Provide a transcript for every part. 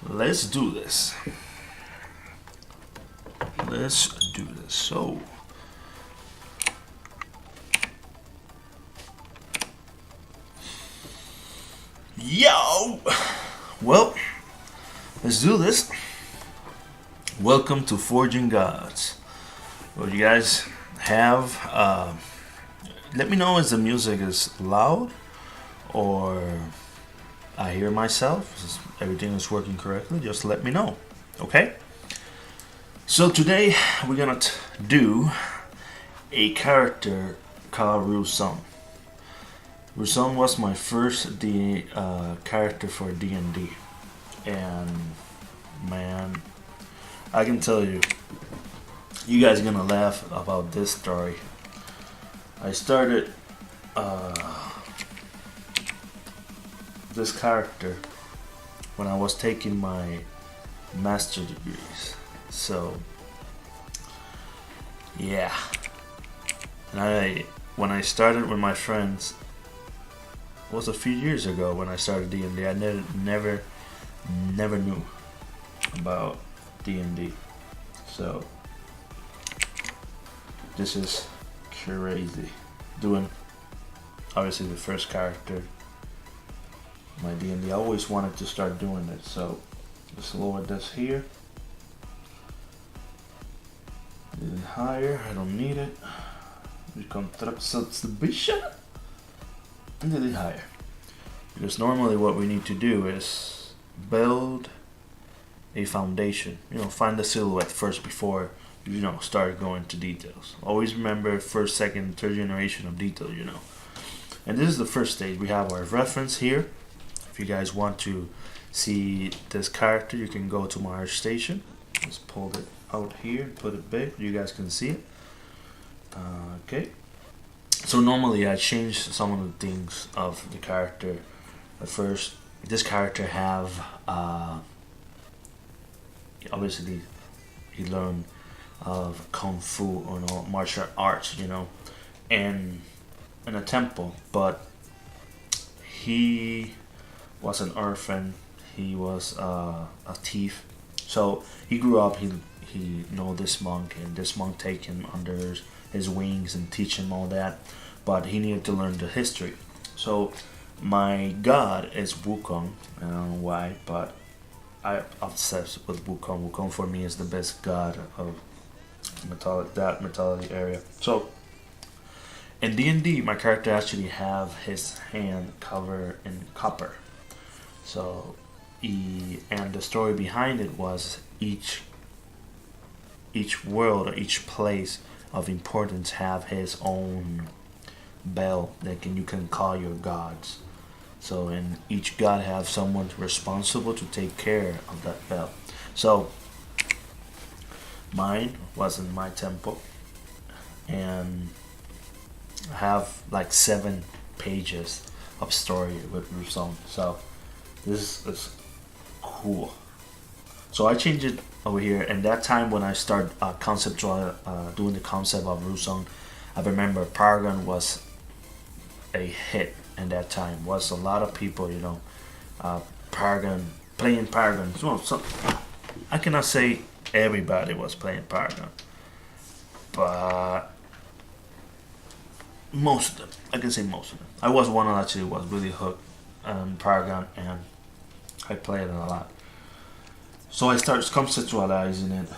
let's do this. Let's do this. So, yo, well, let's do this. Welcome to Forging Gods. What you guys have? Let me know if the music is loud or I hear myself. If everything is working correctly. Just let me know. Okay. So today we're gonna do a character called Booom. Booom was my first character for D&D, and man, I can tell you, you guys are gonna laugh about this story. I started this character when I was taking my master degrees. So yeah, and when I started with my friends, it was a few years ago when I started D&D. I never knew about D&D. So this is crazy. Doing obviously the first character my D&D. I always wanted to start doing it. So let's lower this here. Didn't higher, I don't need it. We contract subdivision and did it higher. Because normally what we need to do is build a foundation. Find the silhouette first before start going to details. Always remember first, second, third generation of detail, And this is the first stage. We have our reference here. If you guys want to see this character, you can go to my art station. Just pull it out here, put it big, you guys can see it. Okay. So normally I change some of the things of the character. At first, this character have obviously he learned of kung fu or martial arts, and in a temple, but he was an orphan. He was a thief. So he grew up. He know this monk, and this monk take him under his wings and teach him all that. But he needed to learn the history. So my god is Wukong. I don't know why, but I'm obsessed with Wukong. Wukong for me is the best god of mythology area. So in D&D, my character actually have his hand covered in copper. So and the story behind it was each world or each place of importance have his own bell that you can call your gods. So and each god have someone responsible to take care of that bell. So mine was in my temple, and I have like 7 pages of story with Booom. So this is cool. So I changed it over here, and that time when I started doing the concept of Booom, I remember Paragon was a hit, and that time was a lot of people, Paragon, playing Paragon. So I cannot say everybody was playing Paragon, but most of them, I can say most of them. I was one that actually was really hooked on Paragon, and I played it a lot. So I started conceptualizing it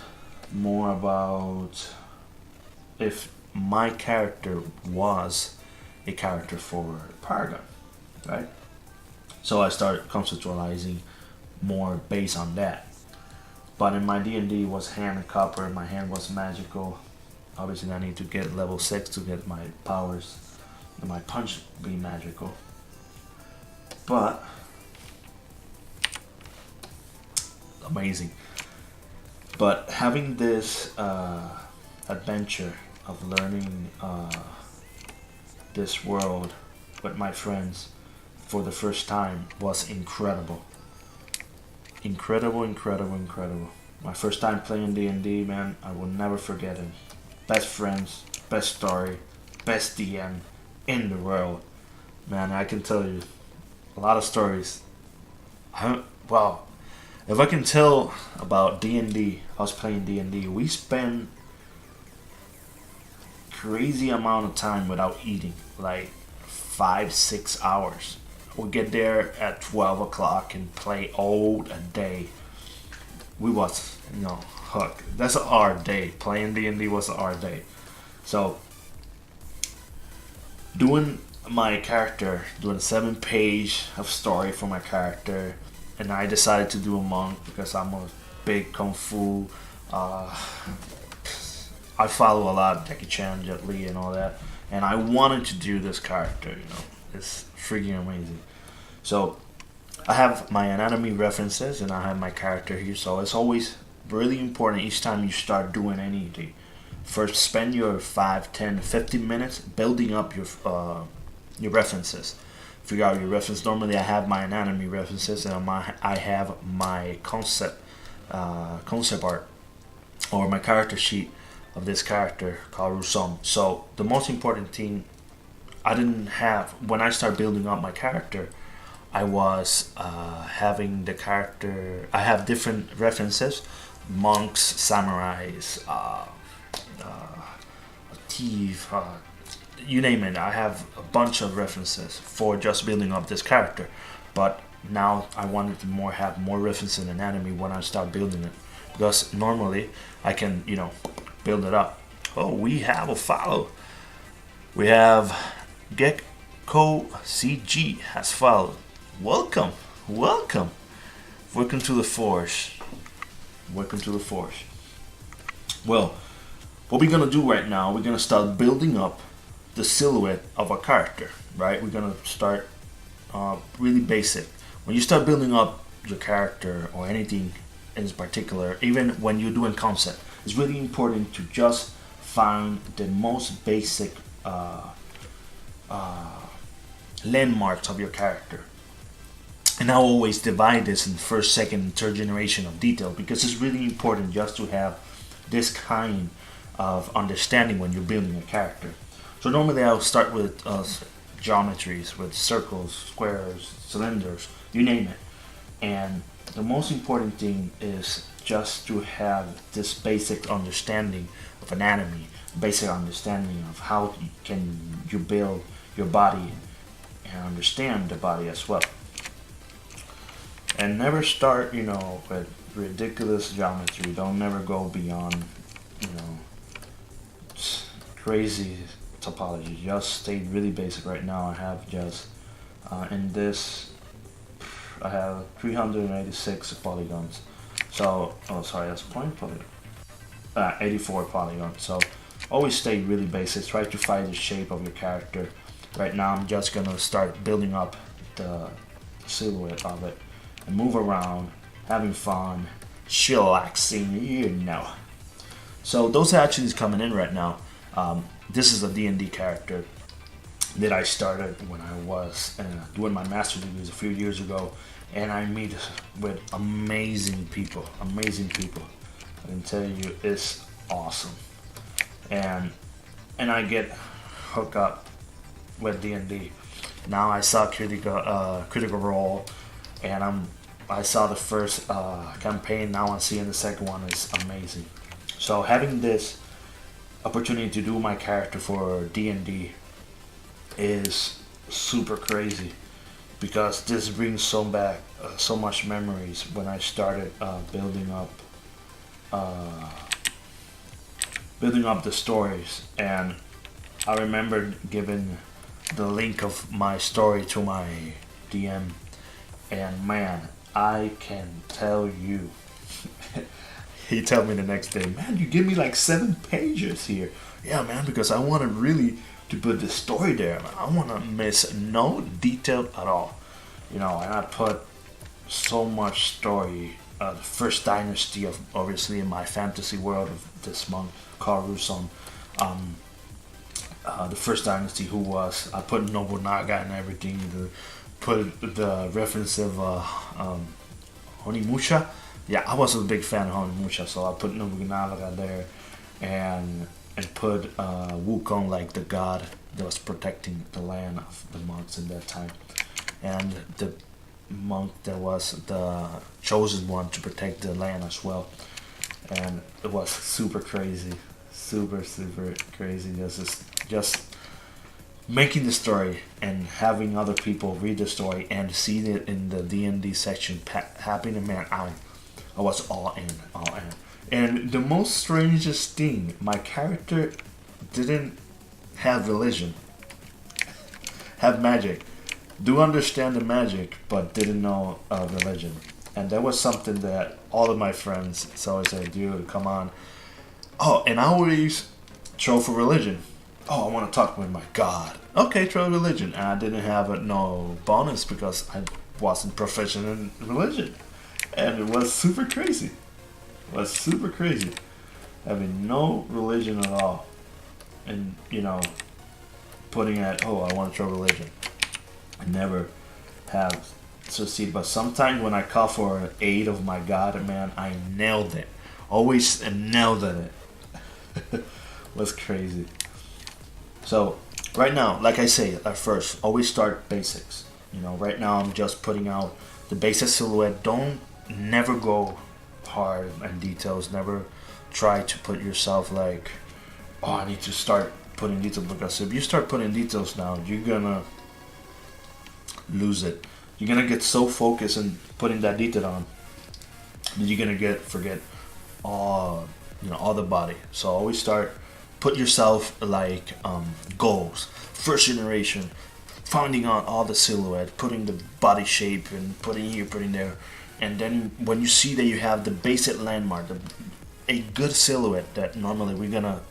more about if my character was a character for Paragon, right? So I started conceptualizing more based on that. But in my D&D was hand and copper. My hand was magical. Obviously I need to get level 6 to get my powers and my punch be magical. But amazing. But having this adventure of learning this world with my friends for the first time was incredible. Incredible. My first time playing D&D, man, I will never forget it. Best friends, best story, best DM in the world. Man, I can tell you a lot of stories. Wow. if I can tell about D&D, I was playing D&D. We spend crazy amount of time without eating, like 5-6 hours. We get there at 12 o'clock and play all day. We was, hooked. That's our day. Playing D&D was our day. So, doing my character, doing a 7-page of story for my character, and I decided to do a monk because I'm a big kung fu. I follow a lot of Jackie Chan, Jet Li, and all that, and I wanted to do this character. It's freaking amazing. So I have my anatomy references and I have my character here. So it's always really important each time you start doing anything. First, spend your 5, 10, 15 minutes building up your references. Figure out your reference. Normally, I have my anatomy references and I have my concept art or my character sheet of this character called Booom. So the most important thing I didn't have when I started building up my character, I was having the character. I have different references: monks, samurais, thief, you name it. I have a bunch of references for just building up this character. But now I wanted to have more references in anatomy when I start building it, because normally I can build it up. Oh, we have a follow. We have Gecko CG has followed. Welcome to the force. Welcome to the force. Well, what we're gonna do right now, we're gonna start building up the silhouette of a character. Right? We're gonna start really basic. When you start building up your character or anything in particular, even when you're doing concept, it's really important to just find the most basic landmarks of your character. And I always divide this in first, second, and third generation of detail, because it's really important just to have this kind of understanding when you're building a character. So normally I'll start with geometries, with circles, squares, cylinders, you name it. And the most important thing is just to have this basic understanding of anatomy, basic understanding of how you build your body and understand the body as well. And never start, with ridiculous geometry. Don't never go beyond, crazy topology. Just stay really basic. Right now I have just, in this, I have 386 polygons. So, that's point polygon. 84 polygons. So, always stay really basic. Try to find the shape of your character. Right now I'm just gonna start building up the silhouette of it and move around, having fun, chillaxing, So those actions coming in right now. This is a D&D character that I started when I was doing my master's degrees a few years ago, and I meet with amazing people. I can tell you, it's awesome, and I get hooked up with D&D. Now I saw Critical Role, and I saw the first campaign. Now I'm seeing the second one. Is amazing. So having this opportunity to do my character for D&D is super crazy, because this brings so much memories when I started building up the stories. And I remember giving the link of my story to my DM, and man, I can tell you, he told me the next day, man, you give me like 7 pages here. Yeah, man, because I wanted really to put the story there. Man. I want to miss no detail at all. And I put so much story. The first dynasty of, obviously, in my fantasy world of this monk called Booom. The first dynasty I put Nobunaga and everything. Put the reference of Onimusha. Yeah, I was a big fan of Onimusha, so I put Nobunaga there, and put Wukong, like the god that was protecting the land of the monks in that time. And monk that was the chosen one to protect the land as well, and it was super crazy, super crazy. This is just making the story and having other people read the story and see it in the DnD section happening. Man, I was all in. And the most strangest thing, my character didn't have religion, have magic, do understand the magic, but didn't know religion. And that was something that all of my friends always said, dude, come on. Oh, and I always throw for religion. Oh, I want to talk with my God. Okay, throw religion. And I didn't have no bonus because I wasn't proficient in religion. And it was super crazy. It was super crazy. Having no religion at all. And, you know, putting at, oh, I want to throw religion. I never have succeeded. But sometimes when I call for aid of my God, man, I nailed it. Always nailed it. It was crazy. So, right now, like I say at first, always start basics. You know, right now I'm just putting out the basic silhouette. Never go hard in details. Never try to put yourself like, oh, I need to start putting details, because if you start putting details down, you're gonna lose it. You're gonna get so focused in putting that detail on that you're gonna forget all the body. So always put yourself like goals. First generation, finding out all the silhouette, putting the body shape, and putting here, putting there. And then when you see that you have the basic landmark, a good silhouette that normally we're gonna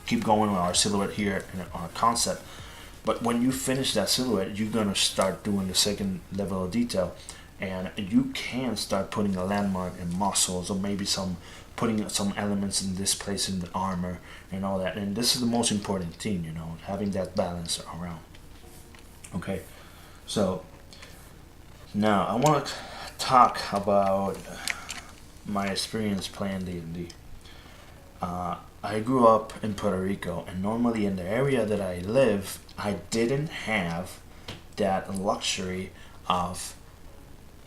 keep going with our silhouette here in our concept. But when you finish that silhouette, you're gonna start doing the second level of detail, and you can start putting a landmark and muscles, or maybe putting some elements in this place in the armor and all that. And this is the most important thing, you know, having that balance around. Okay, so now I want to talk about my experience playing D&D. I grew up in Puerto Rico, and normally in the area that I live, I didn't have that luxury of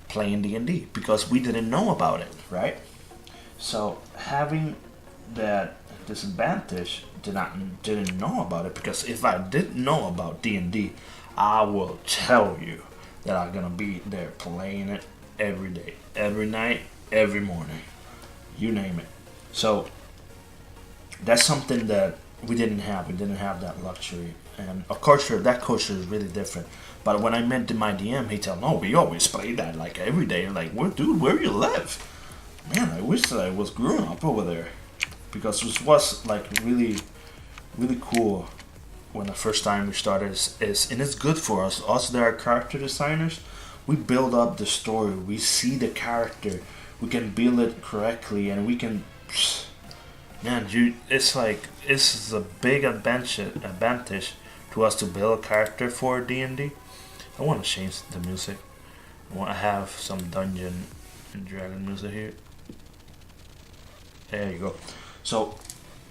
playing D&D because we didn't know about it, right? So having that disadvantage, didn't know about it, because if I didn't know about D&D, I will tell you that I'm gonna be there playing it every day, every night, every morning, you name it. So that's something that we didn't have. We didn't have that luxury, and of course, that culture is really different. But when I met my DM, he told, "No, we always play that like every day." Like, dude, where you live? Man, I wish that I was growing up over there, because it was like really, really cool when the first time we started. And it's good for us that are character designers. We build up the story. We see the character. We can build it correctly, and we can. Man, it's a big advantage to us to build a character for D&D. I want to change the music. I have some Dungeon and Dragon music here. There you go. So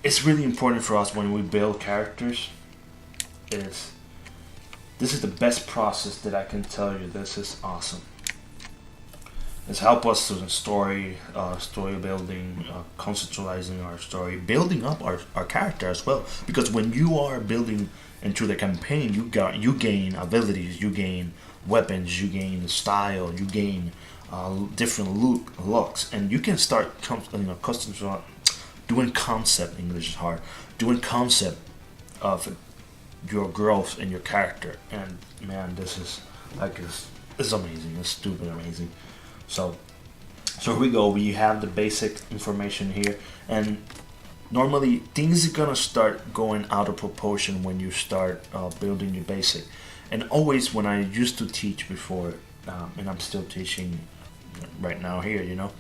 it's really important for us when we build characters. This is the best process that I can tell you. This is awesome. It's help us to the story building, conceptualizing our story, building up our character as well. Because when you are building into the campaign, you gain abilities, you gain weapons, you gain style, you gain different looks, and you can start doing concept. English is hard. Doing concept of your growth in your character, and man, this is it's amazing. It's stupid amazing. So here we go. We have the basic information here, and normally things are gonna start going out of proportion when you start building your basic. And always, when I used to teach before, and I'm still teaching right now here, you know,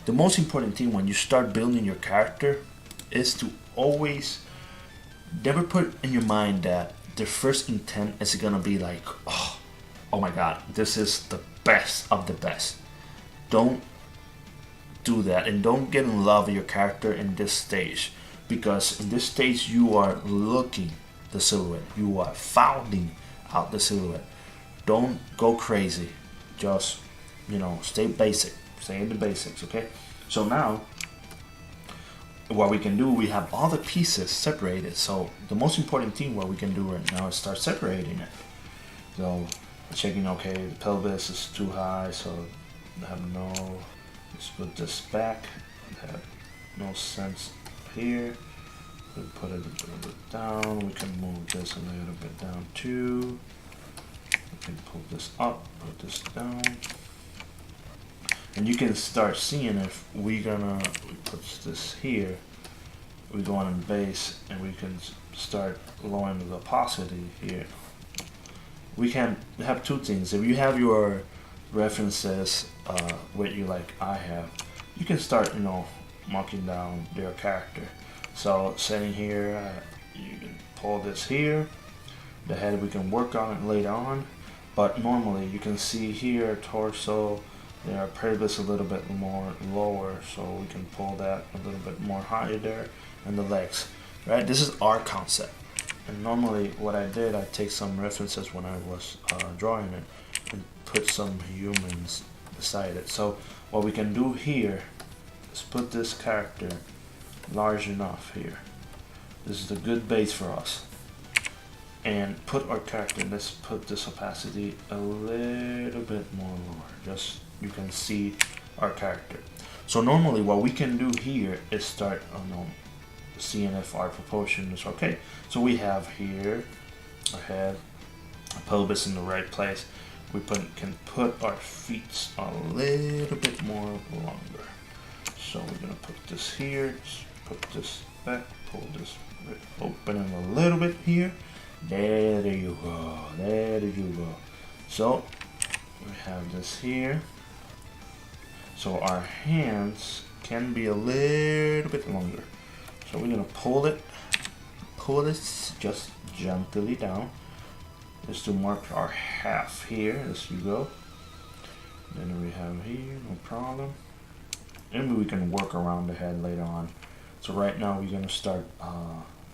the most important thing when you start building your character is to always never put in your mind that the first intent is gonna be like, oh my god, this is the best of the best. Don't do that, and don't get in love with your character in this stage, because in this stage you are looking the silhouette, you are founding out the silhouette. Don't go crazy. just, you know, stay basic, stay in the basics, okay? So now, what we can do, we have all the pieces separated. So the most important thing what we can do right now is start separating it. So checking, okay, the pelvis is too high, so I have no, let's put this back. I have no sense here. We put it a little bit down. We can move this a little bit down too. We can pull this up, put this down. And you can start seeing if we put this here, we go on base and we can start lowering the opacity here. We can have two things. If you have your references with you like I have, you can start, you know, marking down their character. So setting here, you can pull this here. The head, we can work on it later on. But normally you can see here, torso, their pelvis a little bit more lower, so we can pull that a little bit more higher there, and the legs, right? This is our concept. And normally what I did, I take some references when I was drawing it and put some humans beside it. So what we can do here is put this character large enough here. This is a good base for us. And put our character, let's put this opacity a little bit more lower. Just you can see our character. So normally what we can do here is start seeing if our proportion is okay. So we have here our head, our pelvis in the right place. We can put our feet a little bit more longer. So we're gonna put this here, put this back, pull this open a little bit here. There you go, there you go. So we have this here. So our hands can be a little bit longer. So we're gonna pull this just gently down, just to mark our half here, as you go. Then we have here, no problem. And we can work around the head later on. So right now we're gonna start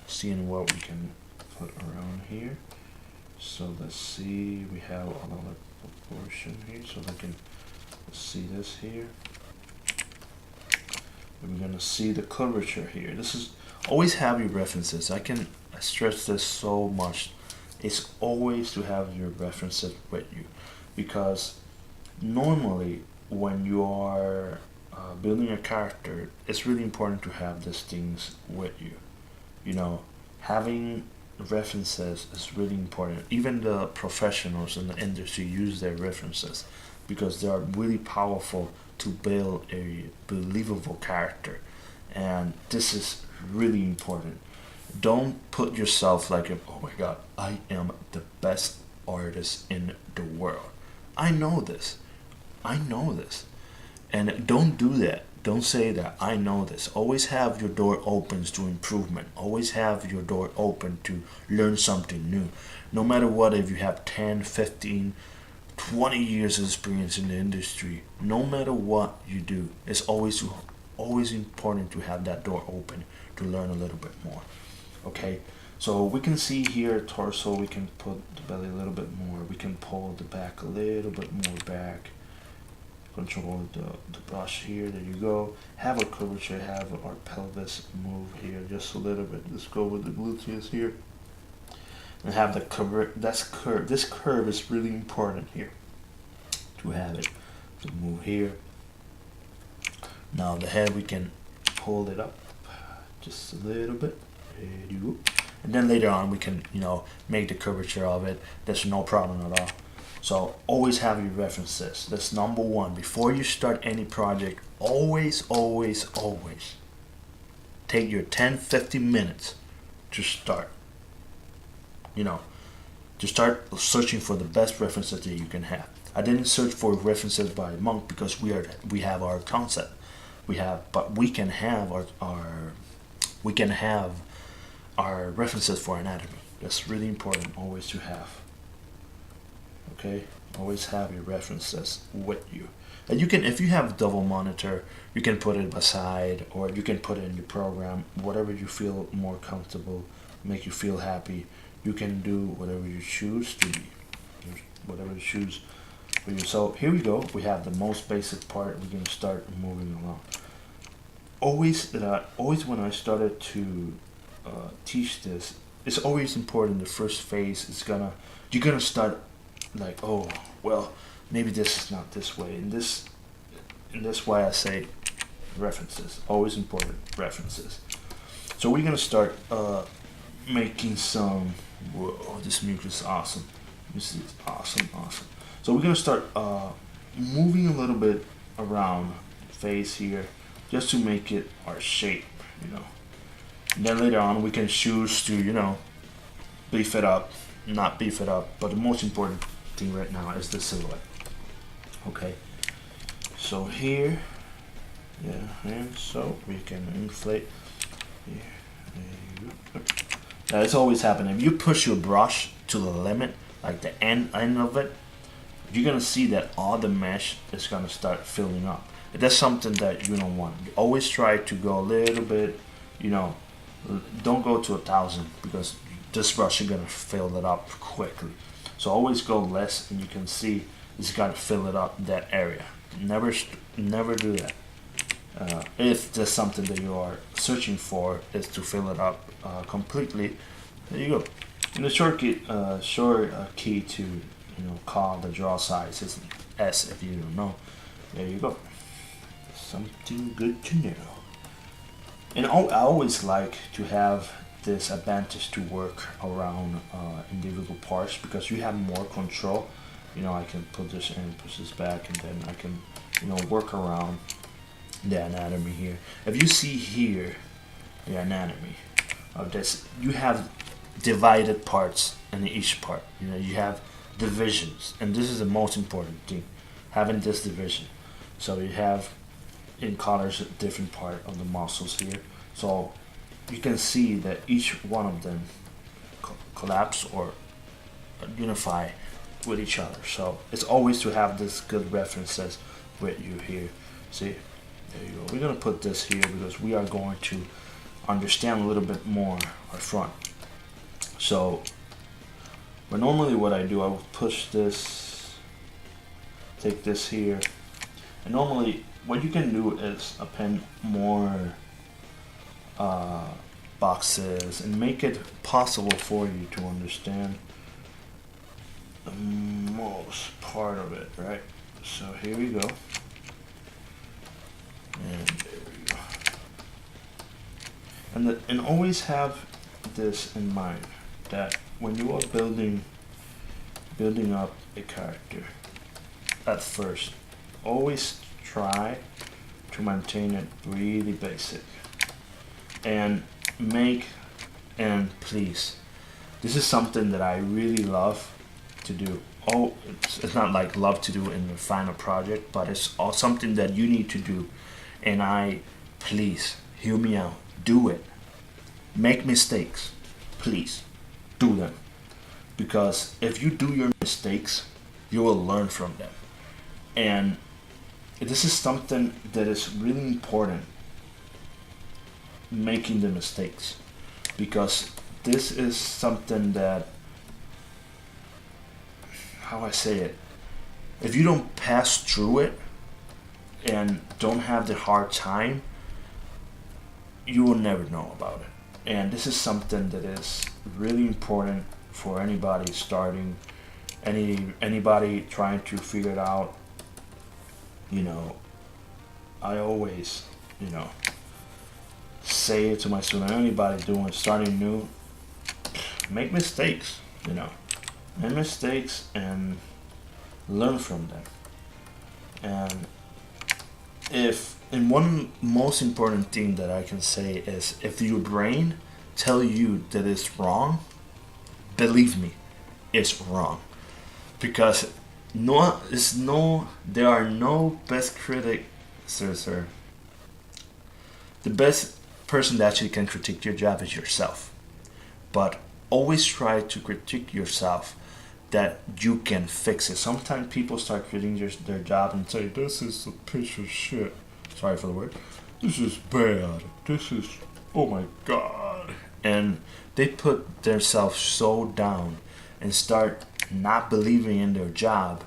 seeing what we can put around here. So let's see, we have another proportion here, so we can see this here. And we're gonna see the curvature here. This is always have your references. I stress this so much. It's always to have your references with you, because normally when you are building a character, it's really important to have these things with you. You know, having references is really important. Even the professionals in the industry use their references because they are really powerful to build a believable character, and this is really important. Don't put yourself like, oh my god, I am the best artist in the world. I know this, and don't do that. Don't say that, I know this. Always have your door open to improvement. Always have your door open to learn something new. No matter what, if you have 10, 15, 20 years of experience in the industry, no matter what you do, it's always important to have that door open to learn a little bit more. Okay, so we can see here torso, we can put the belly a little bit more. We can pull the back a little bit more back. Control the brush here, there you go. Have a curvature, have our pelvis move here just a little bit. Let's go with the gluteus here. And have the curve, this curve is really important here. To have it, to move here. Now the head, we can hold it up just a little bit. There you go. And then later on we can, make the curvature of it. There's no problem at all. So always have your references. That's number one. Before you start any project, always take your 10-15 minutes to start. To start searching for the best references that you can have. I didn't search for references by Monk because we have our concept. But we can have our references for anatomy. That's really important always to have. Okay, always have your references with you. And you can, if you have a double monitor, you can put it beside, or you can put it in your program, whatever you feel more comfortable, make you feel happy. You can do whatever you choose to be, whatever you choose So here we go. We have the most basic part. We're gonna start moving along. Always when I started to teach this, it's always important. The first phase is you're gonna start like, oh well, maybe this is not this way, and this why I say references. Always important, references. So we're gonna start making some. Whoa, this music is awesome. This is awesome. So we're gonna start moving a little bit around face here, just to make it our shape, And then later on we can choose to, beef it up, not beef it up. But the most important thing right now is the silhouette. Okay. So here, and so we can inflate. Now it's always happening. If you push your brush to the limit, like the end of it, you're gonna see that all the mesh is gonna start filling up. That's something that you don't want. You always try to go a little bit, don't go to 1,000 because this brush is gonna fill it up quickly. So always go less, and you can see it's gotta fill it up that area. Never do that. If there's something that you are searching for is to fill it up completely, there you go. And the short key to call the draw size is S if you don't know. There you go. Something good to know. And I always like to have this advantage to work around individual parts because you have more control. I can put this in, push this back, and then I can work around the anatomy here. If you see here the anatomy of this, you have divided parts in each part. You have divisions, and this is the most important thing, having this division. So you have in colors a different part of the muscles here, so you can see that each one of them collapse or unify with each other. So it's always to have this good references with you here. See, there you go. We're gonna put this here because we are going to understand a little bit more our front. So, but normally what I do, I will push this, take this here, and normally what you can do is append more boxes and make it possible for you to understand the most part of it, right? So here we go. And there we go. And always have this in mind, that when you are building up a character at first, always try to maintain it really basic. And please, this is something that I really love to do. It's not like love to do in the final project, but it's all something that you need to do. And please, hear me out, do it. Make mistakes, please, do them. Because if you do your mistakes, you will learn from them. And this is something that is really important, making the mistakes. Because this is something that, how I say it, if you don't pass through it and don't have the hard time, you will never know about it. And this is something that is really important for anybody starting, anybody trying to figure it out. I always, say it to my student, anybody starting new, make mistakes, make mistakes and learn from them. And one most important thing that I can say is, if your brain tell you that it's wrong, believe me, it's wrong. Because there are no best critic, sir. The best person that actually can critique your job is yourself. But always try to critique yourself that you can fix it. Sometimes people start critiquing their job and say, this is a piece of shit. Sorry for the word. This is bad. This is, oh my God. And they put themselves so down and start not believing in their job.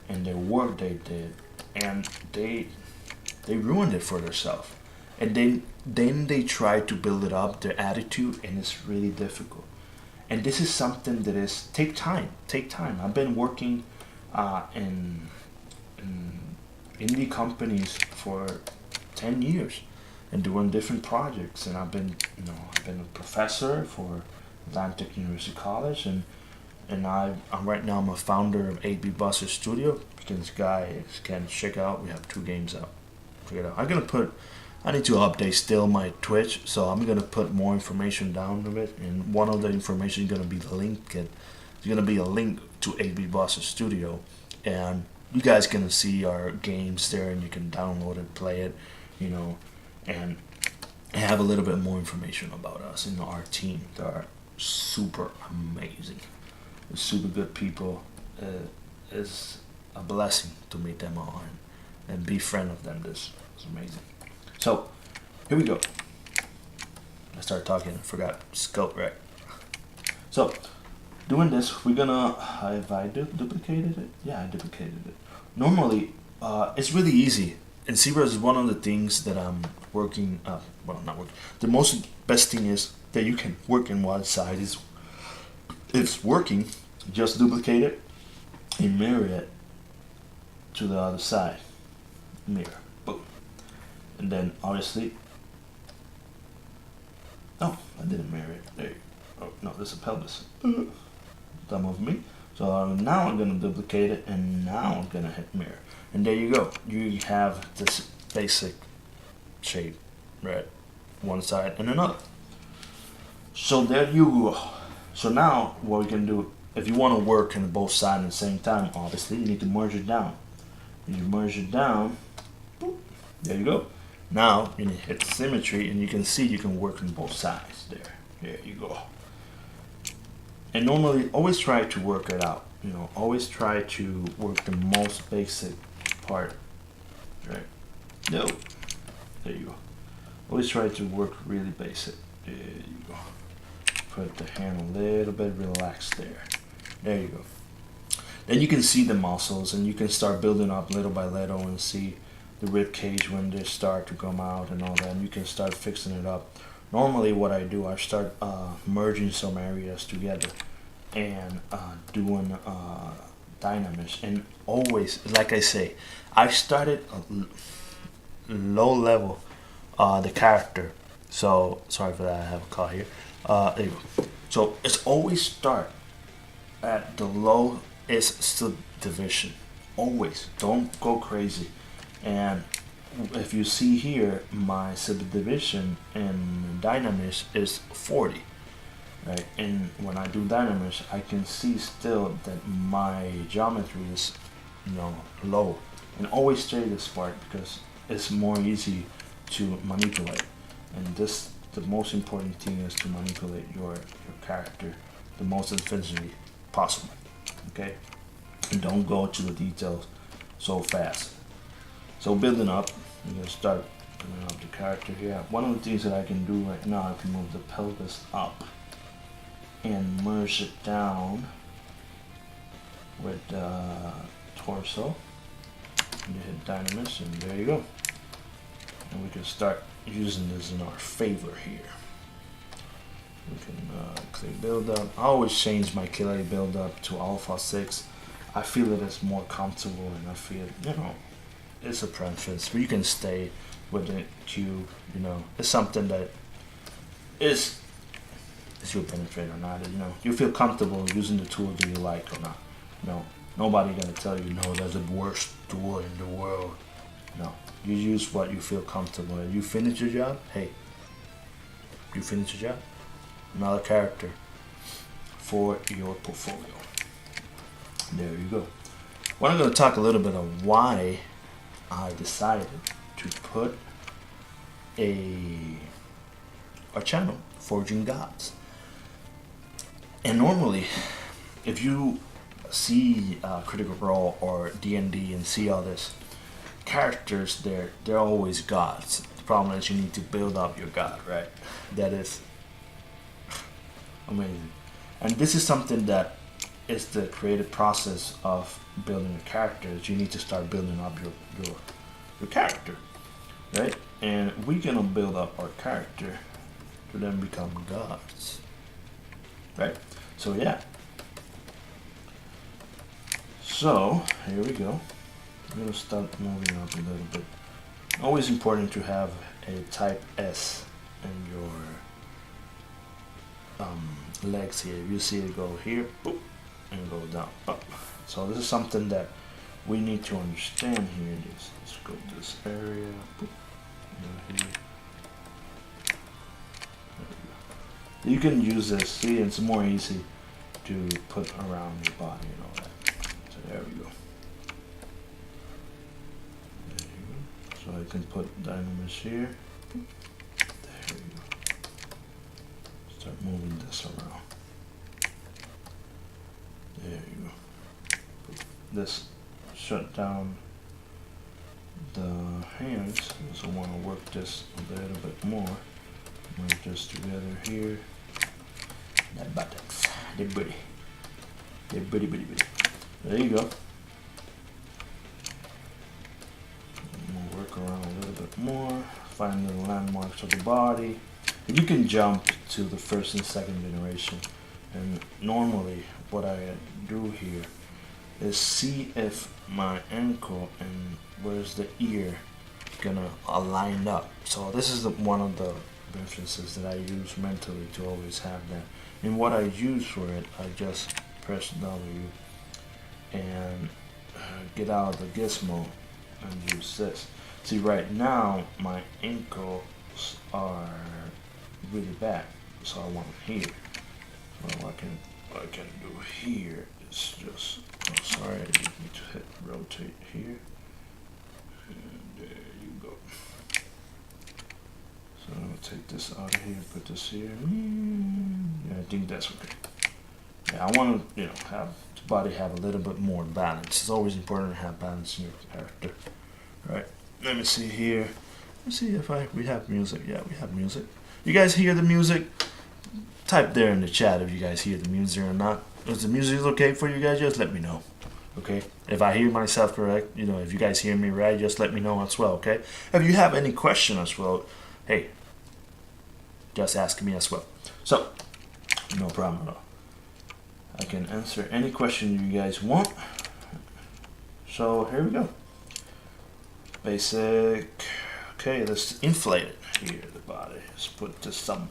and the work they did, and they ruined it for themselves. And then they try to build it up, their attitude, and it's really difficult. And this is something that is take time. I've been working in indie companies for 10 years and doing different projects, and I've been a professor for Atlantic University College, and I'm right now I'm a founder of 8-Bit Buster Studio. You guys can check out. We have 2 games out. Check it out. I need to update still my Twitch, so I'm gonna put more information down of it, and one of the information is gonna be linked. It's gonna be a link to 8-Bit Buster Studio, and you guys gonna see our games there, and you can download it, play it, and have a little bit more information about us and our team. They are super amazing. They're super good people. It's a blessing to meet them all and be friend of them. This is amazing. So here we go. I started talking. I forgot scope, right? So doing this, we're gonna. Have I duplicated it? Yeah, I duplicated it. Normally, it's really easy. And ZBrush is one of the things that I'm working. Well, not working. The most best thing is that you can work in one side. It's working. Just duplicate it and mirror it to the other side. Mirror. Boom. And then obviously. Oh, I didn't mirror it. There. Oh no, this is a pelvis. Dumb of me. So now I'm gonna duplicate it, and now I'm gonna hit mirror. And there you go. You have this basic shape, right? One side and another. So there you go. So now what we can do, if you want to work in both sides at the same time, obviously you need to merge it down. When you merge it down, boop, there you go. Now you need to hit symmetry, and you can see you can work on both sides. There you go. And normally, always try to work it out. Always try to work the most basic part, right? No, there you go. Always try to work really basic. There you go. Put the hand a little bit relaxed there. There you go. Then you can see the muscles, and you can start building up little by little and see the rib cage when they start to come out and all that. And you can start fixing it up. Normally what I do, I start merging some areas together and doing dynamics. And always, like I say, I started low level the character. So sorry for that, I have a call here. There you go. So it's always start at the lowest subdivision. Always, don't go crazy. And if you see here, my subdivision in dynamics is 40, right? And when I do dynamics, I can see still that my geometry is, low. And always stay this part because it's more easy to manipulate. And the most important thing is to manipulate your character the most efficiently possible. Okay, and don't go to the details so fast. So building up, I'm gonna start building up the character here. One of the things that I can do right now, I can move the pelvis up and merge it down with the torso. And you hit dynamics, and there you go. And we can start using this in our favor here. We can click build up. I always change my KLA build up to Alpha 6. I feel that it's more comfortable, and I feel, it's a preference, but you can stay with the cube. It's something that is your penetrate or not. You feel comfortable using the tool that you like or not. Nobody gonna tell you no, that's the worst tool in the world. No, you use what you feel comfortable. If you finish your job, hey, you finish your job. Another character for your portfolio. There you go. Well, I'm gonna talk a little bit of why I decided to put a channel, Forging Gods. And normally, if you see Critical Role or DnD and see all this characters, they're always gods. The problem is you need to build up your god, right? That is amazing. And this is something that it's the creative process of building a character. Is you need to start building up your character, right? And we're gonna build up our character to then become gods, right? So yeah. So here we go. I'm gonna start moving up a little bit. Always important to have a type S in your legs here. You see it go here, boop, and go down, up. So this is something that we need to understand here. Let's go to this area, boop, here. You can use this, see, it's more easy to put around your body and all that. So there we go. There you go. So I can put dynamis here. There we go. Start moving this around. There you go. This shut down the hands, so I want to work this a little bit more. Move this together here. That buttocks, they're pretty. They're pretty. There you go. We'll work around a little bit more. Find the landmarks of the body. You can jump to the first and second generation. And normally, what I do here is see if my ankle and where's the ear gonna align up. So this is one of the references that I use mentally to always have that. And what I use for it, I just press W and get out of the gizmo and use this. See, right now my ankles are really bad, so I want them here. Well, what I can do here is just, oh sorry, I need to hit rotate here. And there you go. So I'm gonna take this out of here, put this here. Yeah, I think that's okay. Yeah, I want to, have the body have a little bit more balance. It's always important to have balance in your character. Right. Let me see here. Let's see if we have music. Yeah, we have music. You guys hear the music? Type there in the chat if you guys hear the music or not. If the music is okay for you guys, just let me know. Okay? If I hear myself correct, if you guys hear me right, just let me know as well. Okay? If you have any question as well, hey, just ask me as well. So, no problem at all. I can answer any question you guys want. So, here we go. Basic. Okay, let's inflate it here, the body. Let's put some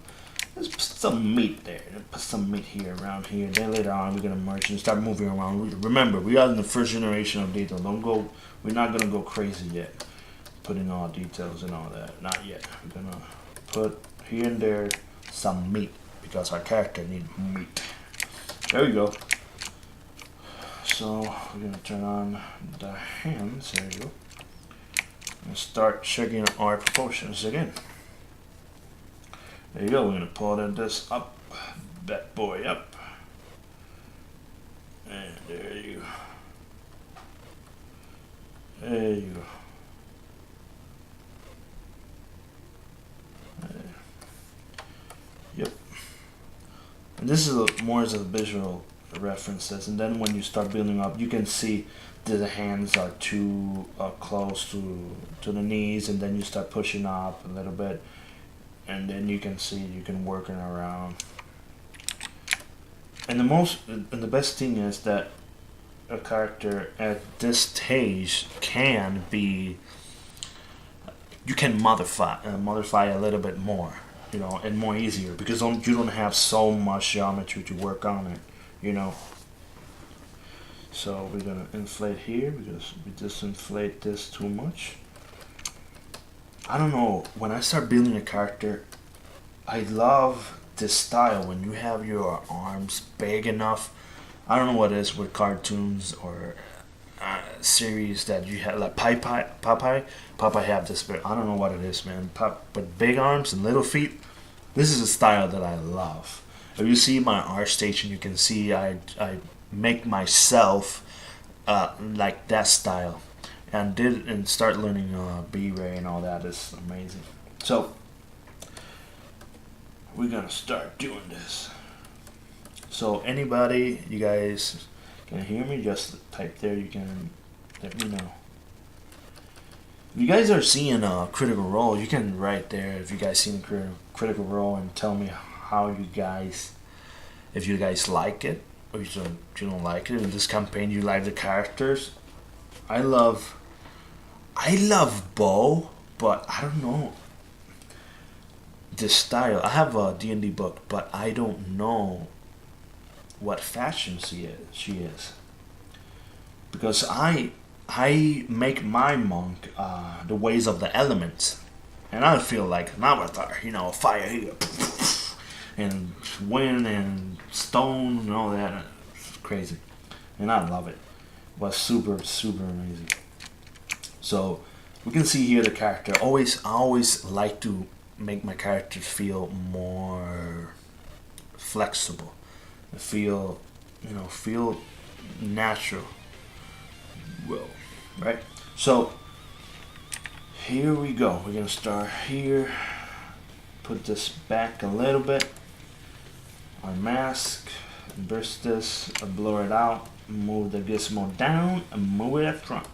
meat there. Let's put some meat here, around here. Then later on, we're going to merge and start moving around. Remember, we are in the first generation of detail. We're not going to go crazy yet. Putting all details and all that. Not yet. We're going to put here and there some meat because our character needs meat. There we go. So we're going to turn on the hands. There you go. And start checking our proportions again. There you go. We're going to pull this up, that boy up. And there you go. There you go. Yep. And this is more as a visual references, and then when you start building up, you can see that the hands are too close to the knees, and then you start pushing up a little bit, and then you can see you can work it around. And the best thing is that a character at this stage can be, you can modify a little bit more, and more easier because you don't have so much geometry to work on it, So we're gonna inflate here because we just inflate this too much. I don't know, when I start building a character, I love this style when you have your arms big enough. I don't know what it is with cartoons or series that you have, like Popeye have this, but I don't know what it is, man. But big arms and little feet, this is a style that I love. If you see my art station, you can see I make myself like that style, and start learning B-Ray and all that. Is amazing. So we're gonna start doing this. So anybody, you guys can hear me, just type there, you can let me know. If you guys are seeing a critical role, you can write there if you guys seen a critical role and tell me how you guys, if you guys like it or you don't like it. In this campaign, you like the characters. I love Bo, but I don't know the style. I have a D&D book, but I don't know what fashion she is because I make my monk the ways of the elements, and I feel like an avatar, fire here, and wind and stone and all that. It's crazy, and I love it. It was super amazing. So we can see here the character. I always like to make my character feel more flexible, feel natural. Well, right? So here we go. We're gonna start here. Put this back a little bit. Unmask, burst this, blur it out, move the gizmo down, and move it up front.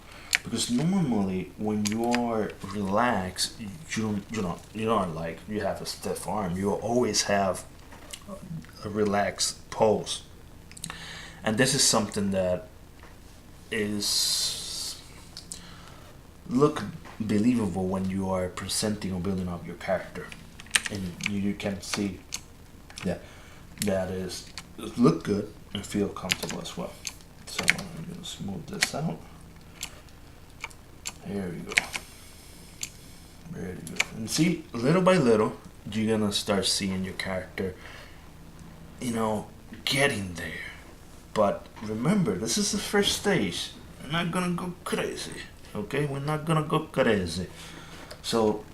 Because normally when you are relaxed, you don't like you have a stiff arm. You always have a relaxed pose, and this is something that is look believable when you are presenting or building up your character, and you can see that is look good and feel comfortable as well. So I'm gonna smooth this out. There we go. Very good. And see, little by little, you're gonna start seeing your character, getting there. But remember, this is the first stage. We're not gonna go crazy. Okay? We're not gonna go crazy. So,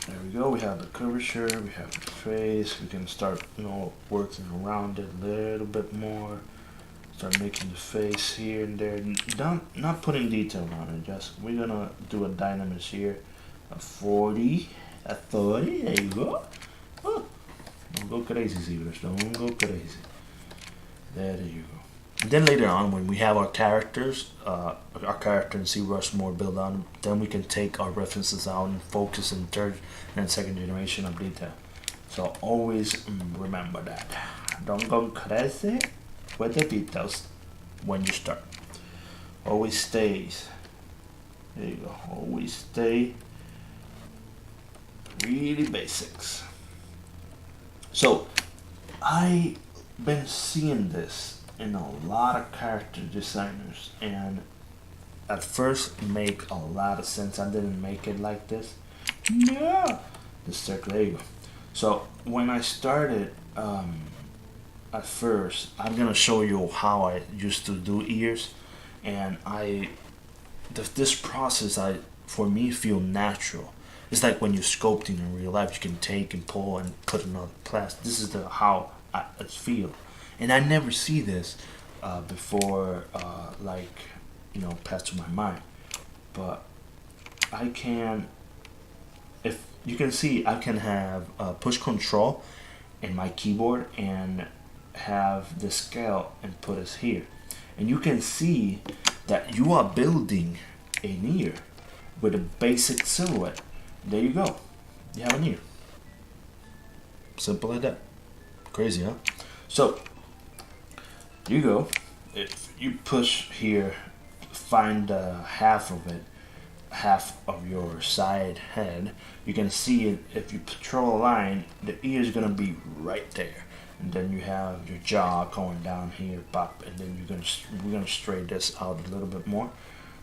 there we go. We have the curvature, we have the face. We can start, working around it a little bit more. Start making the face here and there. Not putting detail on it. Just we're gonna do a dynamics here. A 40, a 30. There you go. Oh, don't go crazy, zbrush. Don't go crazy. There you go. And then later on, when we have our characters, our character and ZBrush more built on, then we can take our references out and focus in third and second generation of detail. So always remember that. Don't go crazy with the details when you start. Always stays. There you go. Always stay really basics. So I've been seeing this in a lot of character designers, and at first make a lot of sense. I didn't make it like this. Yeah, the circle. There you go. So when I started, at first, I'm gonna show you how I used to do ears, and this process for me feel natural. It's like when you're sculpting in real life, you can take and pull and put another plastic. This is how it feel, and I never see this before, passed to my mind. But I can, if you can see, I can have push control in my keyboard and have the scale and put us here, and you can see that you are building an ear with a basic silhouette. There you go. You have an ear. Simple like that. Crazy, huh? So you go. If you push here, find half of your side head. You can see it. If you patrol a line, the ear is gonna be right there. And then you have your jaw going down here, pop, and then we're gonna straighten this out a little bit more.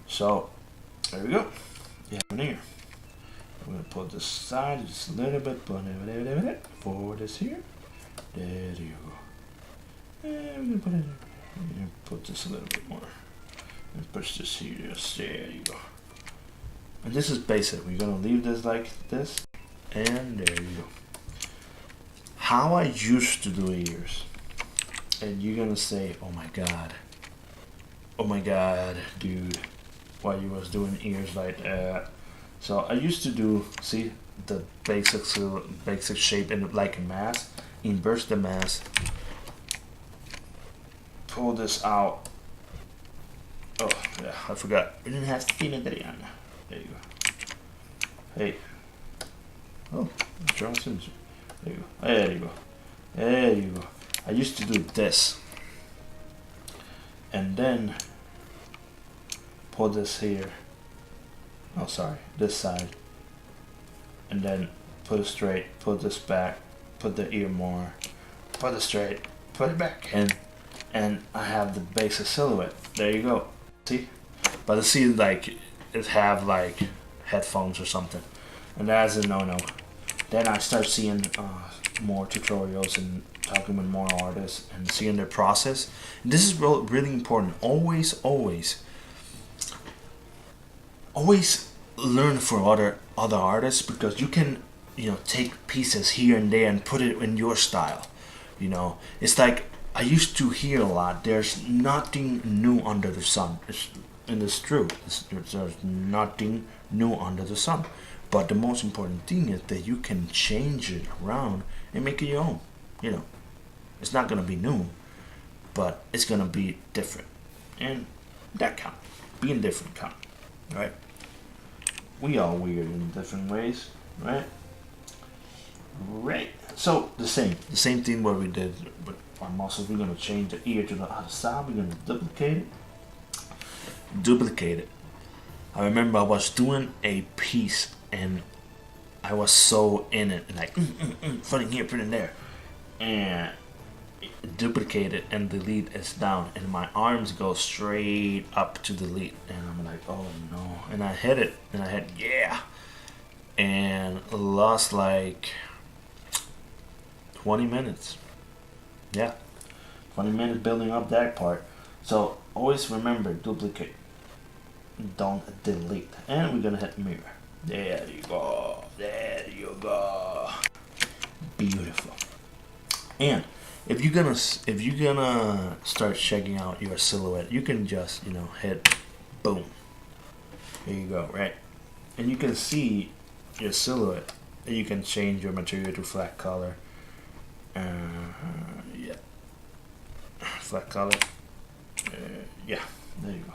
So there we go. You have an ear. We're gonna put this side just a little bit, forward this here. There you go. And we're gonna put it. We're gonna put this a little bit more. And push this here. Just there you go. And this is basic. We're gonna leave this like this, and there you go. How I used to do ears, and you're gonna say, oh my god, dude, why you was doing ears like that? So I used to do, see, the basic shape and like a mask, inverse the mask, pull this out. Oh yeah, I forgot. We didn't have Adrian. There you go. Hey. Oh, draw symmetry. There you go. There you go. There you go. I used to do this. And then pull this here. Oh, sorry, this side. And then put it straight, put this back, put the ear more, put it straight, put it back in, and I have the basic silhouette. There you go. See? But I see like it have like headphones or something, and that's a no-no. Then I start seeing more tutorials and talking with more artists and seeing their process. And this is really important. Always learn from other artists, because you can, you know, take pieces here and there and put it in your style. You know, it's like I used to hear a lot. There's nothing new under the sun. It's true. There's nothing new under the sun. But the most important thing is that you can change it around and make it your own. You know, it's not gonna be new, but it's gonna be different, and that counts. Being different counts, right? We all weird in different ways, right? Right. So the same thing what we did with our muscles. We're gonna change the ear to the other side. We're gonna duplicate it. I remember I was doing a piece and I was so in it, and like put it here, put it there, and duplicate it and delete is down, and my arms go straight up to delete, and I'm like, oh no, and I hit it, and I hit yeah, and lost like 20 minutes. Yeah, 20 minutes building up that part. So always remember, duplicate, don't delete. And we're gonna hit mirror. There you go. There you go. Beautiful. And if you're gonna start checking out your silhouette, you can just, you know, hit boom. There you go, right? And you can see your silhouette. And you can change your material to flat color. Yeah. Flat color. Yeah, there you go.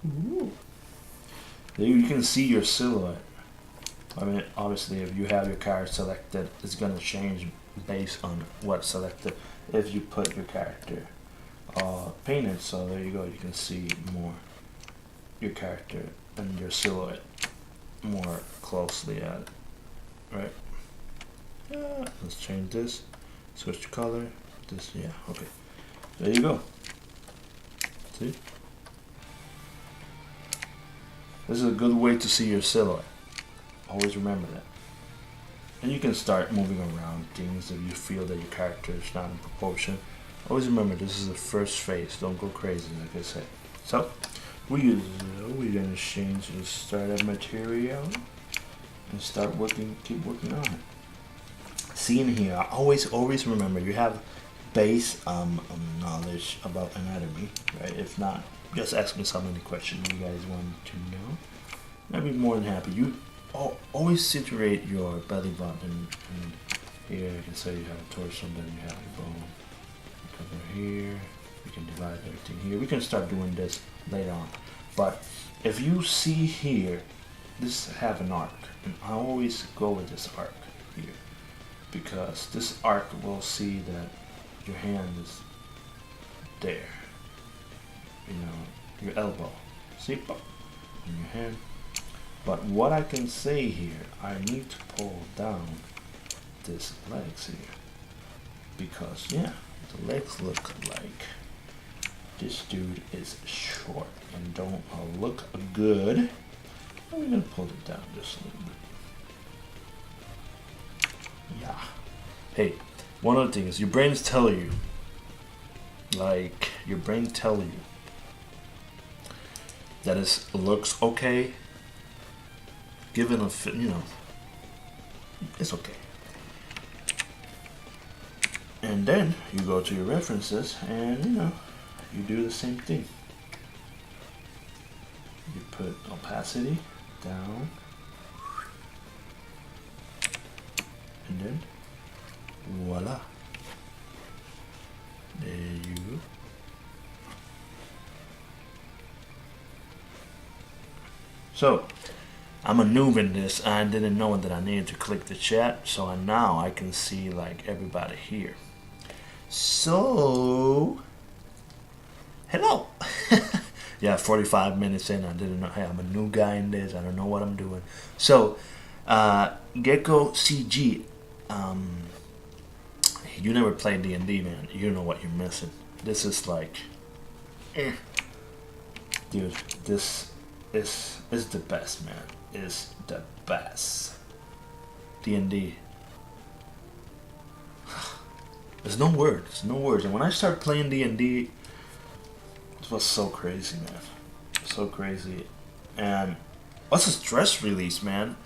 Ooh. There you can see your silhouette. I mean, obviously, if you have your character selected, it's gonna change based on what's selected. If you put your character painted, so there you go. You can see more your character and your silhouette more closely at it, right? Let's change this. Switch the color. This, yeah, okay. There you go. See? This is a good way to see your silhouette. Always remember that. And you can start moving around things if you feel that your character is not in proportion. Always remember, this is the first phase. Don't go crazy, like I said. So, we're gonna change the starter material and start working, keep working on it. See in here, always remember, you have base knowledge about anatomy, right? If not, just ask me so many questions you guys want to know. I'd be more than happy. You always situate your belly button, and here you can say you have a torso, then you have a bone. Cover here. We can divide everything here. We can start doing this later on. But if you see here, this have an arc, and I always go with this arc here, because this arc will see that your hand is there. You know, your elbow. See? In your hand. But what I can say here, I need to pull down this legs here. Because, yeah, the legs look like this dude is short and don't look good. And we're going to pull it down just a little bit. Yeah. Hey, one other thing is your brains tell you, like, your brain tell you that it looks okay, given a fit, you know, it's okay. And then you go to your references and, you know, you do the same thing. You put opacity down, and then voila. There you go. So, I'm a noob in this. I didn't know that I needed to click the chat, so now I can see like everybody here. So, hello. Yeah, 45 minutes in, I didn't know. Hey, I'm a new guy in this. I don't know what I'm doing. So, Gecko CG. You never played D&D, man. You know what you're missing. This is like, dude. This is the best, man. Is the best. D&D. There's no words. No words. And when I started playing D&D, it was so crazy, man. So crazy. And what's a stress release, man?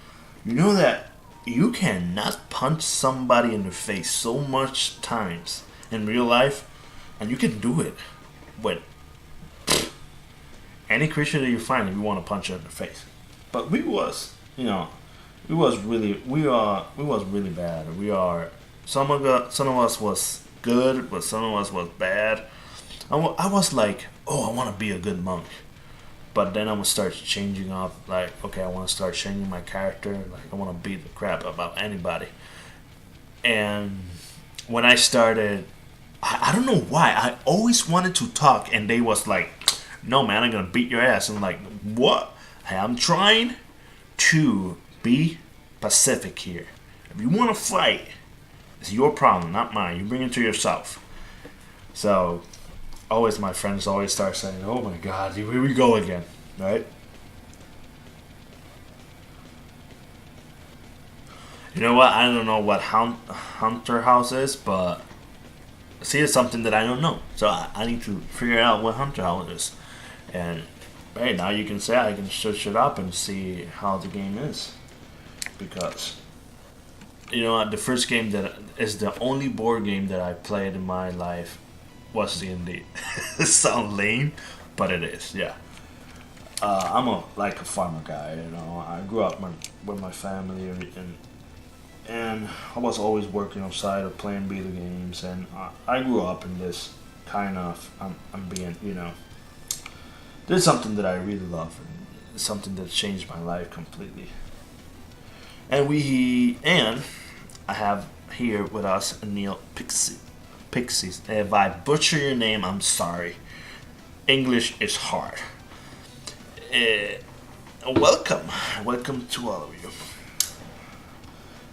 You know that you cannot punch somebody in the face so much times in real life, and you can do it with any creature that you find if you want to punch it in the face. But we was really bad. Some of us was good, but some of us was bad. I was like, oh, I want to be a good monk. But then I would start changing up, like, okay, I want to start changing my character. Like, I want to beat the crap about anybody. And when I started, I don't know why, I always wanted to talk, and they was like, no, man, I'm going to beat your ass. And I'm like, what? Hey, I'm trying to be pacific here. If you want to fight, it's your problem, not mine. You bring it to yourself. So, always my friends always start saying, oh my god, here we go again, right? You know what? I don't know what Hunter House is, but see, it's something that I don't know. So I need to figure out what Hunter House is. And hey, now you can say I can search it up and see how the game is. Because, you know, the first game that is the only board game that I played in my life was D&D. It sounds lame, but it is, yeah. I'm a farmer guy, you know. I grew up with my family, and I was always working outside or playing video games, and I grew up in this kind of, I'm being, you know, this is something that I really love, and it's something that changed my life completely. And I have here with us Neil Pixies. If I butcher your name, I'm sorry. English is hard. Welcome to all of you.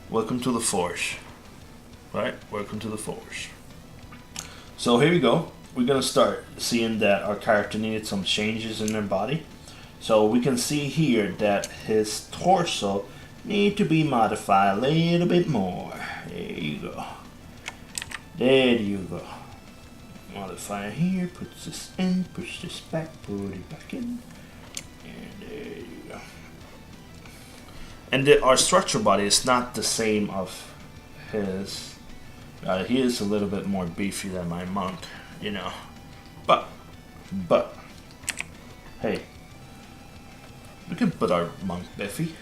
Welcome to the Forge. Right? Welcome to the Forge. So here we go. We're gonna start seeing that our character needed some changes in their body. So we can see here that his torso need to be modified a little bit more. There you go. There you go. Modify here, put this in, push this back, put it back in. And there you go. And our structure body is not the same of his. He is a little bit more beefy than my monk, you know. But, hey, we can put our monk biffy.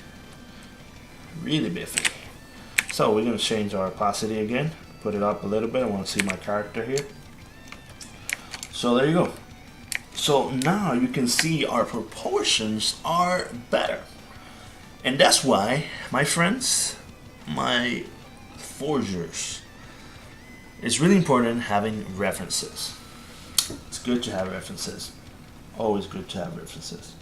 Really biffy. So we're going to change our opacity again. Put it up a little bit. I want to see my character here. So there you go. So now you can see our proportions are better. And that's why, my friends, my forgers, it's really important having references. It's good to have references. Always good to have references.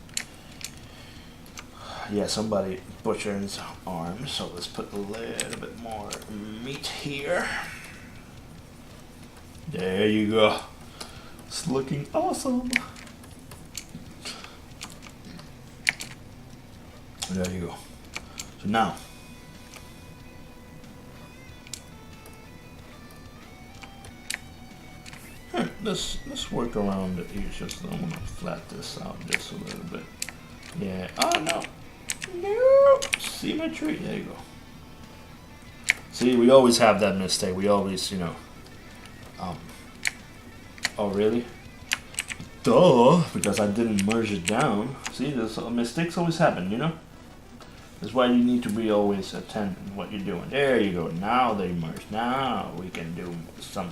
Yeah, somebody butchered his arm, so let's put a little bit more meat here. There you go. It's looking awesome. There you go. So now, let's work around it here. Just I'm gonna flat this out just a little bit. Yeah. Oh no. No. Symmetry. There you go. See, we always have that mistake. We always, you know. Oh really? Duh. Because I didn't merge it down. See, there's mistakes always happen. You know. That's why you need to be always attentive to what you're doing. There you go. Now they merge. Now we can do some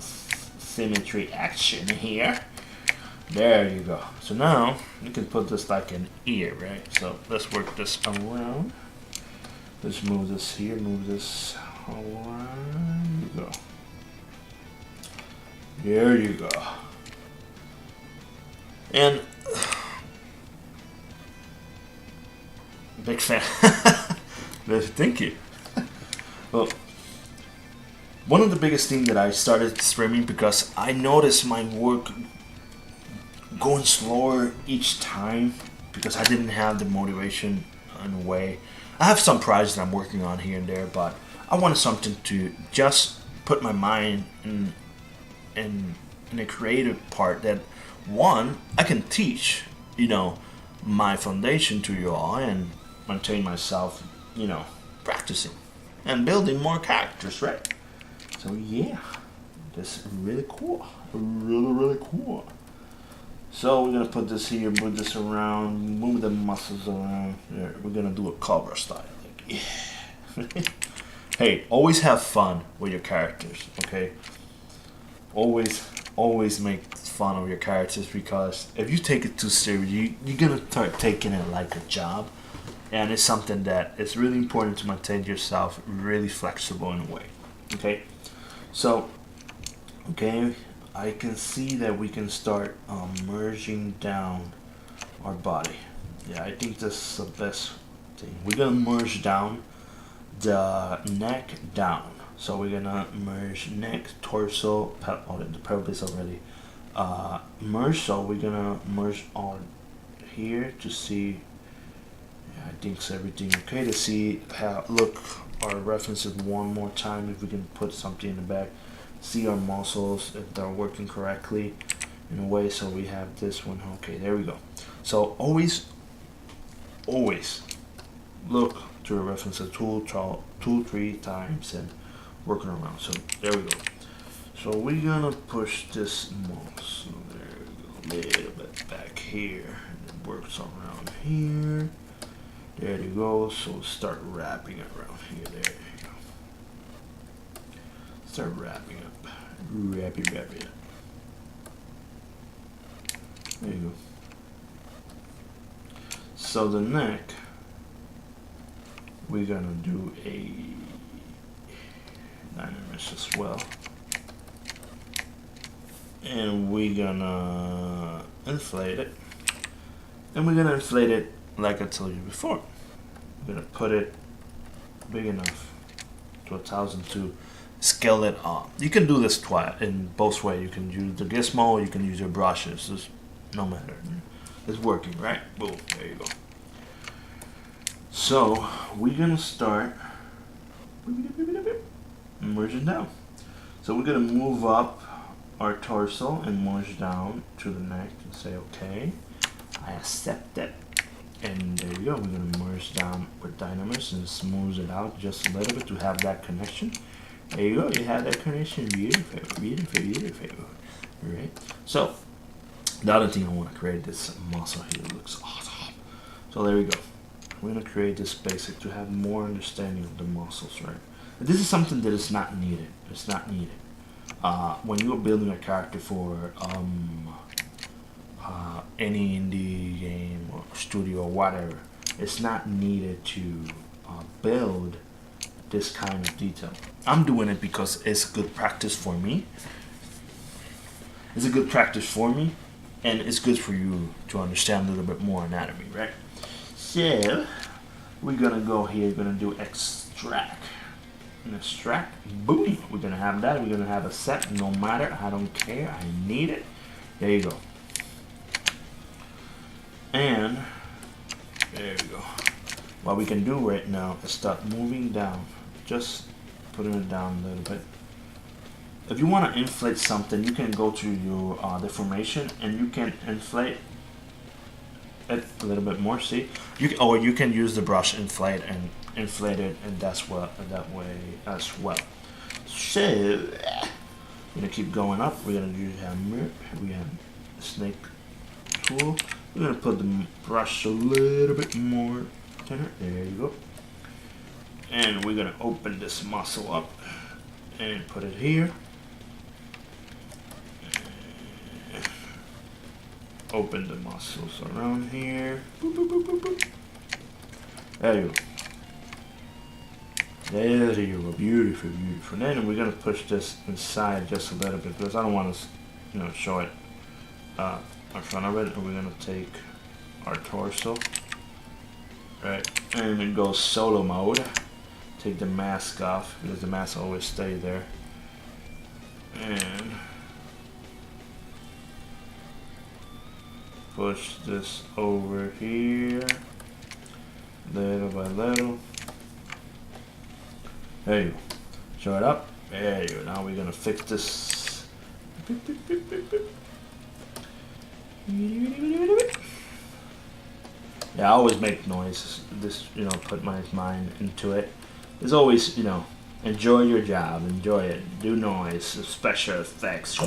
symmetry action here. There you go. So now you can put this like an ear, right? So let's work this around. Let's move this here, move this around. You go. There you go. And big fan. Thank you. Well, one of the biggest things that I started streaming because I noticed my work going slower each time because I didn't have the motivation in a way. I have some projects that I'm working on here and there, but I wanted something to just put my mind in a creative part that one I can teach, you know, my foundation to you all and maintain myself, you know, practicing and building more characters, right? So yeah, that's really cool, really cool. So we're gonna put this here, move this around, move the muscles around. There, we're gonna do a cover style. Like, yeah. Hey, always have fun with your characters, okay? Always make fun of your characters because if you take it too serious, you're gonna start taking it like a job, and it's something that it's really important to maintain yourself really flexible in a way. Okay, so okay. I can see that we can start merging down our body. Yeah, I think that's the best thing. We're gonna merge down the neck down. So we're gonna merge neck, torso, the pelvis already merge. So we're gonna merge on here to see. Yeah, I think it's everything okay to see. Look our references one more time if we can put something in the back. See our muscles if they're working correctly in a way. So we have this one. Okay, there we go. So always look to the references 2-3 times and working around. So there we go. So we're gonna push this muscle. There we go, a little bit back here, and it works around here. There you go. So start wrapping it around here. There you go. Start wrapping up. Wrap it up. There you go. So the neck, we're gonna do a dynamis as well. And we're gonna inflate it. And we're gonna inflate it like I told you before. We're gonna put it big enough to 1,000 to scale it up. You can do this in both ways. You can use the gizmo, you can use your brushes. It's no matter. It's working, right? Boom, there you go. So we're gonna start merging down. So we're gonna move up our torso and merge down to the neck and say, okay, I accept that. And there you go. We're gonna merge down with dynamis and smooth it out just a little bit to have that connection. There you go, you have that connection. Beautiful. Alright. So the other thing I want to create, this muscle here looks awesome. So there we go. We're gonna create this basic to have more understanding of the muscles, right? This is something that is not needed. It's not needed. When you are building a character for any indie game or studio or whatever, it's not needed to build this kind of detail. I'm doing it because it's good practice for me. It's a good practice for me, and it's good for you to understand a little bit more anatomy, right? So we're gonna go here. We're gonna do extract. And extract. Boom. We're gonna have that. We're gonna have a set. No matter. I don't care. I need it. There you go. And there you go. What we can do right now is start moving down. Just putting it down a little bit. If you want to inflate something, you can go to your deformation and you can inflate it a little bit more. See, or you can use the brush inflate and inflate it, and that's what that way as well. So we're gonna keep going up. We're gonna use hammer. We have snake tool. We're gonna put the brush a little bit more thinner. There you go. And we're gonna open this muscle up and put it here. open the muscles around here. Boop, boop, boop, boop, boop. There you go. There you go. Beautiful, beautiful. Then we're gonna push this inside just a little bit because I don't want to, you know, show it in front of it. And we're gonna take our torso, right, and it goes solo mode. Take the mask off because the mask always stay there, and push this over here little by little. There you go. Show it up. There you go. Now we're gonna fix this. Yeah, I always make noise. This, you know, put my mind into it. It's always, you know, enjoy your job, enjoy it, do noise, special effects.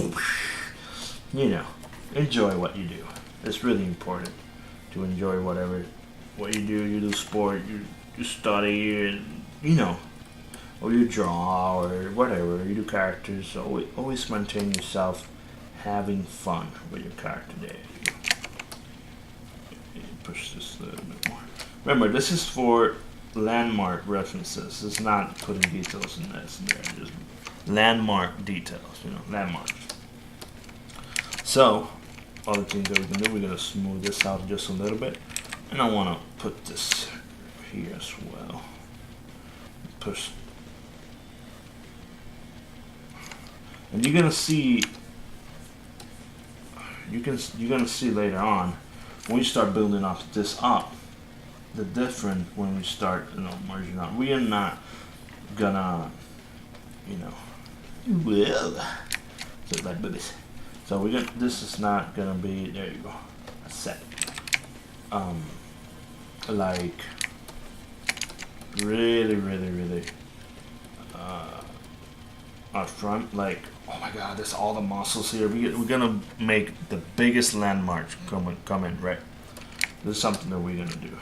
You know, enjoy what you do. It's really important to enjoy what you do. You do sport, you study, and you know, or you draw or whatever. You do characters. Always maintain yourself having fun with your character. There you go. Push this a little bit more. Remember, this is for landmark references. It's not putting details in this. There, just landmark details. You know, landmarks. So, all the things that we can do, we're gonna smooth this out just a little bit, and I want to put this here as well. Push, and you're gonna see. You're gonna see later on when we start building up this up, the different when we start, you know, merging up. We are not gonna, you know, well, just like this. So we're gonna. This is not gonna be. There you go. A set. Like really up front. Like, oh my God, there's all the muscles here. We're gonna make the biggest landmarks come in, right? This is something that we're gonna do.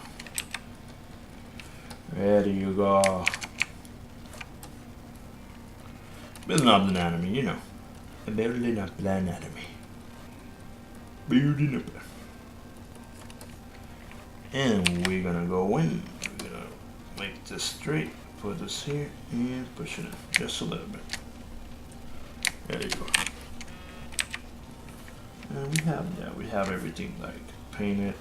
There you go. Building up the anatomy, you know. Building up the anatomy. Building up. And we're gonna go in. We're gonna make this straight. Put this here and push it in just a little bit. There you go. And we have everything like painted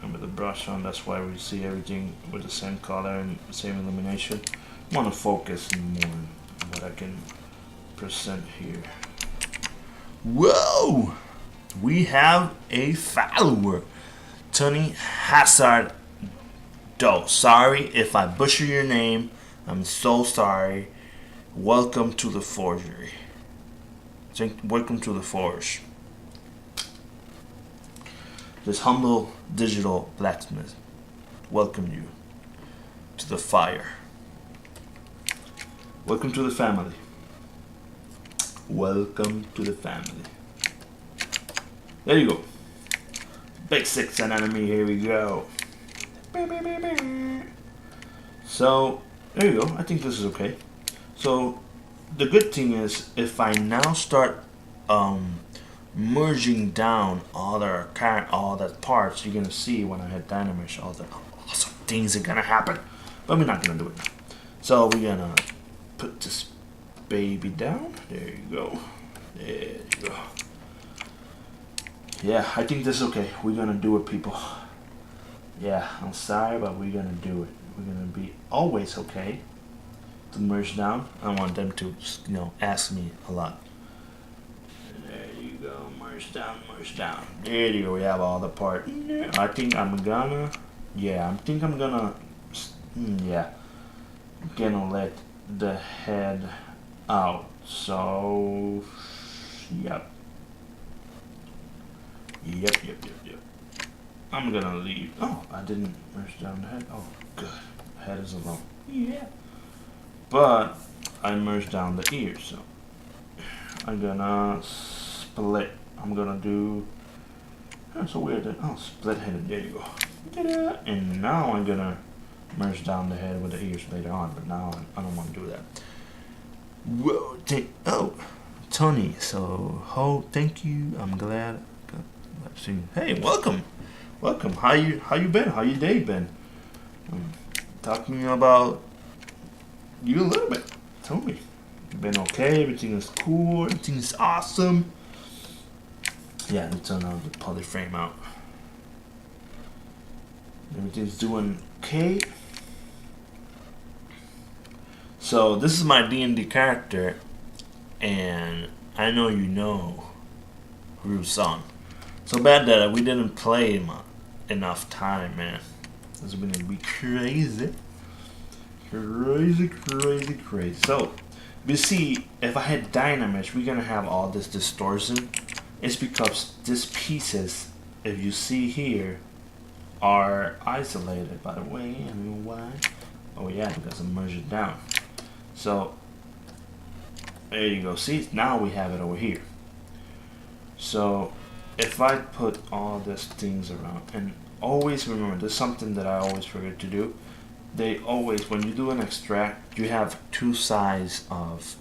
and with the brush on. That's why we see everything with the same color and the same illumination. I want to focus more on what I can present here. Whoa! We have a follower, Tony Hazard. Sorry if I butcher your name. I'm so sorry. Welcome to the forgery. Welcome to the forge. This humble digital blacksmith welcome you to the fire. Welcome to the family. Welcome to the family. There you go. Basics anatomy, here we go. So, there you go. I think this is okay. So, the good thing is, if I now start merging down all the parts, you're gonna see when I hit Dynamesh, all the awesome things are gonna happen. But we're not gonna do it now. So we're gonna put this baby down. There you go. There you go. Yeah, I think this is okay. We're gonna do it, people. Yeah, I'm sorry, but we're gonna do it. We're gonna be always okay to merge down. I want them to, you know, ask me a lot. There you go, merge down, merge down. There you go, we have all the part. I think I'm gonna, gonna let the head out. So, yep. I'm gonna leave. Oh, I didn't merge down the head. Oh, good. The head is alone. Yeah. But I merged down the ears, so I'm gonna split. I'm gonna do. That's so weird. Oh, split headed. There you go. Ta-da. And now I'm gonna merge down the head with the ears later on. But now I don't want to do that. Whoa! Oh, Tony. So, thank you. I'm glad. Let's see. Hey, welcome. Welcome. How you been? How your day been? Talk to me about you a little bit. Tell me. You been okay? Everything is cool? Everything is awesome? Yeah, let's turn on the poly frame out. Everything's doing okay. So this is my D&D character, and I know you know Rue's song. So bad that we didn't play him enough time, man. This is gonna be crazy. Crazy. So, you see, if I had Dynamish, we're gonna have all this distortion. It's because these pieces, if you see here, are isolated. By the way, I mean why? Oh yeah, because I merged it down. So, there you go. See, now we have it over here. So, if I put all these things around, and always remember, there's something that I always forget to do. They always, when you do an extract, you have two sides of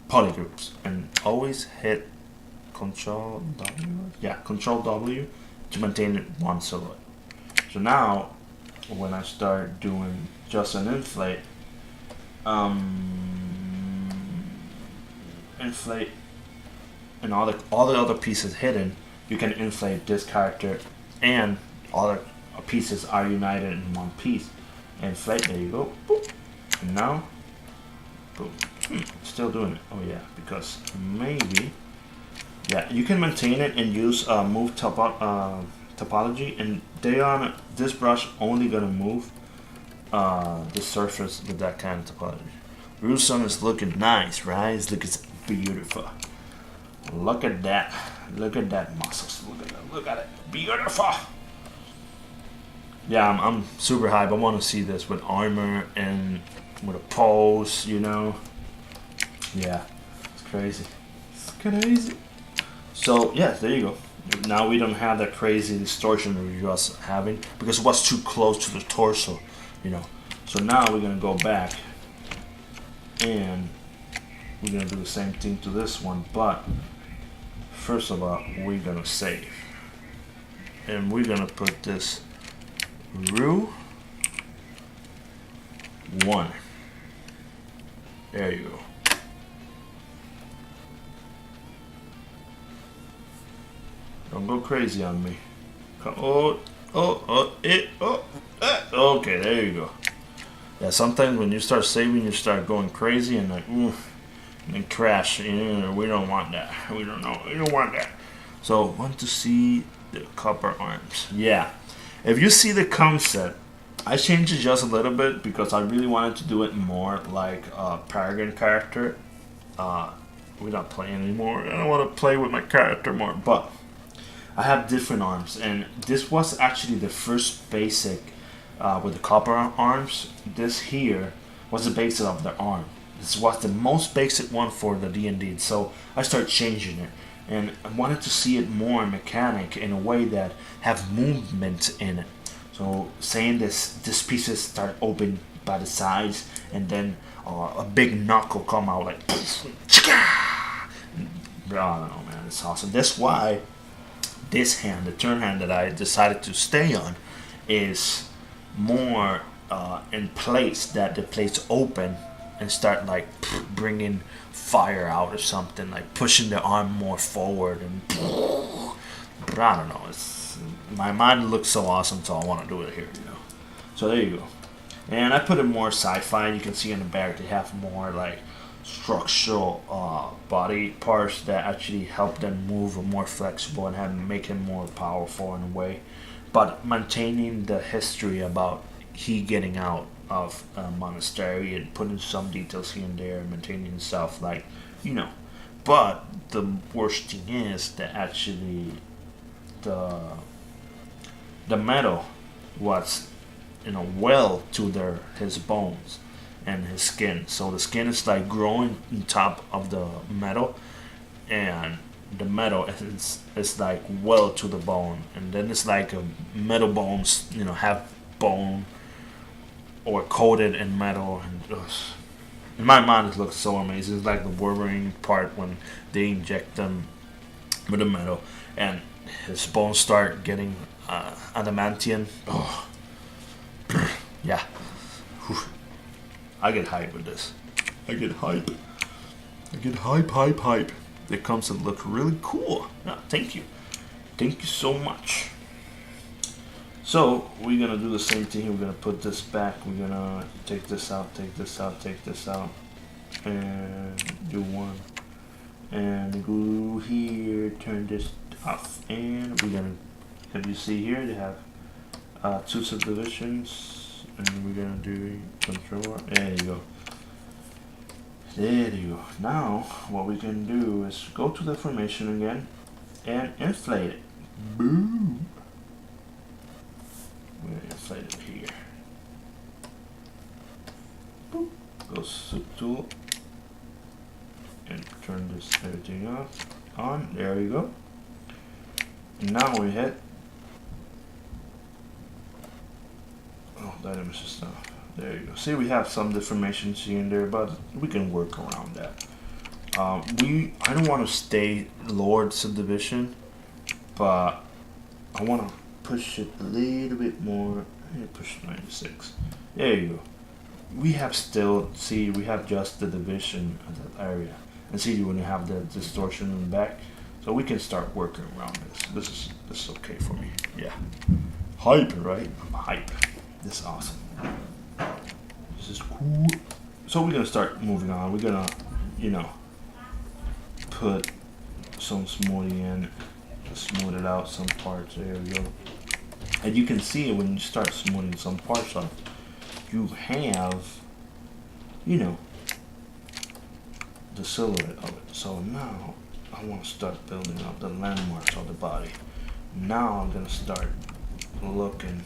polygroups, and always hit Control W. Yeah, Control W to maintain it one silhouette. So now, when I start doing just an inflate, and all the other pieces hidden, you can inflate this character, and all the pieces are united in one piece. Inflate, there you go. Boop. And now, boom. Still doing it. Oh yeah, because maybe, yeah, you can maintain it and use move topology, and they on this brush only gonna move the surface with that kind of topology. Rue's song is looking nice, right? It's looking beautiful. Look at that. Look at that muscles. Look at it. Beautiful. Yeah, I'm super hype. I want to see this with armor and with a pose, you know. Yeah, it's crazy. It's crazy. So, yeah, there you go. Now we don't have that crazy distortion we was having because it was too close to the torso, you know. So now we're going to go back and we're going to do the same thing to this one, but first of all, we're going to save. And we're going to put this Rue 1. There you go. Don't go crazy on me. Okay, there you go. Yeah, sometimes when you start saving, you start going crazy and like, and then crash. You know, we don't want that. We don't want that. So, want to see the copper arms. Yeah. If you see the concept, I changed it just a little bit because I really wanted to do it more like a Paragon character. We're not playing anymore. I don't want to play with my character more, but I have different arms, and this was actually the first basic with the copper arms. This here was the basic of the arm. This was the most basic one for the D&D, so I started changing it, and I wanted to see it more mechanic in a way that have movement in it. So saying this pieces start open by the sides, and then a big knuckle come out like, I don't know, man, it's awesome. That's why this hand, the turn hand that I decided to stay on, is more in place, that the plate's open and start like bringing fire out or something, like pushing the arm more forward, and I don't know, it's, my mind looks so awesome, so I want to do it here, you know. So there you go. And I put it more sci-fi. You can see in the back they have more like structural body parts that actually help them move more flexible and make him more powerful in a way, but maintaining the history about he getting out of a monastery and putting some details here and there and maintaining himself, like, you know. But the worst thing is that actually the metal was, you know, well to his bones and his skin. So the skin is like growing on top of the metal, and the metal is like well to the bone, and then it's like a metal bones, you know, have bone or coated in metal, and in my mind, it looks so amazing. It's like the Wolverine part when they inject them with the metal and his bones start getting adamantium. Oh, yeah. Whew. I get hype with this. I get hype. Hype. It comes to look really cool. Yeah, thank you. Thank you so much. So we're gonna do the same thing. We're gonna put this back. We're gonna take this out, take this out, take this out, and do one. And go here, turn this off, and we're gonna. As you see here, they have 2 subdivisions, and we're gonna do control. There you go. There you go. Now what we can do is go to the formation again and inflate it. Boom. We're gonna inflate it here. Boop. Go subtool and turn this everything off. On. There you go. And now we hit. Oh, that image is stuff. There you go. See, we have some deformations here and there, but we can work around that. I don't want to stay Lord subdivision, but I want to push it a little bit more. Push 96. There you go. We have still, see, we have just the division of that area. And see, when you have the distortion in the back, so we can start working around this. This is okay for me. Yeah. Hype, right? I'm hype. This is awesome. This is cool. So we're gonna start moving on. We're gonna, put some smoothie in, smooth it out some parts. There we go. And you can see when you start smoothing some parts off, you have, the silhouette of it. So now I want to start building up the landmarks of the body. Now I'm gonna start looking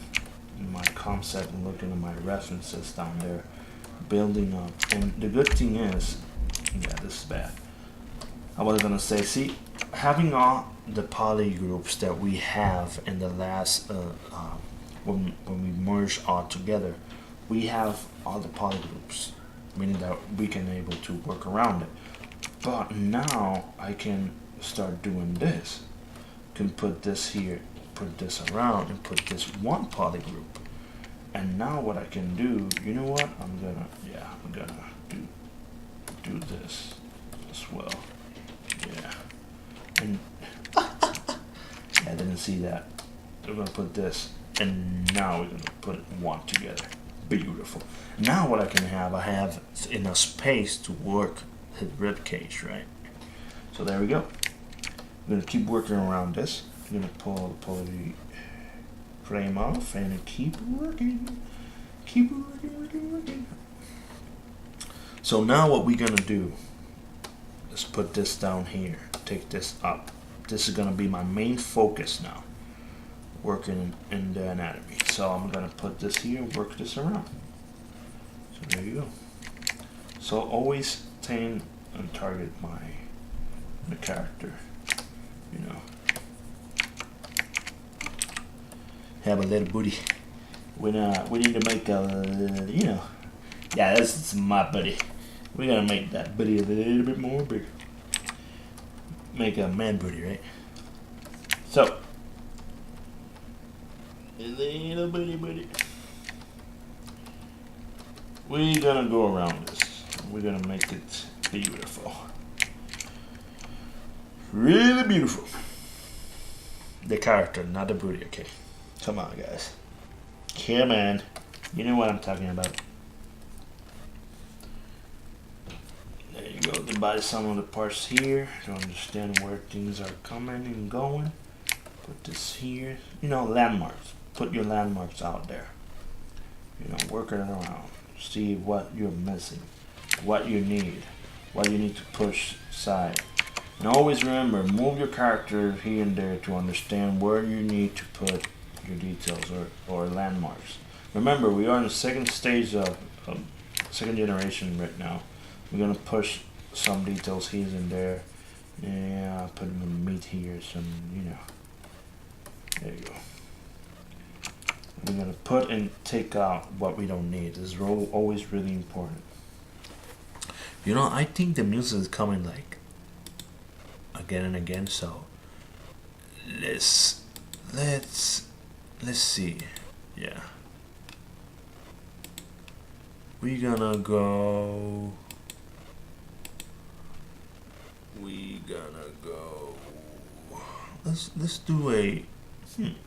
in my concept and looking at my references down there, building up. And the good thing is, yeah, this is bad. I was gonna say, see, having all the poly groups that we have in the last when we merge all together, we have all the poly groups, meaning that we can able to work around it. But now I can start doing this. Can put this here, put this around, and put this one poly group. And now what I can do, you know what? I'm gonna do this as well. Yeah. And yeah, I didn't see that. We're gonna put this, and now we're gonna put one together. Beautiful. Now what I have enough space to work his rib cage, right? So there we go. I'm gonna keep working around this. I'm gonna pull the poly frame off and keep working. So now what we're gonna do is put this down here, take this up. This is gonna be my main focus now, working in the anatomy. So I'm gonna put this here, work this around. So there you go. So always attain and target the character, have a little booty. We need to make a, yeah, this is my booty. We're gonna make that booty a little bit more bigger. Make a man booty, right? So, a little booty. We're gonna go around this. We're gonna make it beautiful. Really beautiful. The character, not the booty, okay? Come on, guys. Come on. You know what I'm talking about. There you go. Divide some of the parts here to understand where things are coming and going. Put this here. Landmarks. Put your landmarks out there. Work it around. See what you're missing. What you need. What you need to push aside. And always remember, move your character here and there to understand where you need to put your details or landmarks. Remember, we are in the second stage of second generation right now. We're gonna push some details here and there. Yeah, put them in meat here, some, there you go. We're gonna put and take out what we don't need. This is always really important. You know, I think the music is coming like again and again. So let's see. Yeah, we gonna go. Let's do a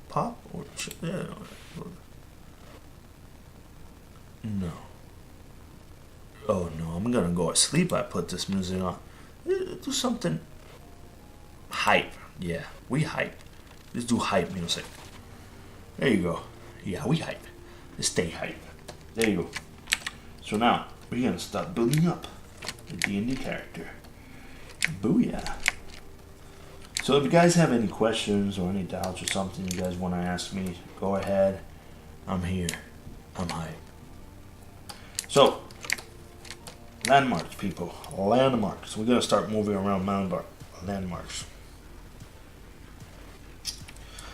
pop or yeah. No. Oh no, I'm gonna go to sleep. I put this music on. Do something hype. Yeah, we hype. Let's do hype music. There you go. Yeah, we hype. Let's stay hype. There you go. So now we're gonna start building up the D&D character. Booyah. So if you guys have any questions or any doubts or something you guys want to ask me, go ahead. I'm here. I'm hype. So, landmarks, people. Landmarks. We're going to start moving around landmarks.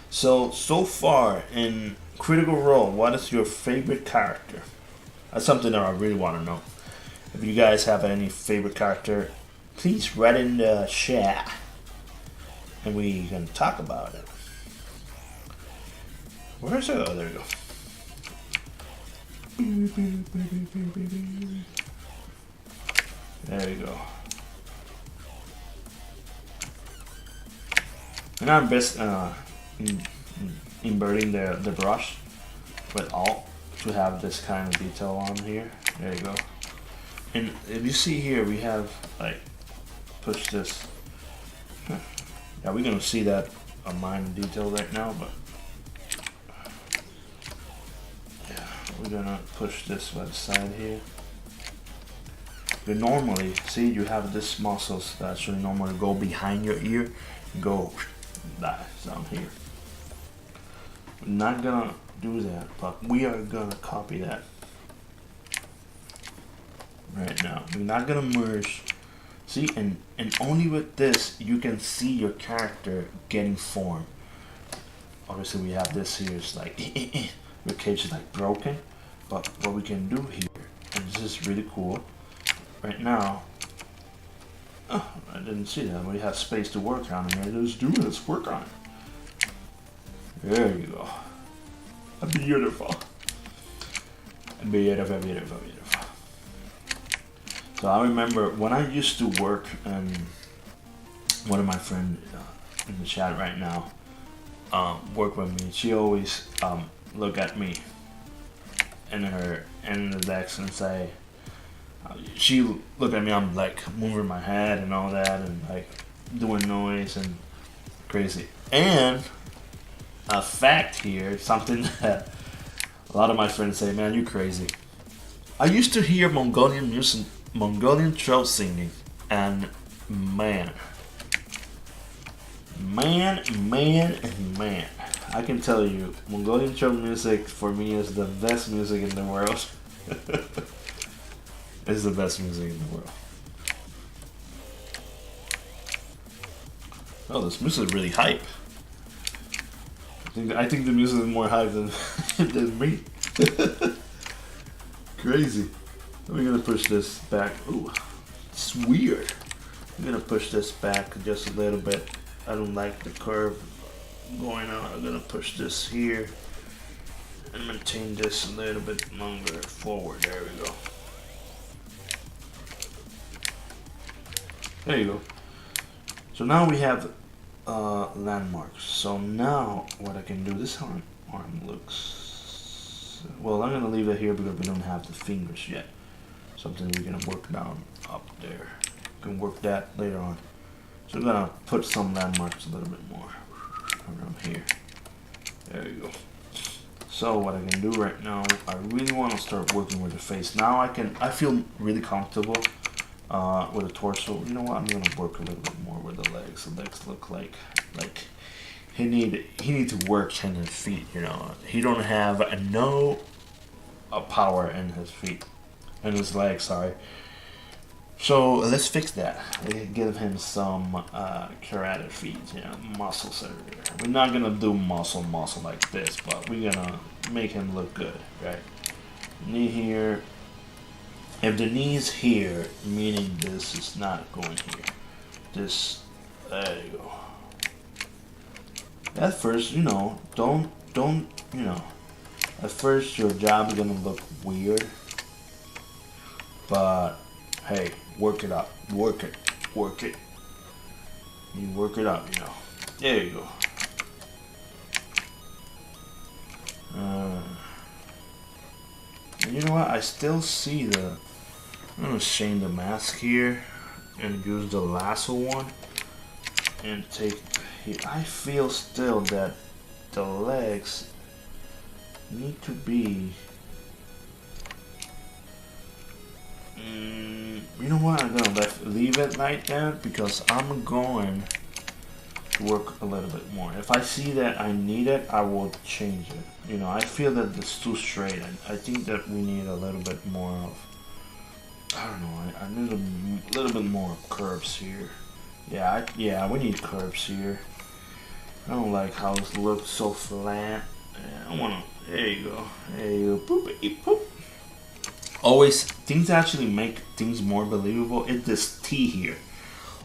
So far in Critical Role, what is your favorite character? That's something that I really want to know. If you guys have any favorite character, please write in the chat. And we can talk about it. Where's it? Oh, there we go. There you go. And I'm best inverting the brush with Alt to have this kind of detail on here. There you go. And if you see here, we have like push this. Yeah, we're gonna see that a minor detail right now, but yeah, we're gonna push this by the side here. But normally, see, you have this muscles that should normally go behind your ear, go that down here. We're not gonna do that, but we are gonna copy that right now. We're not gonna merge. See, and only with this you can see your character getting formed. Obviously we have this here, it's like your cage is like broken, but what we can do here, and this is really cool. Right now, oh, I didn't see that. We have space to work on it. Let's work on it. There you go. Beautiful. Beautiful, beautiful, beautiful. So I remember when I used to work, and one of my friends in the chat right now work with me. She always look at me in the decks and say, she look at me. I'm like moving my head and all that, and like doing noise and crazy. And a fact here, something that a lot of my friends say, man, you crazy. I used to hear Mongolian music. Mongolian throat singing, and man, I can tell you, Mongolian throat music for me is the best music in the world. It's the best music in the world. Oh, this music is really hype. I think the music is more hype than me. Crazy. We're gonna push this back. Ooh, it's weird. I'm gonna push this back just a little bit. I don't like the curve going out. I'm gonna push this here and maintain this a little bit longer forward. There we go. There you go. So now we have landmarks. So now what I can do, this arm looks, well, I'm gonna leave it here because we don't have the fingers yet. Something we're gonna work down up there. We can work that later on. So I'm gonna put some landmarks a little bit more around here. There you go. So what I can do right now, I really want to start working with the face. Now I feel really comfortable with the torso. You know what? I'm gonna work a little bit more with the legs. The legs look like he need to work in his feet. You know, he don't have no power in his feet. And his legs, sorry. So let's fix that. We give him some karate feet, you know, muscles everywhere. We're not gonna do muscle like this, but we're gonna make him look good, right? Knee here, if the knee's here, meaning this is not going here. This, there you go. At first, don't, at first your job is gonna look weird, but hey, work it up, work it. You work it up, There you go. You know what? I still see the. I'm gonna change the mask here and use the lasso one and take. I feel still that the legs need to be. You know what? I'm gonna leave it like that because I'm going to work a little bit more. If I see that I need it, I will change it. I feel that it's too straight. I think that we need a little bit more of. I don't know. I need a little bit more curves here. Yeah, we need curves here. I don't like how it looks so flat. I wanna. There you go. Boop, boop. Always, things actually make things more believable. It's this T here.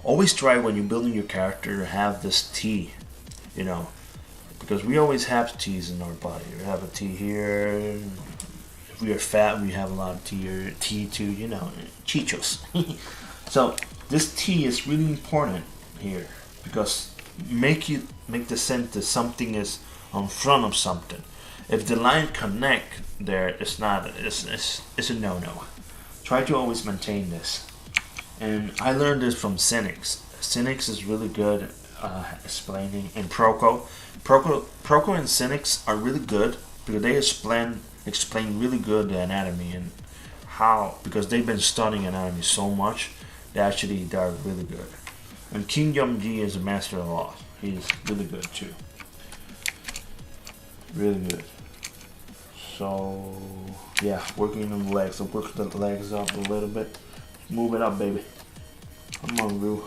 Always try when you're building your character to have this T, because we always have T's in our body. We have a T here. If we are fat, we have a lot of T here. T too, chichos. So this T is really important here because make the sense that something is on front of something. If the line connect there, it's a no-no. Try to always maintain this. And I learned this from Cynics. Cynics is really good explaining. And Proco and Cynics are really good because they explain really good the anatomy and how, because they've been studying anatomy so much, they're really good. And King Yum Ji is a master of law. He's really good too. Really good. So yeah, working on the legs. So work the legs up a little bit. Move it up, baby. Come on, Rue.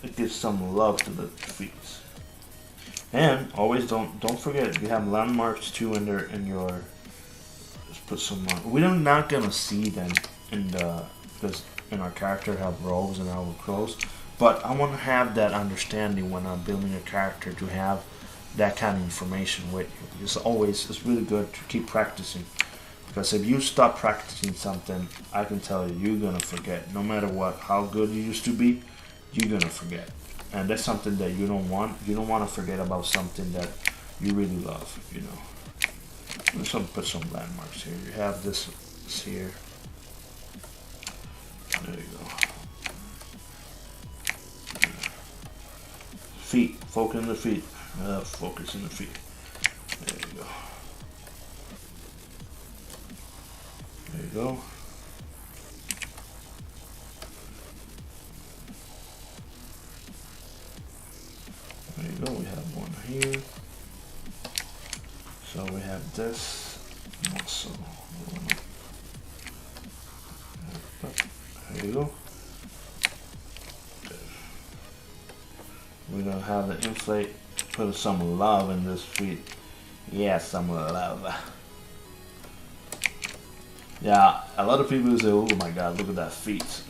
It gives some love to the feet. And always don't forget you have landmarks too in your. Just put some. We're not gonna see them because in our character have robes and our clothes. But I want to have that understanding when I'm building a character to have that kind of information with you. It's really good to keep practicing. Because if you stop practicing something, I can tell you're gonna forget. No matter how good you used to be, you're gonna forget. And that's something that you don't want. You don't want to forget about something that you really love. Let's put some landmarks here. You have this here. There you go. Feet. Focus on the feet. Focus on the feet. There you go. There you go. There you go. We have one here. So we have this muscle. There you go. We're gonna have the inflate. Put some love in this feet. Yeah, some love. Yeah, a lot of people say, "Oh my God, look at that feet."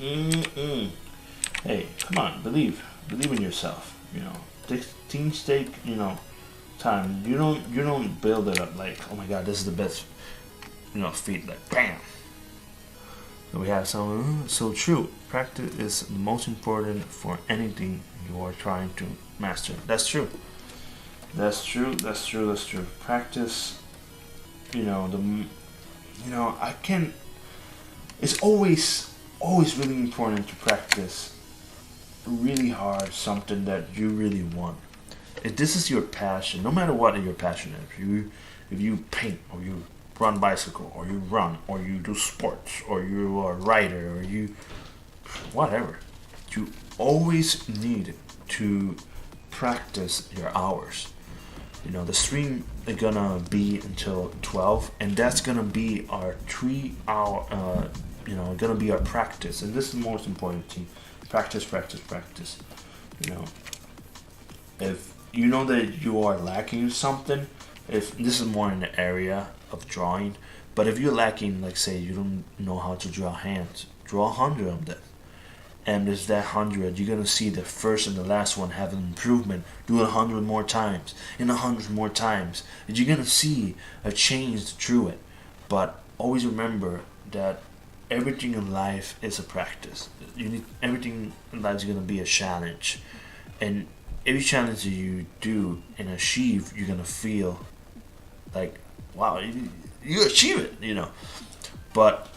Hey, come on, believe in yourself. Things take time. You don't build it up like, "Oh my God, this is the best." Feet like bam. We have some. So true. Practice is the most important for anything you are trying to master. That's true. That's true. Practice. I can. It's always really important to practice really hard something that you really want. If this is your passion, no matter what your passion is, if you paint or you run bicycle or you run or you do sports or you are a writer or you whatever, you always need to practice your hours. The stream is gonna be until 12, and that's gonna be our 3-hour. Gonna be our practice, and this is the most important thing. Practice. If you know that you are lacking something, if this is more in the area of drawing, But if you're lacking, like say you don't know how to draw hands, draw 100 of them. And there's that 100, you're gonna see the first and the last one have an improvement. Do it 100 more times, and 100 more times, and you're gonna see a change through it. But always remember that everything in life is a practice. Everything in life is gonna be a challenge, and every challenge that you do and achieve, you're gonna feel like, wow, you achieve it, you know. But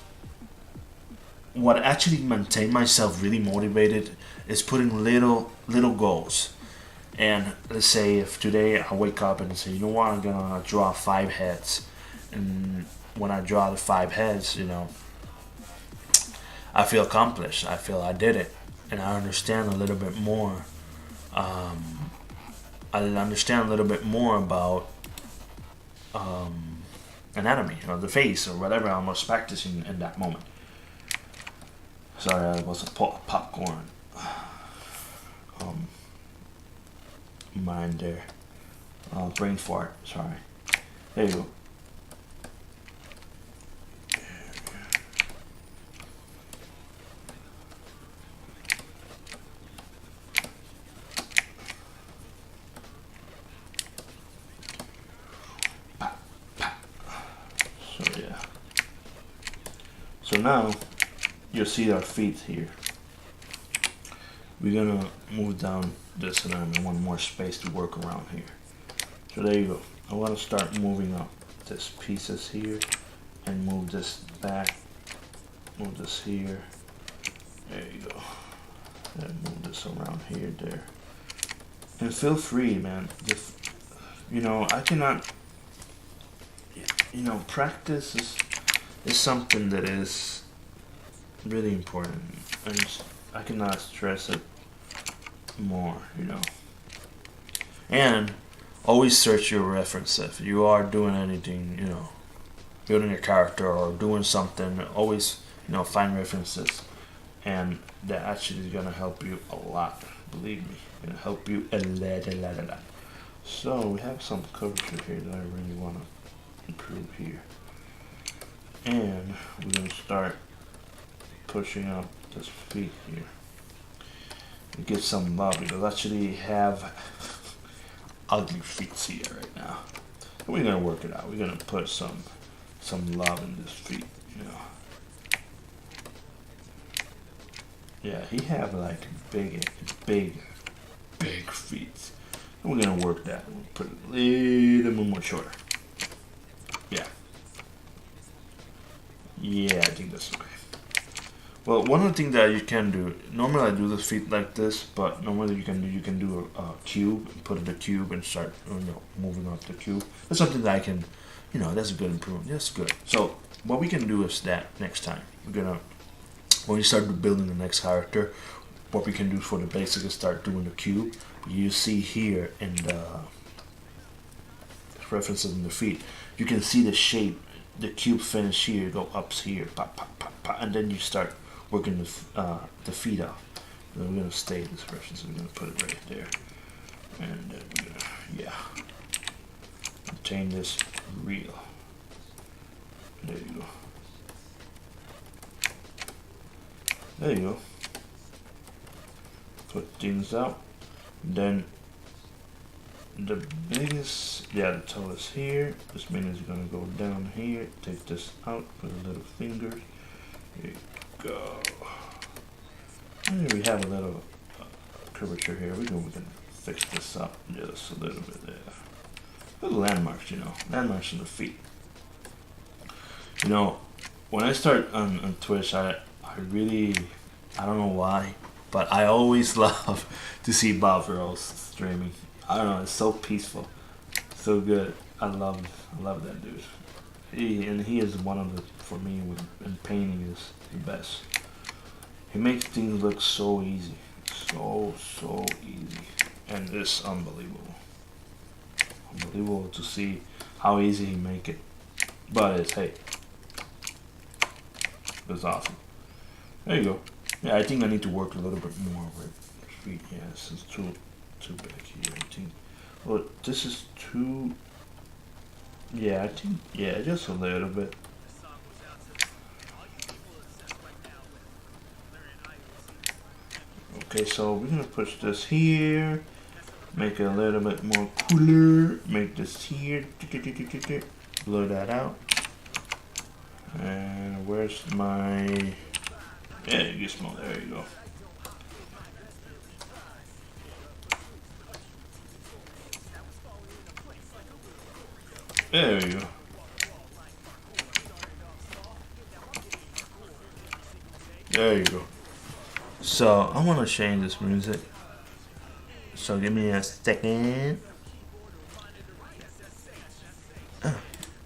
what actually maintained myself really motivated is putting little goals. And let's say if today I wake up and say, you know what, I'm gonna draw 5 heads, and when I draw the 5 heads, you know, I feel accomplished. I feel I did it, and I understand a little bit more. I understand a little bit more about anatomy or the face or whatever I was practicing in that moment. Sorry, I was a popcorn. Mind there. Brain fart. Sorry. There you go. So yeah. So now you'll see our feet here. We're gonna move down this, and I want more space to work around here. So there you go. I want to start moving up this pieces here and move this back. Move this here. There you go. And move this around here, there. And feel free, man. Just, you know, I cannot. You know, practice is something that is really important, and I cannot stress it more, you know. And always search your reference. If you are doing anything, you know, building a character or doing something, always, you know, find references, and that actually is gonna help you a lot. Believe me, gonna help you a lot. So we have some curvature here that I really wanna improve here, and we're gonna start pushing up this feet here and get some love, because I actually have ugly feet here right now. And we're gonna work it out. We're gonna put some love in this feet, you know. Yeah, he have like big feet. And we're gonna work that. We'll put it a little bit more shorter. Yeah. Yeah, I think that's okay. Well, one of the things that you can do, normally I do the feet like this, but normally you can do a cube, and put in the cube and start, you know, moving up the cube. That's something that I can, you know, that's a good improvement. That's good. So what we can do is that next time we're gonna, when we start building the next character, what we can do for the basic is start doing the cube. You see here in the references in the feet, you can see the shape. The cube finish here, go up here, pop, pop, pop, pop, and then you start working the feet off. Then we're gonna stay this version, so we're gonna put it right there, and then we're gonna, yeah, obtain this real. There you go. There you go. Put things out. Then the biggest, yeah, the toe is here. This means you're gonna go down here. Take this out with the little fingers. There you go. And we have a little curvature here. We can fix this up just a little bit there. Little landmarks, you know, landmarks in the feet. You know, when I start on Twitch, I really, I don't know why, but I always love to see Bob Rose streaming. I don't know, it's so peaceful, so good. I love that dude. He is one of the, for me, in painting is the best. He makes things look so easy, so easy, and it's unbelievable. Unbelievable to see how easy he make it. But it's, hey, it's awesome. There you go. Yeah, I think I need to work a little bit more with feet. Yeah, this is too big here, I think. Well, this is too, yeah, I think, yeah, just a little bit. Okay, so we're gonna push this here, make it a little bit more cooler, make this here, blur that out. And where's my, yeah, you get small, there you go. There you go. There you go. So I want to change this music. So give me a second. Oh,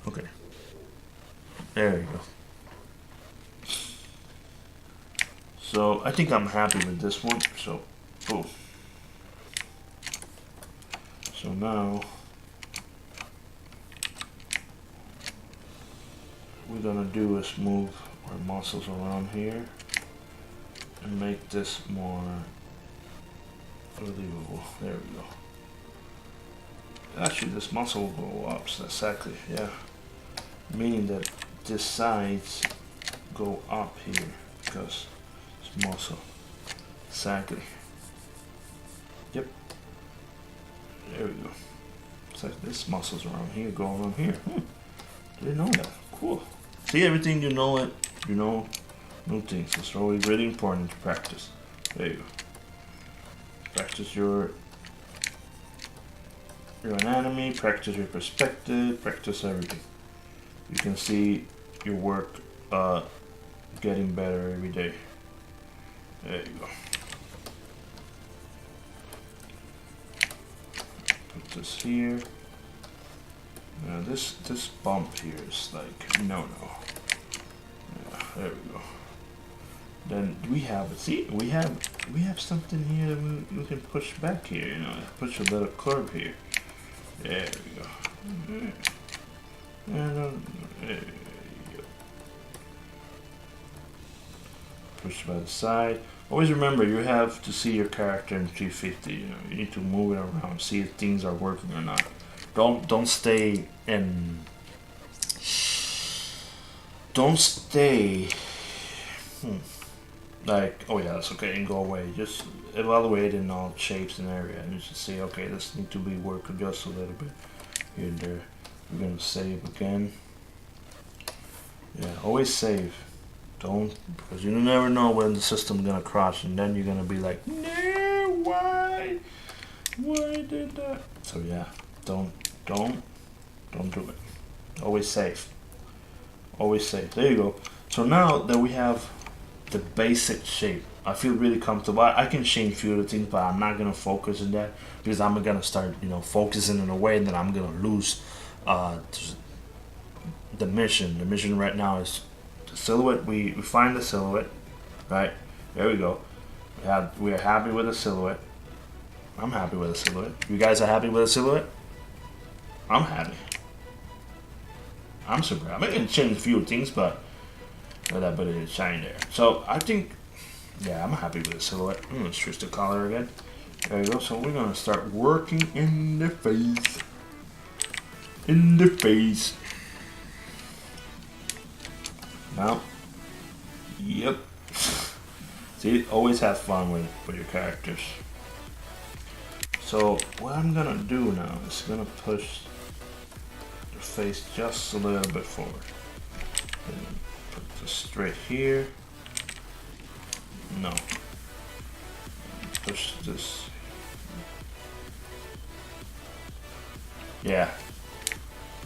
okay. There you go. So I think I'm happy with this one. So, oh. So now we're gonna do is move our muscles around here and make this more believable. There we go. Actually, this muscle will go up. So exactly, yeah. Meaning that this sides go up here because it's muscle. Exactly. Yep. There we go. It's like this muscles around here go around here. Didn't know that. Cool. See, everything you know it. You know new things. It's always really important to practice. There you go. Practice your anatomy, practice your perspective, practice everything. You can see your work getting better every day. There you go. Put this here. Now this bump here is like no. Yeah, there we go. Then we have, see, we have something here that we can push back here, you know, push a little curve here. There we go. And there you go. Push by the side. Always remember, you have to see your character in 350. You know, you need to move it around, see if things are working or not. Don't stay in. Don't stay. Like, oh yeah, that's okay, and go away. Just evaluate in all shapes and area, and just say, okay, this need to be worked just a little bit here and there. We're gonna save again. Yeah, always save. Don't, because you never know when the system's gonna crash, and then you're gonna be like, no, why did that? So yeah, don't do it. Always save. Always save. There you go. So now that we have the basic shape, I feel really comfortable. I can change a few of the things, but I'm not gonna focus on that because I'm gonna start, you know, focusing in a way that I'm gonna lose the mission. The mission right now is the silhouette. We find the silhouette, right? There we go. We are happy with the silhouette. I'm happy with the silhouette. You guys are happy with the silhouette? I'm happy. I'm super happy. I can change a few things, but that bit of shine there. So I think, yeah, I'm happy with the silhouette. Let's switch the color again. There you go. So we're gonna start working in the face. In the face. Now, yep. See, always have fun with your characters. So what I'm gonna do now is gonna push the face just a little bit forward. And put this straight here. No. Push this. Yeah.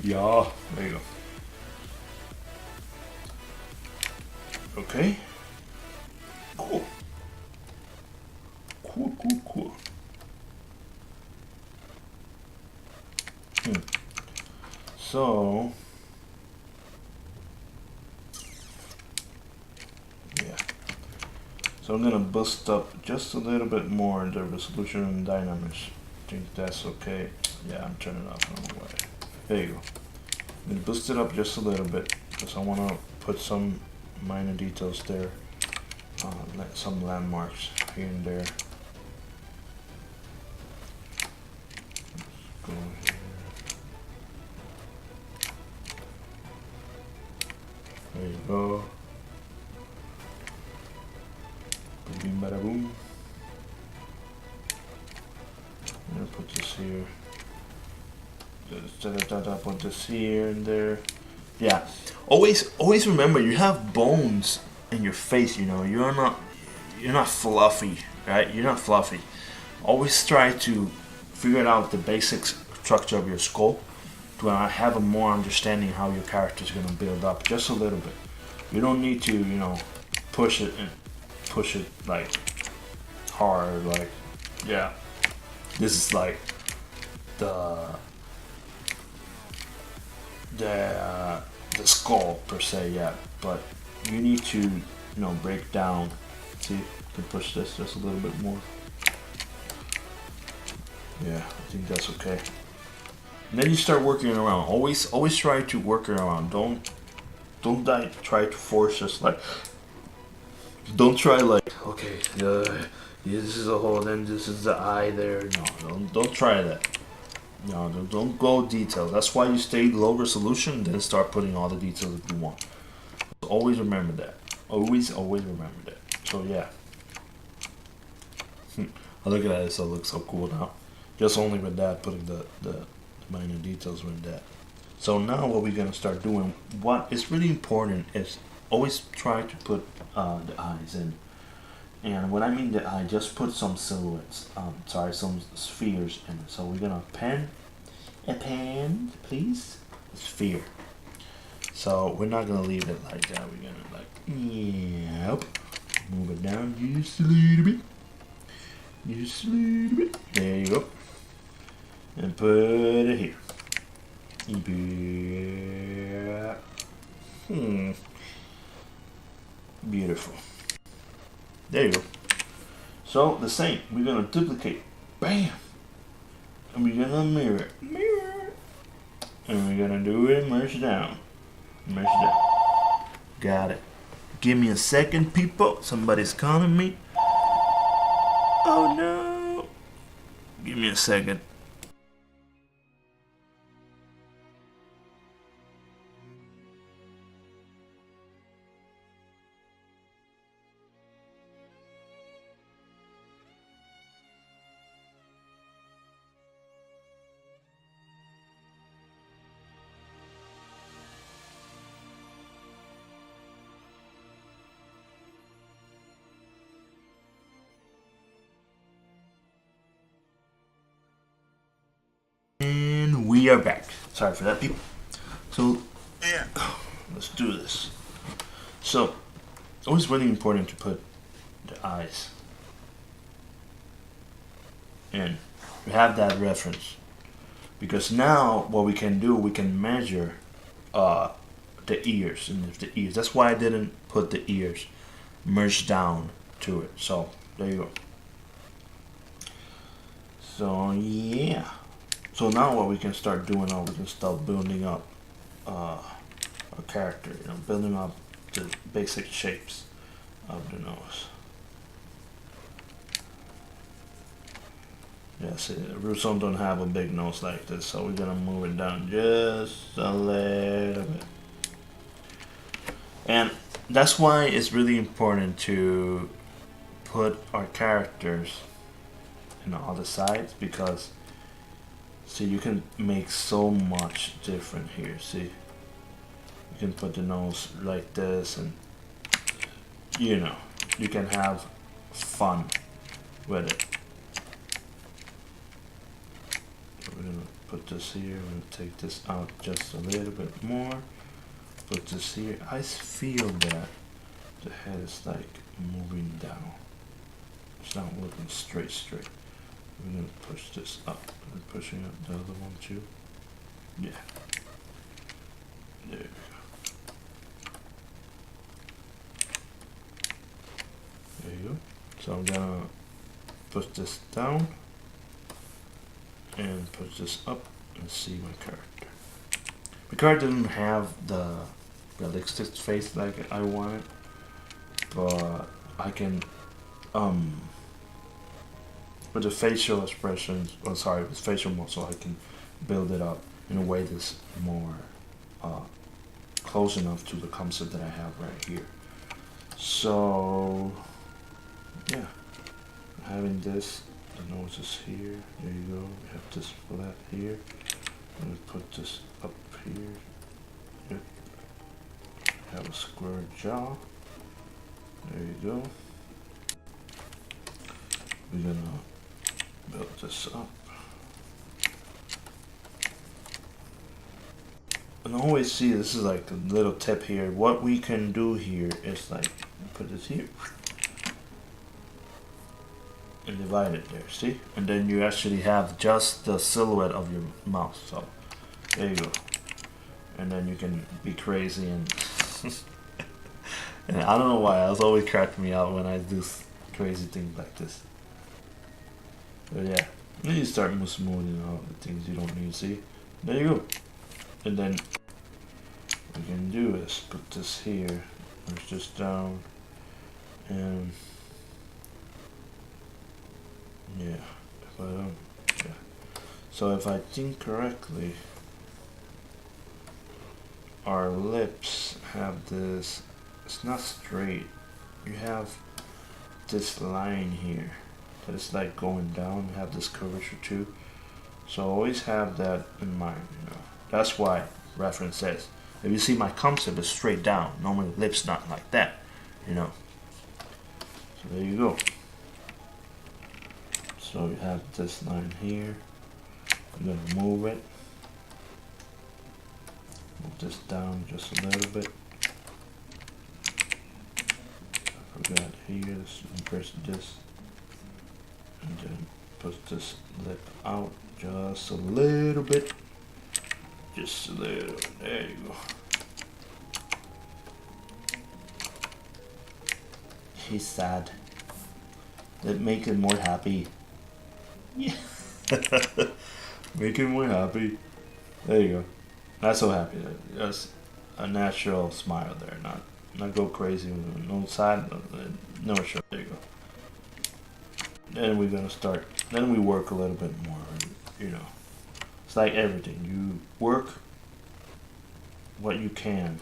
Yeah. There you go. Okay. Cool. Cool. So, yeah. So I'm gonna boost up just a little bit more the resolution and dynamics. I think that's okay. Yeah, I'm turning it off. I don't know why. There you go. I'm gonna boost it up just a little bit because I wanna put some minor details there. Some landmarks here and there. Let's go here. There you go. Boom, bada boom. put this here. Put this here and there. Yeah. Always remember you have bones in your face. You know, you're not fluffy, right? You're not fluffy. Always try to figure out the basic structure of your skull to have a more understanding how your character is gonna build up just a little bit. You don't need to, you know, push it like hard. Like, yeah, this is like the skull per se, yeah. But you need to, you know, break down. See, you can push this just a little bit more. Yeah, I think that's okay. And then you start working around. Always try to work around. Don't try to force just like. Don't try like, okay, this is a hole, then this is the eye there. No, don't try that. No, don't go detailed. That's why you stay low resolution, then start putting all the details that you want. So always remember that. Always remember that. So yeah. I look at that, it looks so cool now. Just only with that, putting the minor details with that. So now what we're gonna start doing, what is really important is always try to put the eyes in. And when I mean the eye, just put some silhouettes, some spheres in it. So we're gonna pen, please, sphere. So we're not gonna leave it like that. We're gonna like, yep, move it down just a little bit. Just a little bit. There you go. And put it here. Beautiful. There you go. So the same. We're gonna duplicate. Bam. And we're gonna mirror. And we're gonna do it. Merge down. Got it. Give me a second, people. Somebody's calling me. Oh no. Give me a second. And we are back. Sorry for that, people. So, yeah, let's do this. So, it's always really important to put the eyes in. We have that reference. Because now, what we can do, we can measure the ears. And if the ears, that's why I didn't put the ears merged down to it. So, there you go. So, yeah. So now what we can start doing, we can start building up a character, you know, building up the basic shapes of the nose. Yeah, see, Russo don't have a big nose like this, so we're gonna move it down just a little bit. And that's why it's really important to put our characters on all the sides, because see, you can make so much different here. See, you can put the nose like this, and you know, you can have fun with it. We're gonna put this here. We're gonna take this out just a little bit more. Put this here. I feel that the head is like moving down. It's not looking straight. We're gonna push this up. We're pushing up the other one too. Yeah. There we go. There you go. So I'm gonna push this down and push this up and see my character. My character doesn't have the realistic face like I wanted, but I can with the facial expressions, with facial muscle, I can build it up in a way that's more close enough to the concept that I have right here. So, yeah, having this The nose is here. There you go. We have this flat here. And we put this up here. Yep. Have a square jaw. There you go. We're gonna build this up. And always see, this is like a little tip here. What we can do here is like put this here and divide it there, see? And then you actually have just the silhouette of your mouse. So there you go. And then you can be crazy and and I don't know why, it's always cracking me out when I do crazy things like this. But yeah, then you start smoothing out the things you don't need, see? There you go. And then what we can do is put this here, push this down, and yeah, if I don't, yeah. So if I think correctly, our lips have this, it's not straight, you have this line here that is like going down, you have this curvature too. So always have that in mind, you know. That's why reference says, if you see my concept is straight down, normally lips not like that, you know. So there you go. So you have this line here. I'm gonna move it. Move this down just a little bit. I forgot here, press this. And then put this lip out just a little bit. Just a little, there you go. He's sad. That make him more happy. Yeah. Make him more happy. There you go. Not so happy. Just a natural smile there. Not go crazy with no side, no show. There you go. Then we're gonna start. Then we work a little bit more. You know. It's like everything. You work what you can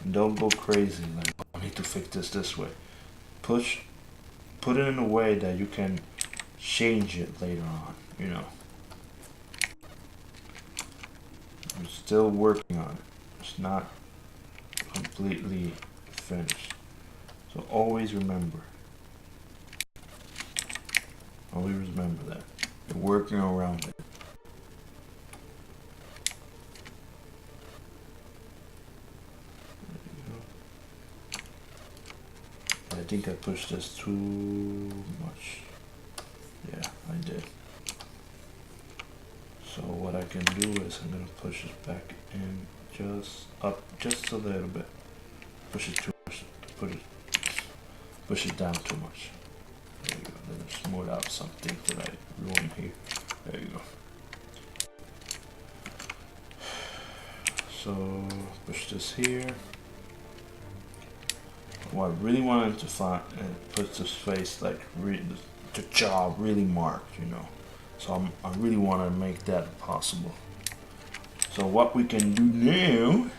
and don't go crazy like, oh, I need to fix this way. Put it in a way that you can change it later on, you know. I'm still working on it. It's not completely finished. So always remember. Always remember that. You're working around it. I think I pushed this too much. Yeah, I did. So what I can do is I'm gonna push it back in just up just a little bit. Push it too much. Push it down too much. There you go. Then smooth out some things that I ruined here. There you go. So push this here. What I really wanted to find put this face like really, the jaw really marked, you know. So I really want to make that possible. So what we can do now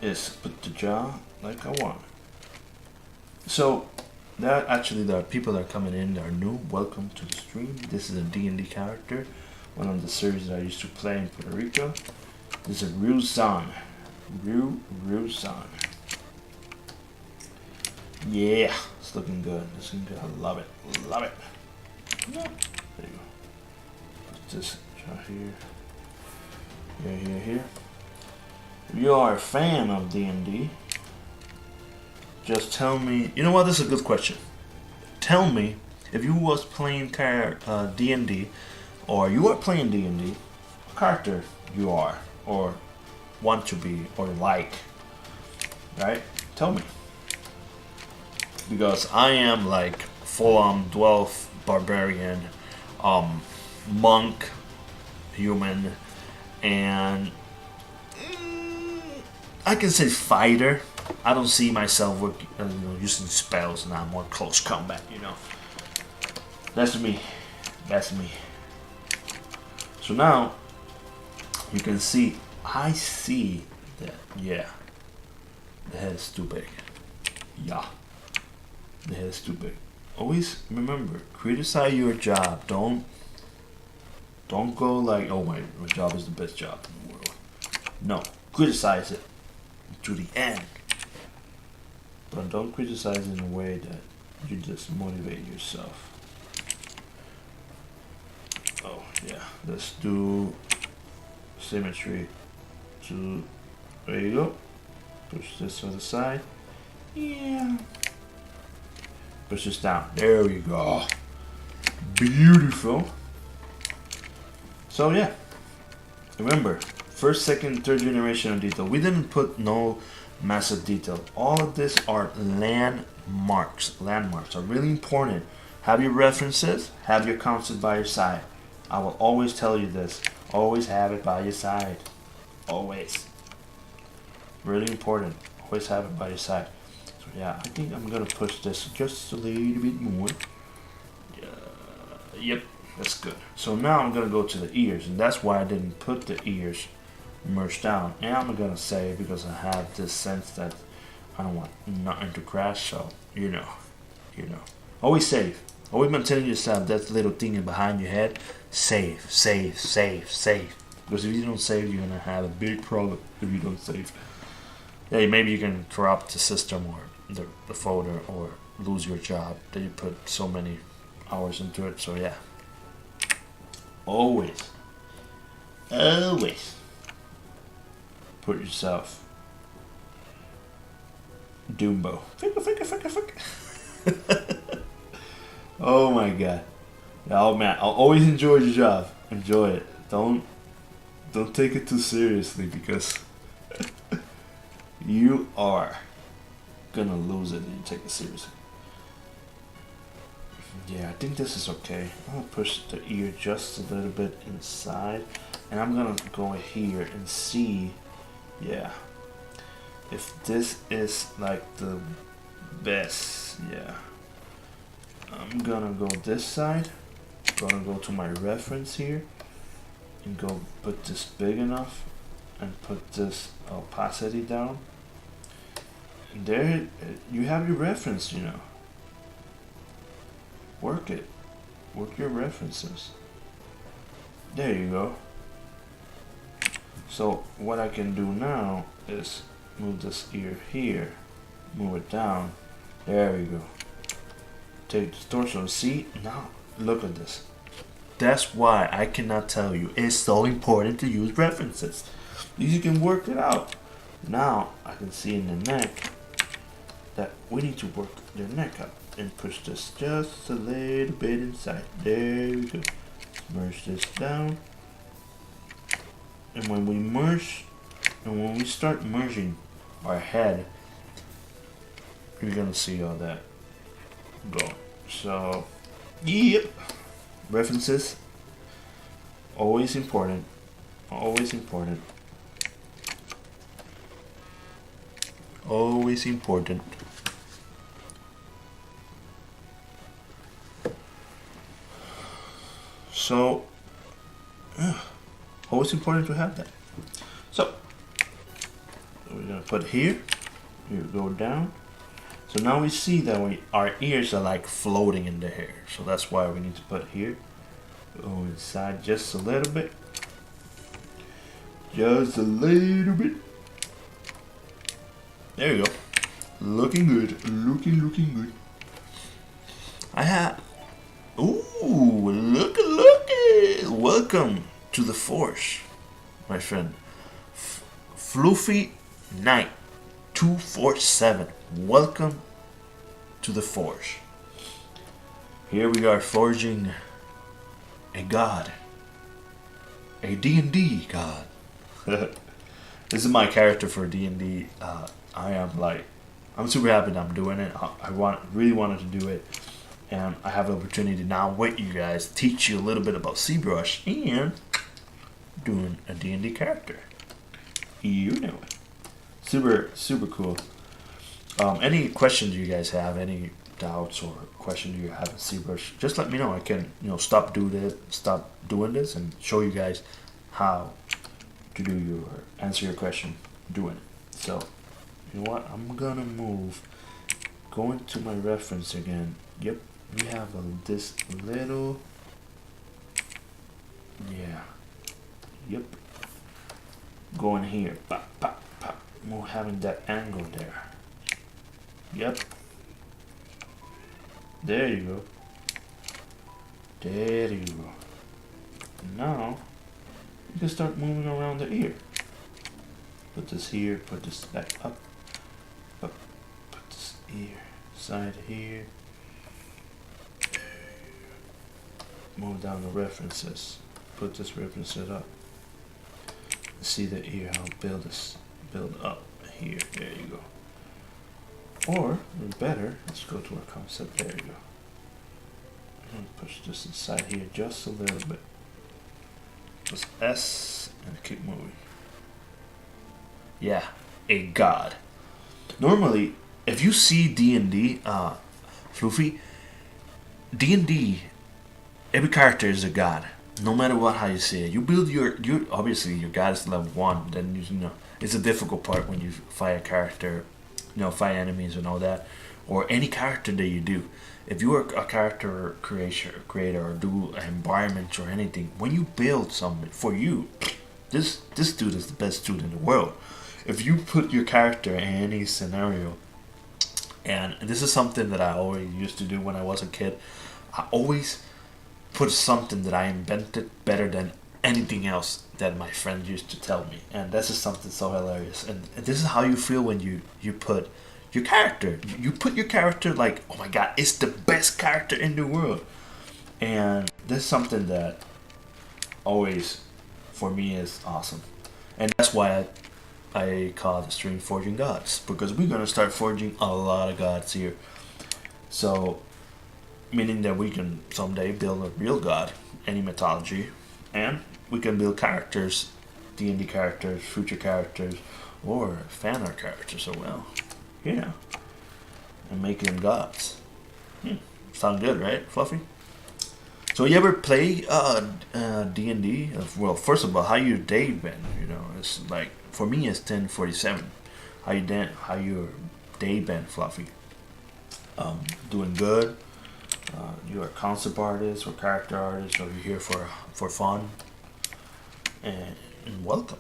is put the jaw like I want. So that actually there are people that are coming in that are new. Welcome to the stream. This is a DnD character, one of the series that I used to play in Puerto Rico. This is Ruzan. Ruzan. Yeah, it's looking good. It's looking good. I love it. Love it. There you go. Put this right here. Here. If you are a fan of D&D, just tell me. You know what? This is a good question. Tell me if you was playing D&D, or you are playing D&D, what character you are, or want to be, or like. Right? Tell me. Because I am like full-on dwarf barbarian, monk, human, and I can say fighter. I don't see myself working, using spells, and I'm more close combat. You know, that's me. That's me. So now you can see. I see that. Yeah, the head is too big. Yeah. The head is too big. always remember, criticize your job. Don't go like, oh my job is the best job in the world. No, criticize it to the end. But don't criticize in a way that you just motivate yourself. Oh yeah, let's do symmetry to, there you go. Push this to the side. Yeah. Push this down. There we go. Beautiful. So yeah, remember, first, second, third generation of detail. We didn't put no massive detail. All of this are landmarks. Landmarks are really important. Have your references, have your concepts by your side. I will always tell you this. Always have it by your side. Always. Really important. Always have it by your side. So yeah, I think I'm gonna push this just a little bit more. Yep. That's good. So now I'm going to go to the ears, and that's why I didn't put the ears merged down. And I'm going to say, because I have this sense that I don't want nothing to crash, so you know. Always save. Always maintain yourself, that little thing behind your head. Save. Because if you don't save, you're going to have a big problem if you don't save. Yeah, maybe you can corrupt the system or the folder or lose your job that you put so many hours into it, so yeah. Always put yourself Doombo. Oh my god. Oh man, I'll always enjoy your job. Enjoy it. Don't take it too seriously, because you are gonna lose it if you take it seriously. Yeah, I think this is okay. I'm gonna push the ear just a little bit inside, and I'm gonna go here and see, yeah, if this is like the best. Yeah, I'm gonna go this side, gonna go to my reference here, and go put this big enough, and put this opacity down, and there you have your reference, you know. Work it. Work your references. There you go. So what I can do now is move this ear here, move it down. There we go. Take the torso. See? Now look at this. That's why I cannot tell you it's so important to use references. You can work it out. Now I can see in the neck that we need to work the neck up. And push this just a little bit inside. There we go. Merge this down. And when we start merging our head, you're gonna see all that going. So, yep. References, always important. Always important. Always important. So, always important to have that. So, we're going to put here. Here, go down. So now we see that our ears are like floating in the hair. So that's why we need to put here. Go inside just a little bit. Just a little bit. There you go. Looking good. Looking good. I have... Ooh, look. Welcome to the Force, my friend. Fluffy Knight 247. Welcome to the Force. Here we are forging a god. A D&D god. This is my character for D&D. I'm super happy that I'm doing it. I really wanted to do it. And I have an opportunity now with you guys, teach you a little bit about ZBrush and doing a D&D character. You know it. Super cool. Any questions you guys have, any doubts or questions you have in ZBrush, just let me know. I can stop doing this and show you guys how to answer your question doing it. So you know what? I'm gonna go into my reference again. Yep. we have this little, yeah, yep, going here, pop, pop, pop, more having that angle there, yep, there you go, there you go. Now you can start moving around the ear. Put this here, put this back up, put this ear side here. Move down the references. Put this references up. See the ear, how build up here. There you go. Or better, let's go to our concept. There you go. And push this inside here just a little bit. Press S and keep moving. Yeah, a god. Normally, if you see D&D, Floofy, D&D, every character is a god. No matter what, how you say it. You build your obviously your god is level 1. Then you know it's a difficult part when you fight a character, fight enemies and all that, or any character that you do. If you are a character creator or do an environment or anything, when you build something for you, this dude is the best dude in the world. If you put your character in any scenario, and this is something that I always used to do when I was a kid, I always put something that I invented better than anything else that my friend used to tell me. And this is something so hilarious. And this is how you feel when you put your character. You put your character like, oh my god, it's the best character in the world. And this is something that always, for me, is awesome. And that's why I call the stream Forging Gods, because we're going to start forging a lot of gods here. So, meaning that we can someday build a real god, any mythology, and we can build characters, D&D characters, future characters, or fan art characters as well. Yeah. And make them gods. Sound good, right, Fluffy? So you ever play D&D? Well, first of all, how your day been? It's like, for me it's 10:47. How your day been, Fluffy? Doing good? You're a concept artist or character artist, or you're here for fun? And welcome,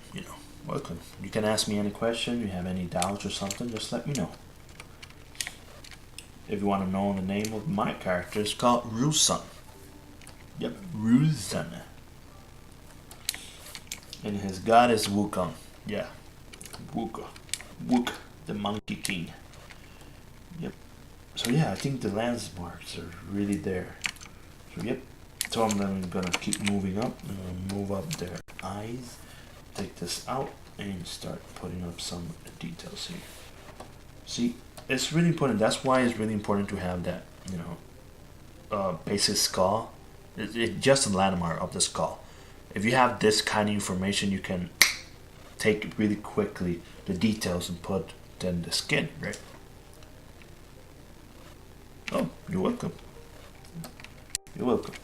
welcome. You can ask me any question. You have any doubts or something, just let me know. If you want to know the name of my character, it's called Rusan. Yep, Rusan. And his god is Wukong. Yeah, Wook, the Monkey King. Yep. So yeah, I think the landmarks are really there. So yep. So I'm gonna keep moving up. I'm gonna move up their eyes. Take this out and start putting up some details here. See, it's really important. That's why it's really important to have that, basic skull. It's just a landmark of the skull. If you have this kind of information, you can take really quickly the details and put then the skin, right? Oh, you're welcome. You're welcome.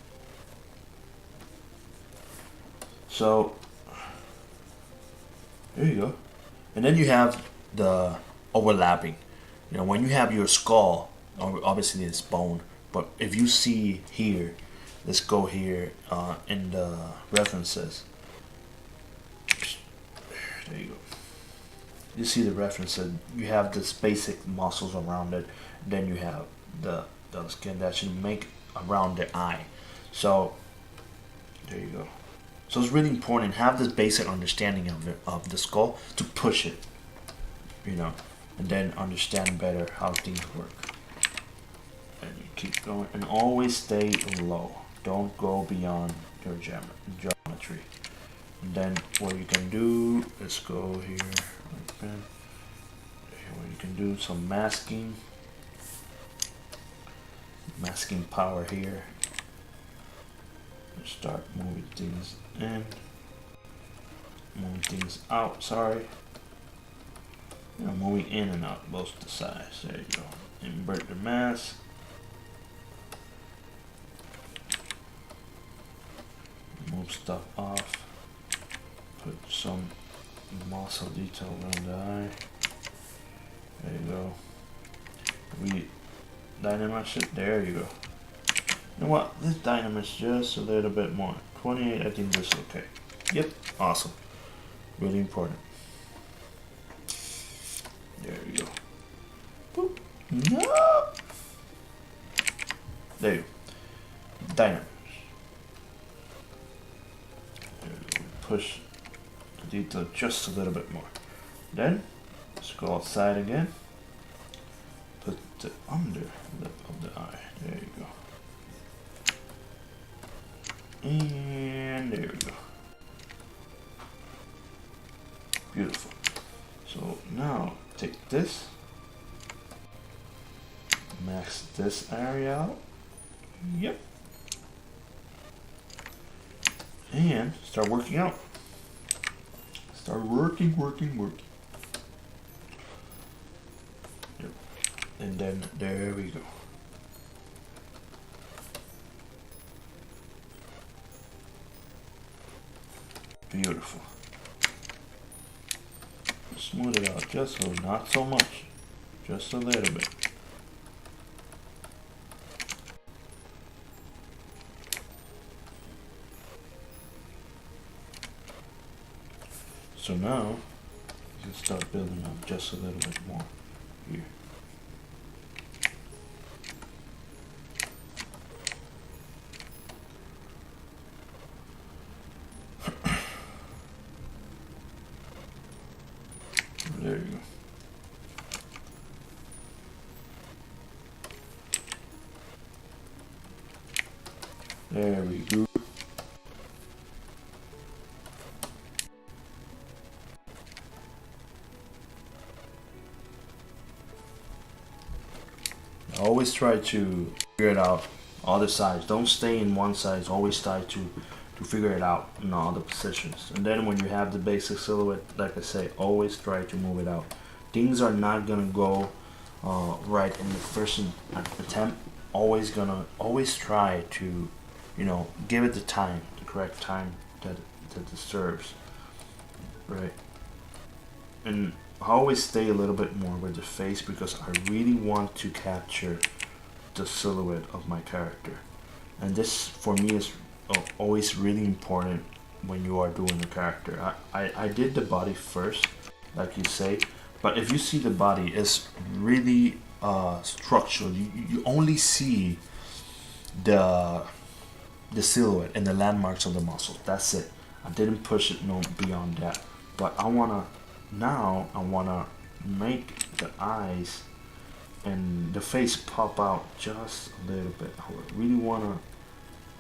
So, there you go. And then you have the overlapping. When you have your skull, obviously it's bone, but if you see here, let's go here in the references. There you go. You see the references. You have this basic muscles around it. Then you have the skin that should make around the eye. So there you go. So it's really important to have this basic understanding of the skull to push it, and then understand better how things work. And you keep going, and always stay low. Don't go beyond your geometry. And then what you can do is go here, like that. Where you can do some masking power here. Start moving things in, moving things out, sorry. Moving in and out both the sides. There you go. Invert the mask. Move stuff off. Put some muscle detail around the eye. There you go. Dynamize it. There you go. You know what? This dynamite's just a little bit more. 28, I think this is okay. Yep, awesome. Really important. There we go. Boop. No! There you go. Dynamite. Push the detail just a little bit more. Then, let's go outside again. Put the under lip of the eye. There you go. And there we go. Beautiful. So now take this, max this area out. Yep. And start working out. Start working. Yep. And then there we go. Beautiful. Smooth it out just a little, not so much, just a little bit. So now you can start building up just a little bit more here. There you go. There we go. Always try to figure it out other sides. Don't stay in one side. Always try to figure it out in all the positions. And then when you have the basic silhouette, like I say, always try to move it out. Things are not gonna go right in the first attempt. Always try to, you know, give it the time, the correct time that it deserves, right? And I always stay a little bit more with the face because I really want to capture the silhouette of my character. And this for me is always really important when you are doing a character. I did the body first, like you say, but if you see the body is really structural, you only see the silhouette and the landmarks of the muscles. That's it. I didn't push it no beyond that. But I wanna make the eyes and the face pop out just a little bit. I really wanna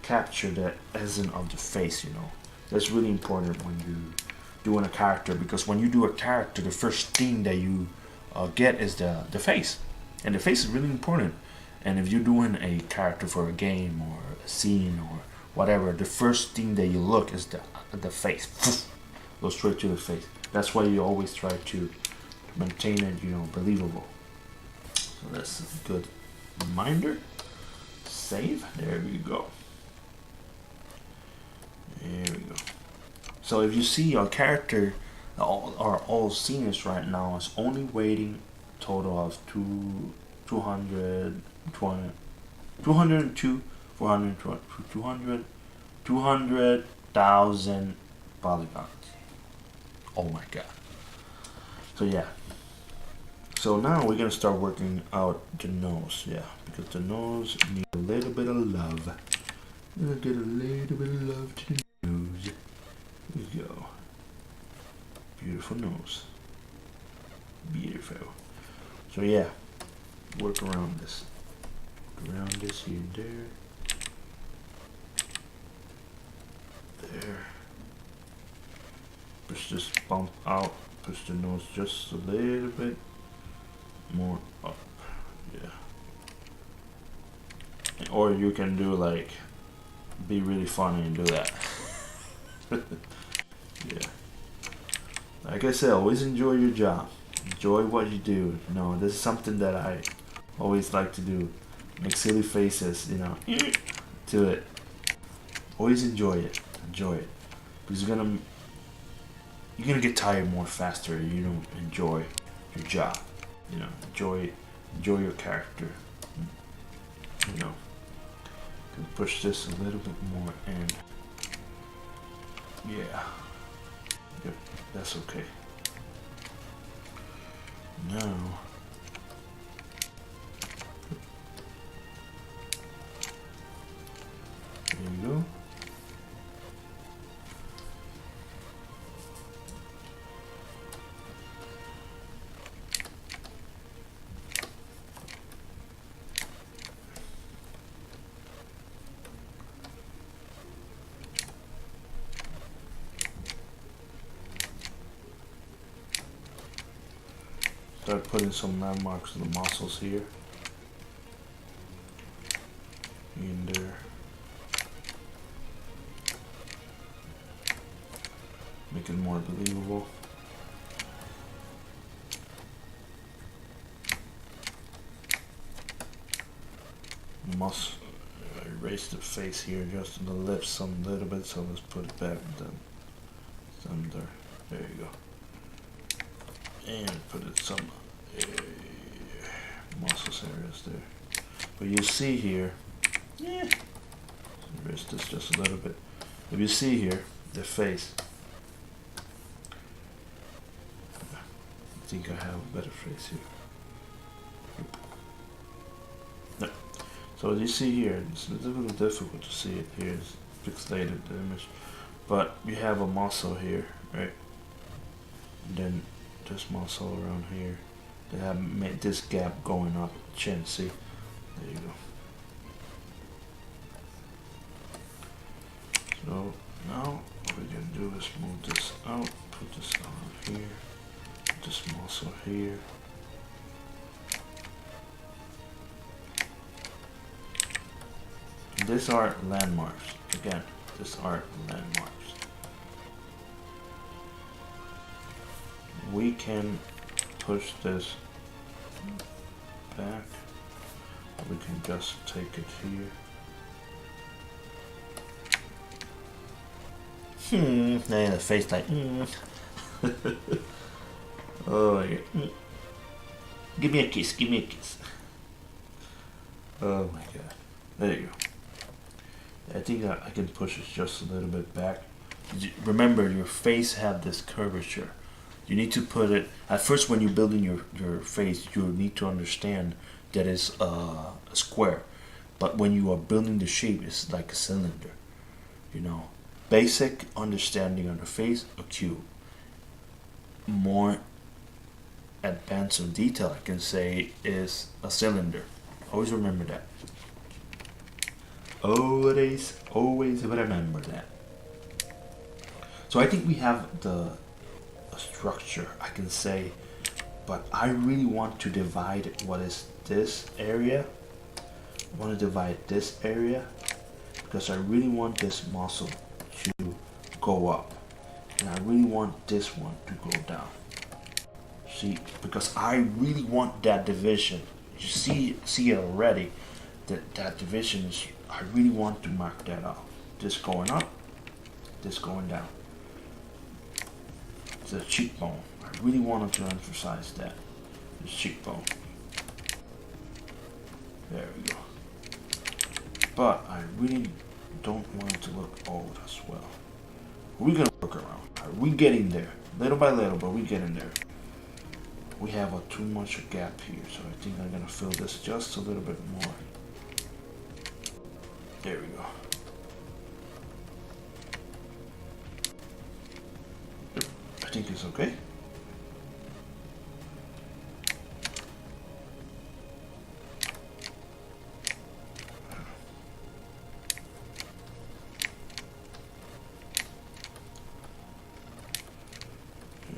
capture the essence of the face, you know. That's really important when you doing a character, because when you do a character, the first thing that you get is the face, and the face is really important. And if you're doing a character for a game or a scene or whatever, the first thing that you look is the face. Go straight to the face. That's why you always try to maintain it, you know, believable. So that's a good reminder. Save. There we go. There we go. So if you see our character, all scenes right now is only waiting total of 202, 200,000 polygons. Oh my god. So yeah. So now we're gonna start working out the nose, yeah, because the nose needs a little bit of love. We're gonna get a little bit of love to the nose. Here we go. Beautiful nose. Beautiful. So yeah, work around this. Work around this here and there. There. Push this bump out. Push the nose just a little bit more up. Yeah. Or you can do like, be really funny and do that. Yeah. Like I said, always enjoy your job. Enjoy what you do. You know, this is something that I always like to do. Make silly faces, you know, to it. Always enjoy it. Enjoy it. Because you're gonna get tired more faster if you don't enjoy your job. You know, enjoy your character. You know, Push this a little bit more in. Yeah. Yep, that's okay. Now, there you go. Start putting some landmarks of the muscles here. In there. Make it more believable. Must erase the face here, just the lips some little bit, so let's put it back and then under. There you go. And put it some muscles areas there. But you see here, erase this just a little bit. If you see here, the face, I think I have a better face here. No. So as you see here, it's a little difficult to see it here. It's pixelated, the image. But you have a muscle here, right? And then this muscle around here. They have made this gap going up chin, see? There you go. So now what we're gonna do is move this out, put this on here, put this muscle here. These are landmarks. Again, these are landmarks. We can push this back. We can just take it here. And the face like, Oh yeah. Give me a kiss, give me a kiss. Oh my god. There you go. I think I can push it just a little bit back. Remember, your face have this curvature. You need to put it, at first when you're building your face, you need to understand that it's a square. But when you are building the shape, it's like a cylinder. You know, basic understanding of the face, a cube. More advanced in detail, I can say, is a cylinder. Always remember that. Always remember that. So I think we have a structure, I can say, but I really want to divide what is this area. I want to divide this area because I really want this muscle to go up, and I really want this one to go down. See, because I really want that division. You see it already. That division is, I really want to mark that out. This going up, this going down. The cheekbone. I really wanted to emphasize that. The cheekbone. There we go. But I really don't want it to look old as well. We're gonna work around. We're getting there. Little by little, but we're getting there. We have a too much a gap here, so I think I'm gonna fill this just a little bit more. There we go. I think it's okay.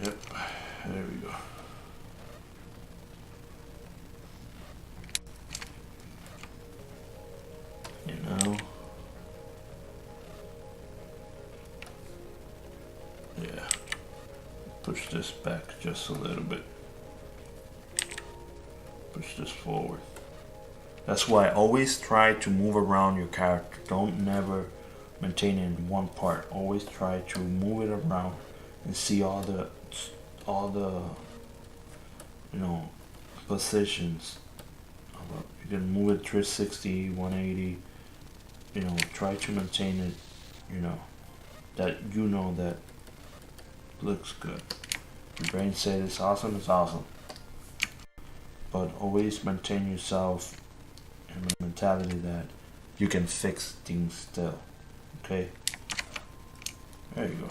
Yep, there we go. You know. Yeah. Push this back just a little bit. Push this forward. That's why I always try to move around your character. Don't never maintain it in one part. Always try to move it around and see all the you know, positions. You can move it 360, 180, you know, try to maintain it, you know, that you know that looks good. Your brain says it's awesome, it's awesome. But always maintain yourself in the mentality that you can fix things still. Okay? There you go.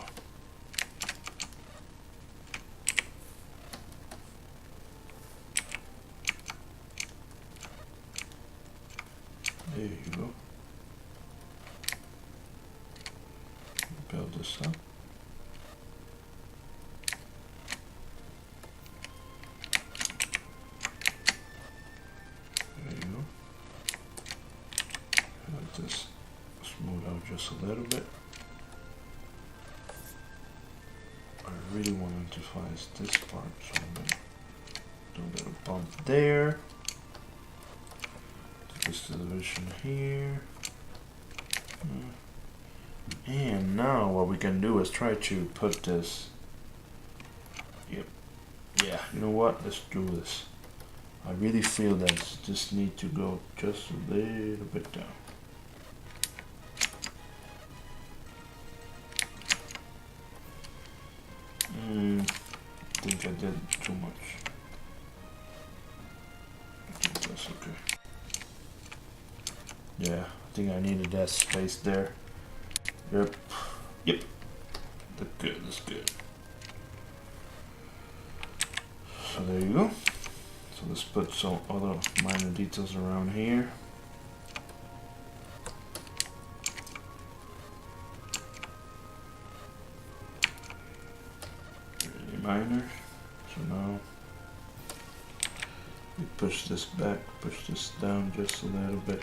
There you go. Build this up. There you go. Let this smooth out just a little bit. I really want to emphasize this part, so I'm going to do a little bump there. This division here. And now what we can do is try to put this. Yep. Yeah, you know what? Let's do this. I really feel that this need to go just a little bit down. I think I did too much. I think that's okay. Yeah, I think I needed that space there. Yep. Yep. That's good, that's good. So there you go. So let's put some other minor details around here. Really minor. So now we push this back, push this down just a little bit.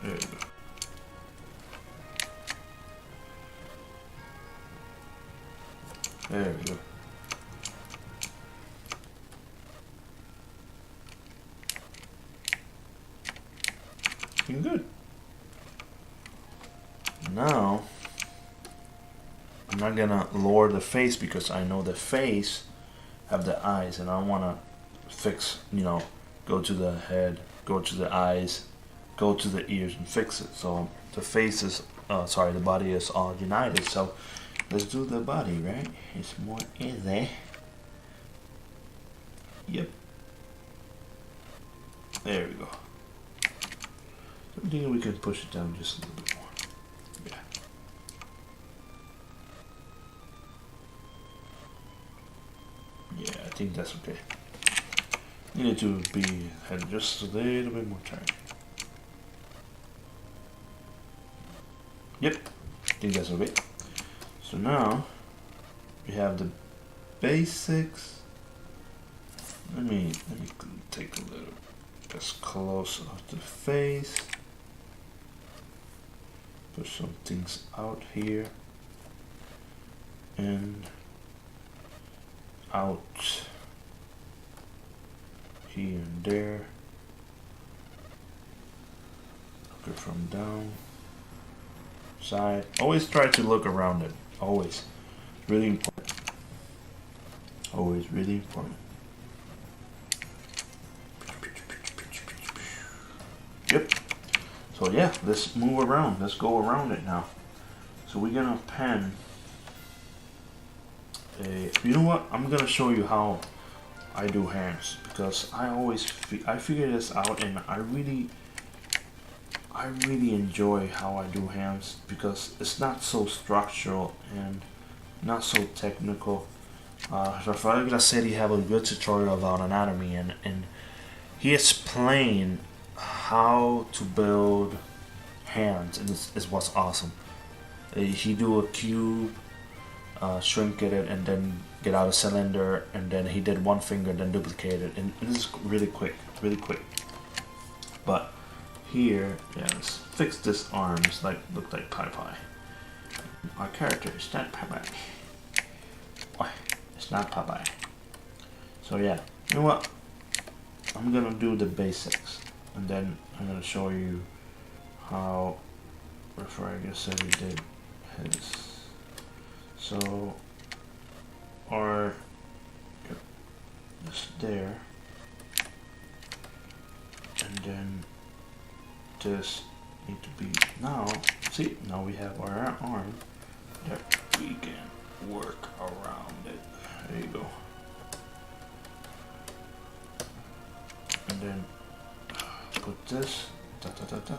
There you go. There we go. Looking good. Now, I'm not gonna lower the face because I know the face have the eyes and I wanna fix, you know, go to the head, go to the eyes, go to the ears and fix it. So the face is, the body is all united. So let's do the body, right? It's more easy. Yep. There we go. So I think we can push it down just a little bit more. Yeah. Yeah, I think that's okay. Needed to be had just a little bit more time. Yep, I think that's okay. So now we have the basics. Let me take a little just close of the face. Put some things out here and out here and there. Look it from down. Side. Always try to look around it. Always. Really important. Always really important. Yep. So yeah, let's move around. Let's go around it now. So we're gonna pen a. You know what? I'm gonna show you how I do hands because I figure this out and I really enjoy how I do hands because it's not so structural and not so technical. Rafael said he have a good tutorial about anatomy and he explained how to build hands and it's what's awesome. He do a cube, shrink it and then get out a cylinder and then he did one finger then duplicate it and this is really quick. But here, yeah, let's fix this arm. It's look like pie. Our character is not pie. Why? It's not pie. So yeah, you know what? I'm gonna do the basics, and then I'm gonna show you how Rafael said he did his. So our this there. then this need to be now. See, now we have our arm that we can work around it. There you go. And then put this da da da da.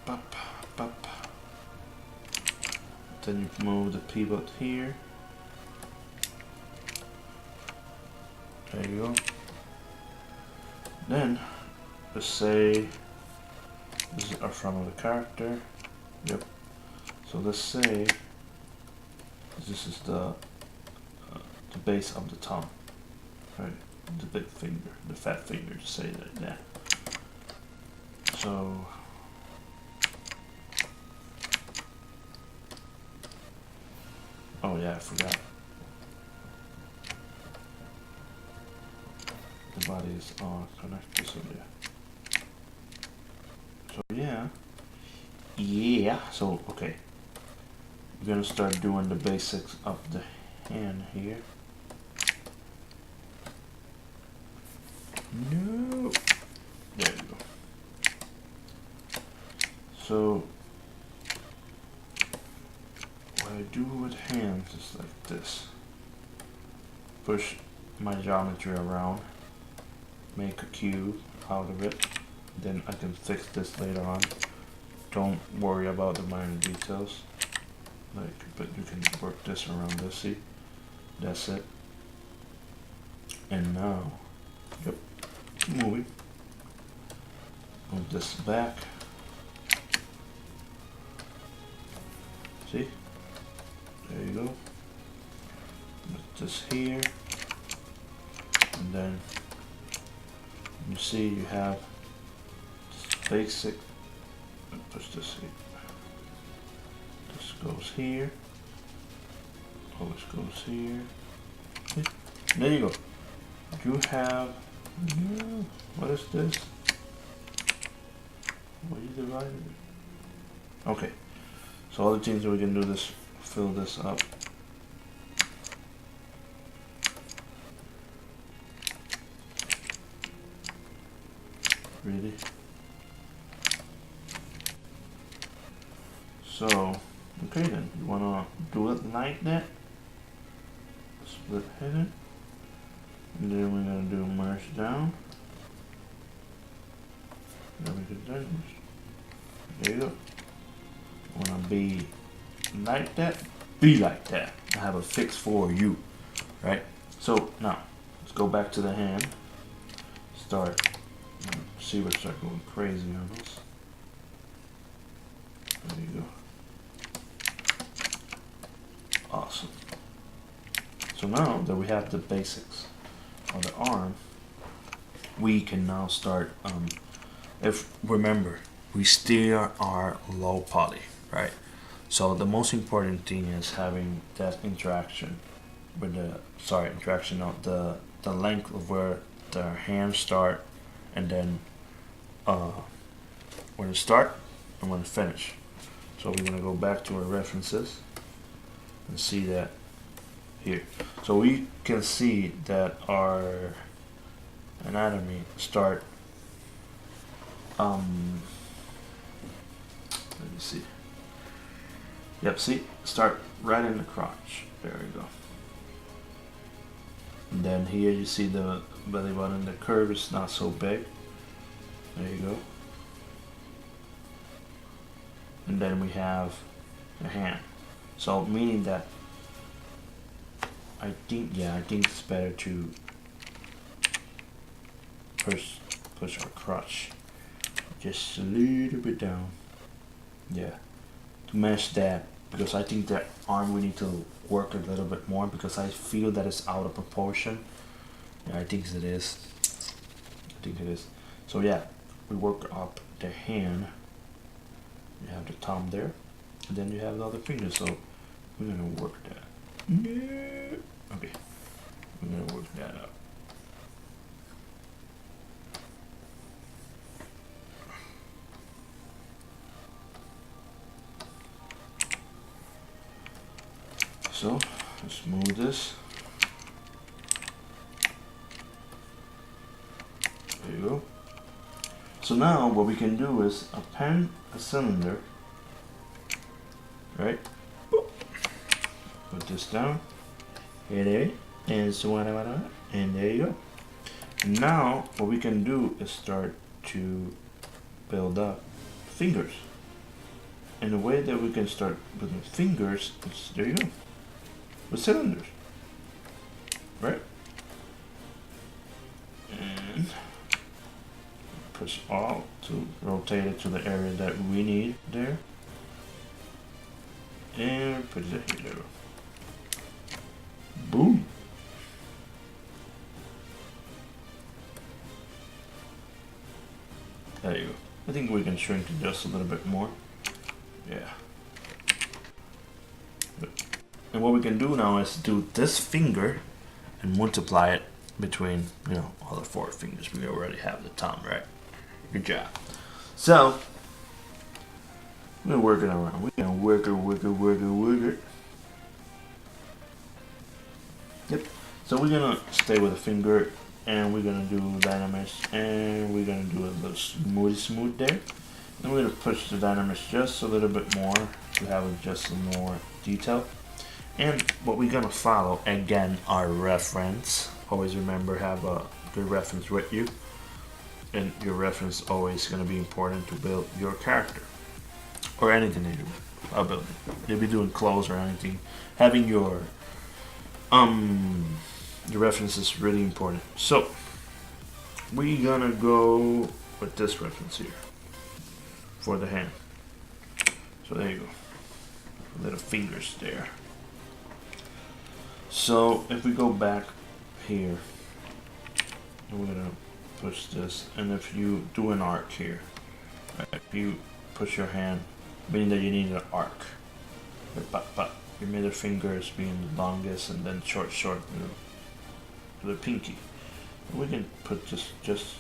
Pop, pop. Then you move the pivot here. There you go. Then let's say this is our front of the character. Yep. So let's say this is the base of the thumb, right? The big finger, the fat finger, to say that. So oh yeah, I forgot. The body is connected, so yeah. So yeah. So okay, we're gonna start doing the basics of the hand here. No, there you go. So what I do with hands is like this. Push my geometry around, make a cube out of it, then I can fix this later on. Don't worry about the minor details, but you can work this around this, see? That's it. And now, yep, moving. Move this back. See? There you go. Put this here. And then you see you have this basic, push this here. This goes here. Always goes here. See? There you go. You have, what is this? What you divided it? Okay. So all the things we can do is fill this up. Really? So, okay then, you wanna do it like that? Split hidden. And then we're gonna do merge down. Then we can do there you go. Wanna be like that? Be like that. I have a fix for you. Right? So now let's go back to the hand. Start. See, we start going crazy on this. There you go. Awesome. So now that we have the basics of the arm, we can now start. If remember, we still are low poly, right? So the most important thing is having that interaction with interaction of the length of where the hands start, and then when to start and when to finish. So we're gonna go back to our references and see that here. So we can see that our anatomy start. Let me see. Yep, see, start right in the crotch. There we go. And then here you see the belly button. The curve is not so big. There you go. And then we have the hand. So meaning that I think it's better to push our crotch just a little bit down. Yeah. To match that, because I think that arm we need to work a little bit more, because I feel that it's out of proportion. Yeah, I think it is. So yeah, we work up the hand. You have the thumb there, and then you have the other finger. So we're gonna work that. Okay, we're gonna work that up. So let's move this. you go. So now what we can do is append a cylinder, right? Put this down, here there, and so on, and there you go. Now what we can do is start to build up fingers. And the way that we can start building fingers is, there you go, with cylinders, right? And push all to rotate it to the area that we need there. And put it here. Boom. There you go. I think we can shrink it just a little bit more. Yeah. And what we can do now is do this finger and multiply it between, you know, all the 4 fingers. We already have the thumb, right? Good job. So we're working around. We're gonna work it. Yep. So we're gonna stay with a finger, and we're gonna do dynamis, and we're gonna do a little smooth there. And we're gonna push the dynamis just a little bit more to have just some more detail. And what we're gonna follow again our reference. Always remember, have a good reference with you. And your reference is always going to be important to build your character or anything that you are building. You'll be doing clothes or anything. Having your reference is really important. So we're gonna go with this reference here for the hand. So there you go, little fingers there. So if we go back here, we're gonna push this, and if you do an arc here, right, if you push your hand, meaning that you need an arc, your middle finger is being the longest, and then short, you know, to the pinky. And we can put this just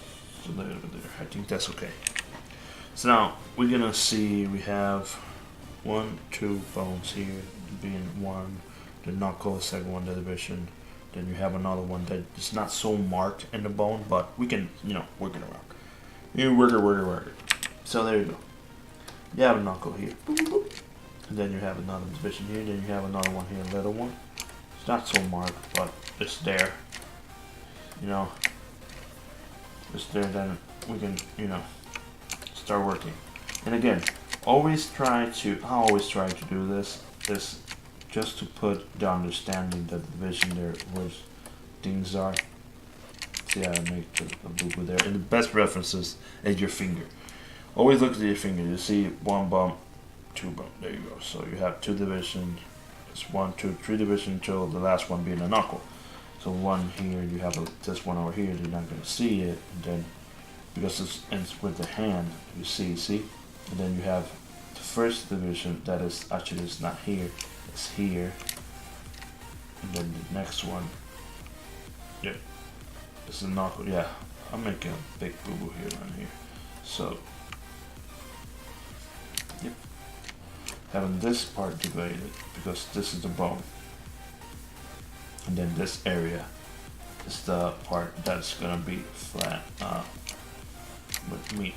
a little bit there. I think that's okay. So now we're gonna see we have 1, 2 bones here, being one, the knuckle, the second one, the division. Then you have another one that is not so marked in the bone, but we can, you know, work it around. You work it. So there you go. You have a knuckle here. And then you have another division here. Then you have another one here, a little one. It's not so marked, but it's there. You know, it's there. Then we can, you know, start working. And again, I always try to do this just to put the understanding that the vision there, where things are. See how I make the boo-boo there. And the best references is your finger. Always look at your finger. You see 1 bump, 2 bump. There you go. So you have 2 divisions. It's 1, 2, 3 divisions until the last one being a knuckle. So 1 here, you have this one over here. You're not going to see it. And then because it's with the hand, you see. And then you have the first division that is actually it's not here. It's here, and then the next one, yeah, it's a knuckle. Yeah, I'm making a big boo boo here on here. So, yep, having this part divided because this is the bone, and then this area is the part that's gonna be flat with meat.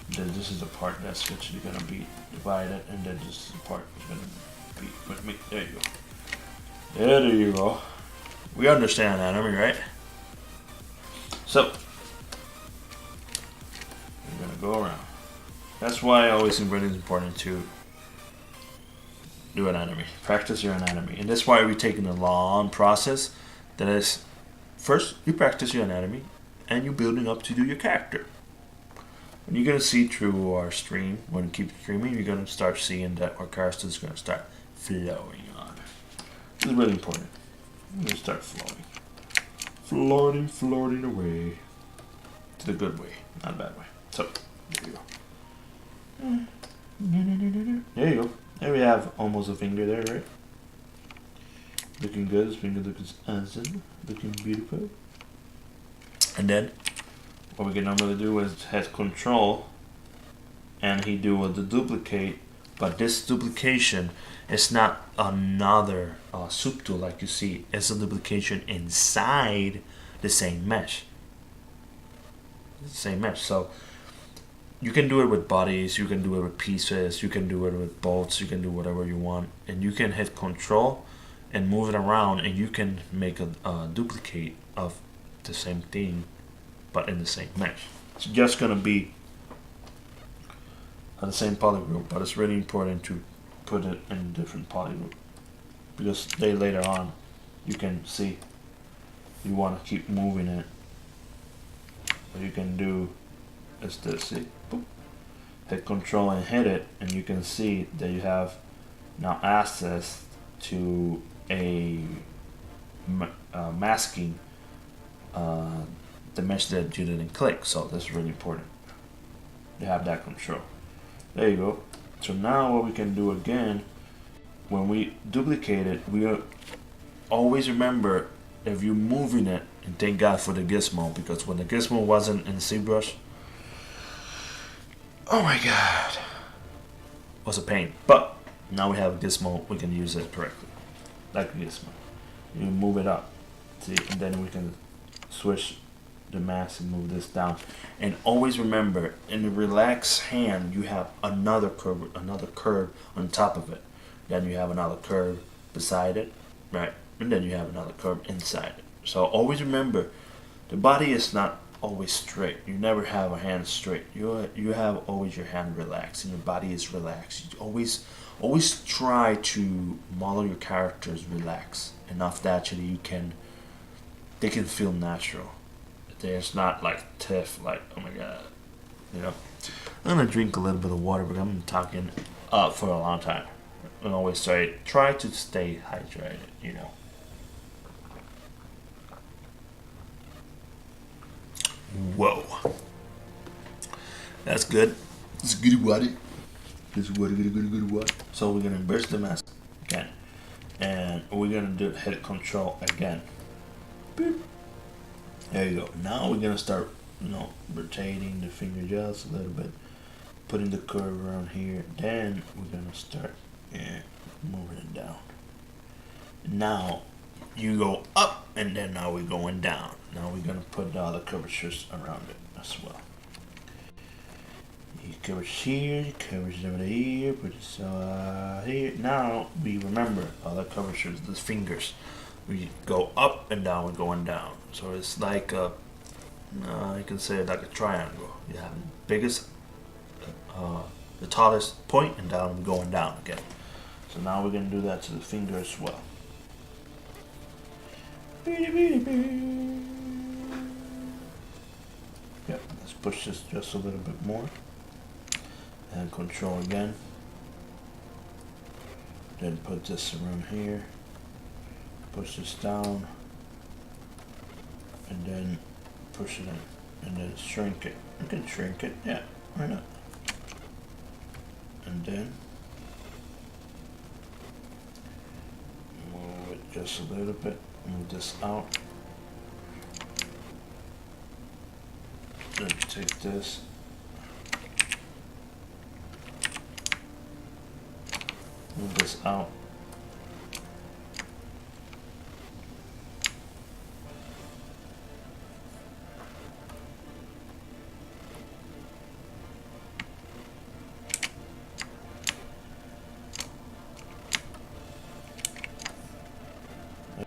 Then this is the part that's actually gonna be divided, and then this is the part that's gonna be with meat. There you go. There you go. We understand anatomy, right? So we're gonna go around. That's why I always think it's important to do anatomy. Practice your anatomy. And that's why we're taking a long process. That is, first you practice your anatomy and you're building up to do your character. And you're gonna see through our stream, when we keep streaming, you're gonna start seeing that our character is gonna start flowing on. This is really important. You're gonna start flowing. Floating away. To the good way, not a bad way. So, there you go. There you go. There we have almost a finger there, right? Looking good. This finger looks awesome. Looking beautiful. And then, what we can normally do is hit Control, and he do the duplicate. But this duplication is not another subtool like you see. It's a duplication inside the same mesh. It's the same mesh. So you can do it with bodies, you can do it with pieces, you can do it with bolts, you can do whatever you want, and you can hit control and move it around, and you can make a duplicate of the same thing but in the same mesh. It's just gonna be the same polygroup, but it's really important to put it in different polygroup, because they later on you can see you want to keep moving it. What you can do is this, see, boop, hit control and hit it, and you can see that you have now access to a masking the mesh that you didn't click. So that's really important. You have that control. There you go. So now what we can do again, when we duplicate it, we always remember if you're moving it, and thank God for the gizmo, because when the gizmo wasn't in ZBrush, oh my God, it was a pain. But now we have a gizmo, we can use it correctly, like a gizmo. You move it up, see, and then we can switch the mask and move this down. And always remember, in the relaxed hand, you have another curve on top of it. Then you have another curve beside it, right? And then you have another curve inside it. So always remember, the body is not always straight. You never have a hand straight. You have always your hand relaxed and your body is relaxed. You always try to model your characters relaxed enough that actually they can feel natural. There's not like tiff, like, oh my God, you know. I'm gonna drink a little bit of water, but I'm talking for a long time. And always try to stay hydrated, you know. Whoa, that's good. It's good water. It's good water. So we're gonna burst the mask again, and we're gonna hit control again. Boop. There you go. Now we're gonna start, rotating the finger just a little bit, putting the curve around here. Then we're gonna start moving it down. Now you go up, and then now we're going down. Now we're gonna put the other curvatures around it as well. You curves here, you curves over here, put this here. Now we remember other curvatures, the fingers. We go up and down, we're going down. So it's like you can say it like a triangle. You have the biggest, the tallest point, and down we're going down again. So now we're gonna do that to the finger as well. Yep, let's push this just a little bit more. And control again. Then put this around here. Push this down. And then push it in. And then shrink it. You can shrink it, yeah, why not? And then move it just a little bit. Move this out. Then take this. Move this out.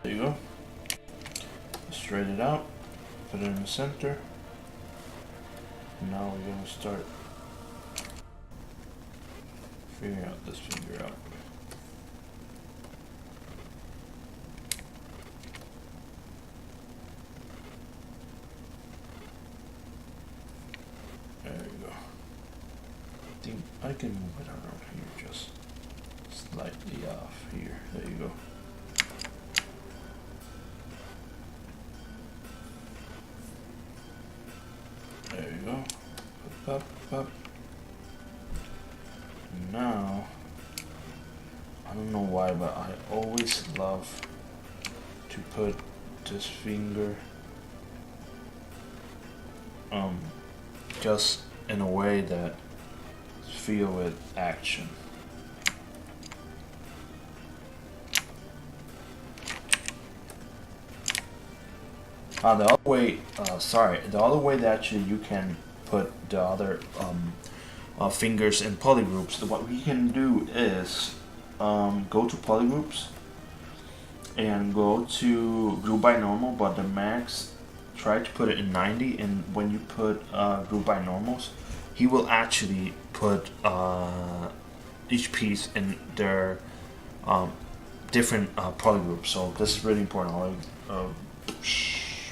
There you go. Straighten it out. Put it in the center. Now we're going to start figuring out this figure out. There you go. I think I can move it around here just slightly off here. There you go. There you go. Up, up. Now, I don't know why, but I always love to put this finger just in a way that feel with action. The other way, the other way that actually you can put the other fingers in polygroups, what we can do is go to polygroups and go to group by normal, but the max, try to put it in 90, and when you put group by normals, he will actually put each piece in their different polygroups. So this is really important.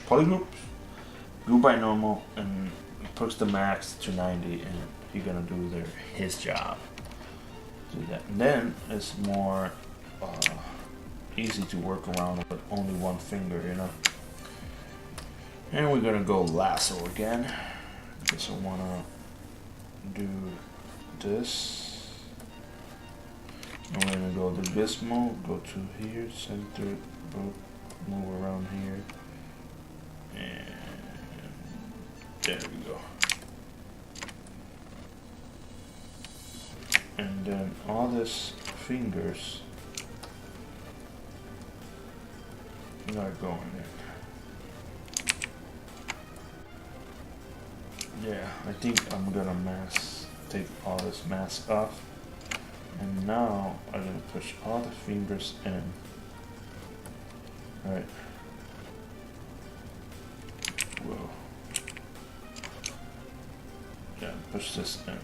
Polygroups, group by normal, and puts the max to 90, and you're gonna do his job. Do that, and then it's more easy to work around with only one finger, you know. And we're gonna go lasso again. Because I wanna do this. And we're gonna go to Gizmo, go to here, center, move around here. And there we go. And then all these fingers are going in. Yeah, I think I'm gonna take all this mask off. And now I'm gonna push all the fingers in. Alright. Whoa. Yeah, push this in.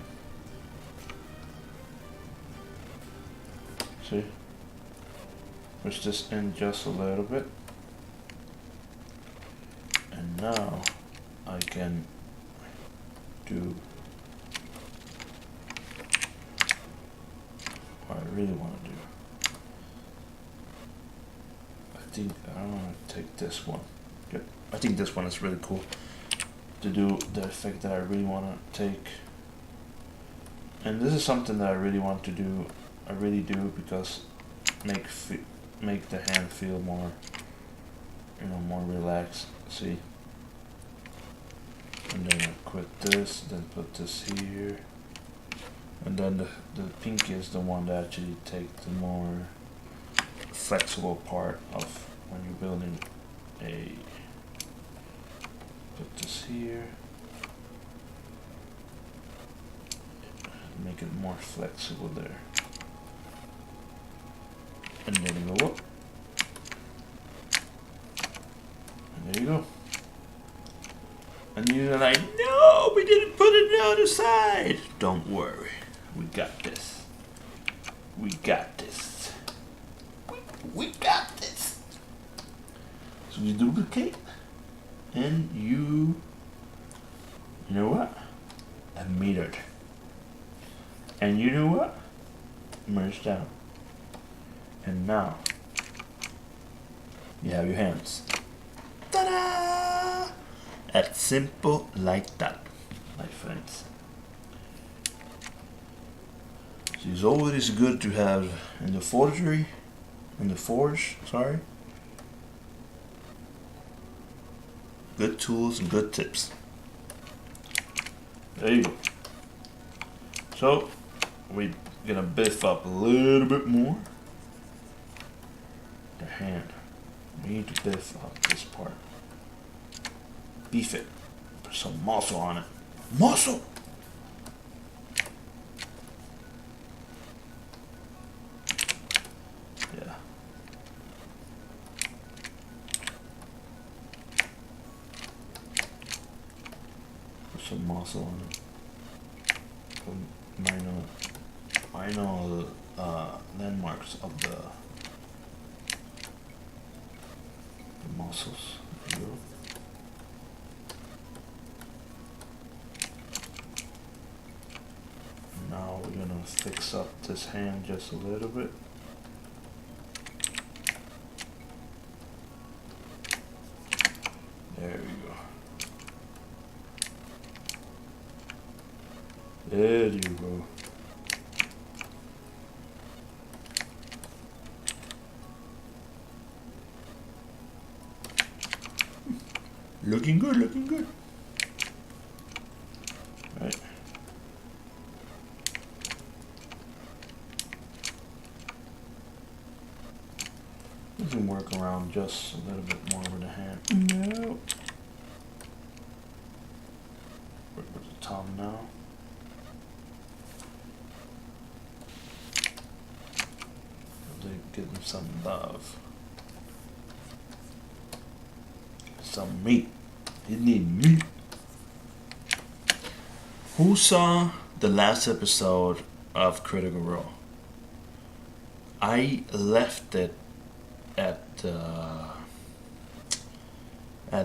See? Push this in just a little bit. And now I can do what I really want to do. I want to take this one. Yep. I think this one is really cool to do the effect that I really want to take. And this is something that I really want to do. I really do, because make the hand feel more, more relaxed. See? And then I quit this, then put this here. And then the pink is the one that actually takes the more flexible part of when you're building a. Put this here. Make it more flexible there. And then go up. And there you go. And you're like, no, we didn't put it on the other side. Don't worry. We got this. We got this. We got this. So you duplicate. And you know what? A metered. And you know what? Merge down. And now you have your hands. Ta-da! It's simple like that, my friends. So it's always good to have in the forge, sorry. Good tools and good tips. There you go. So we're gonna biff up a little bit more. The hand. We need to biff up this part. Beef it. Put some muscle on it. Muscle! Yeah. Put some muscle on it. Minor landmarks of the muscles. There you go. Now we're gonna fix up this hand just a little bit. There we go. There you go. Looking good, looking good. Right. We can work around just a little bit more with the hand. No. Work with the thumb now. Give them some love. Some meat. You need meat. Who saw the last episode of Critical Role? I left it at the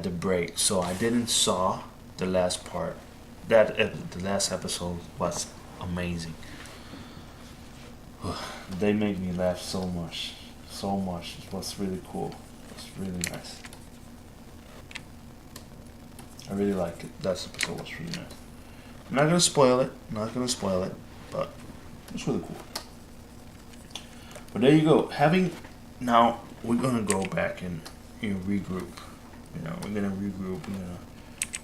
break, so I didn't saw the last part. The last episode was amazing. They make me laugh so much. It was really cool. It's really nice. I really like it. That episode was really nice. I'm not gonna spoil it. But it's really cool. But there you go. Now we're gonna go back and regroup. We're gonna regroup. We're gonna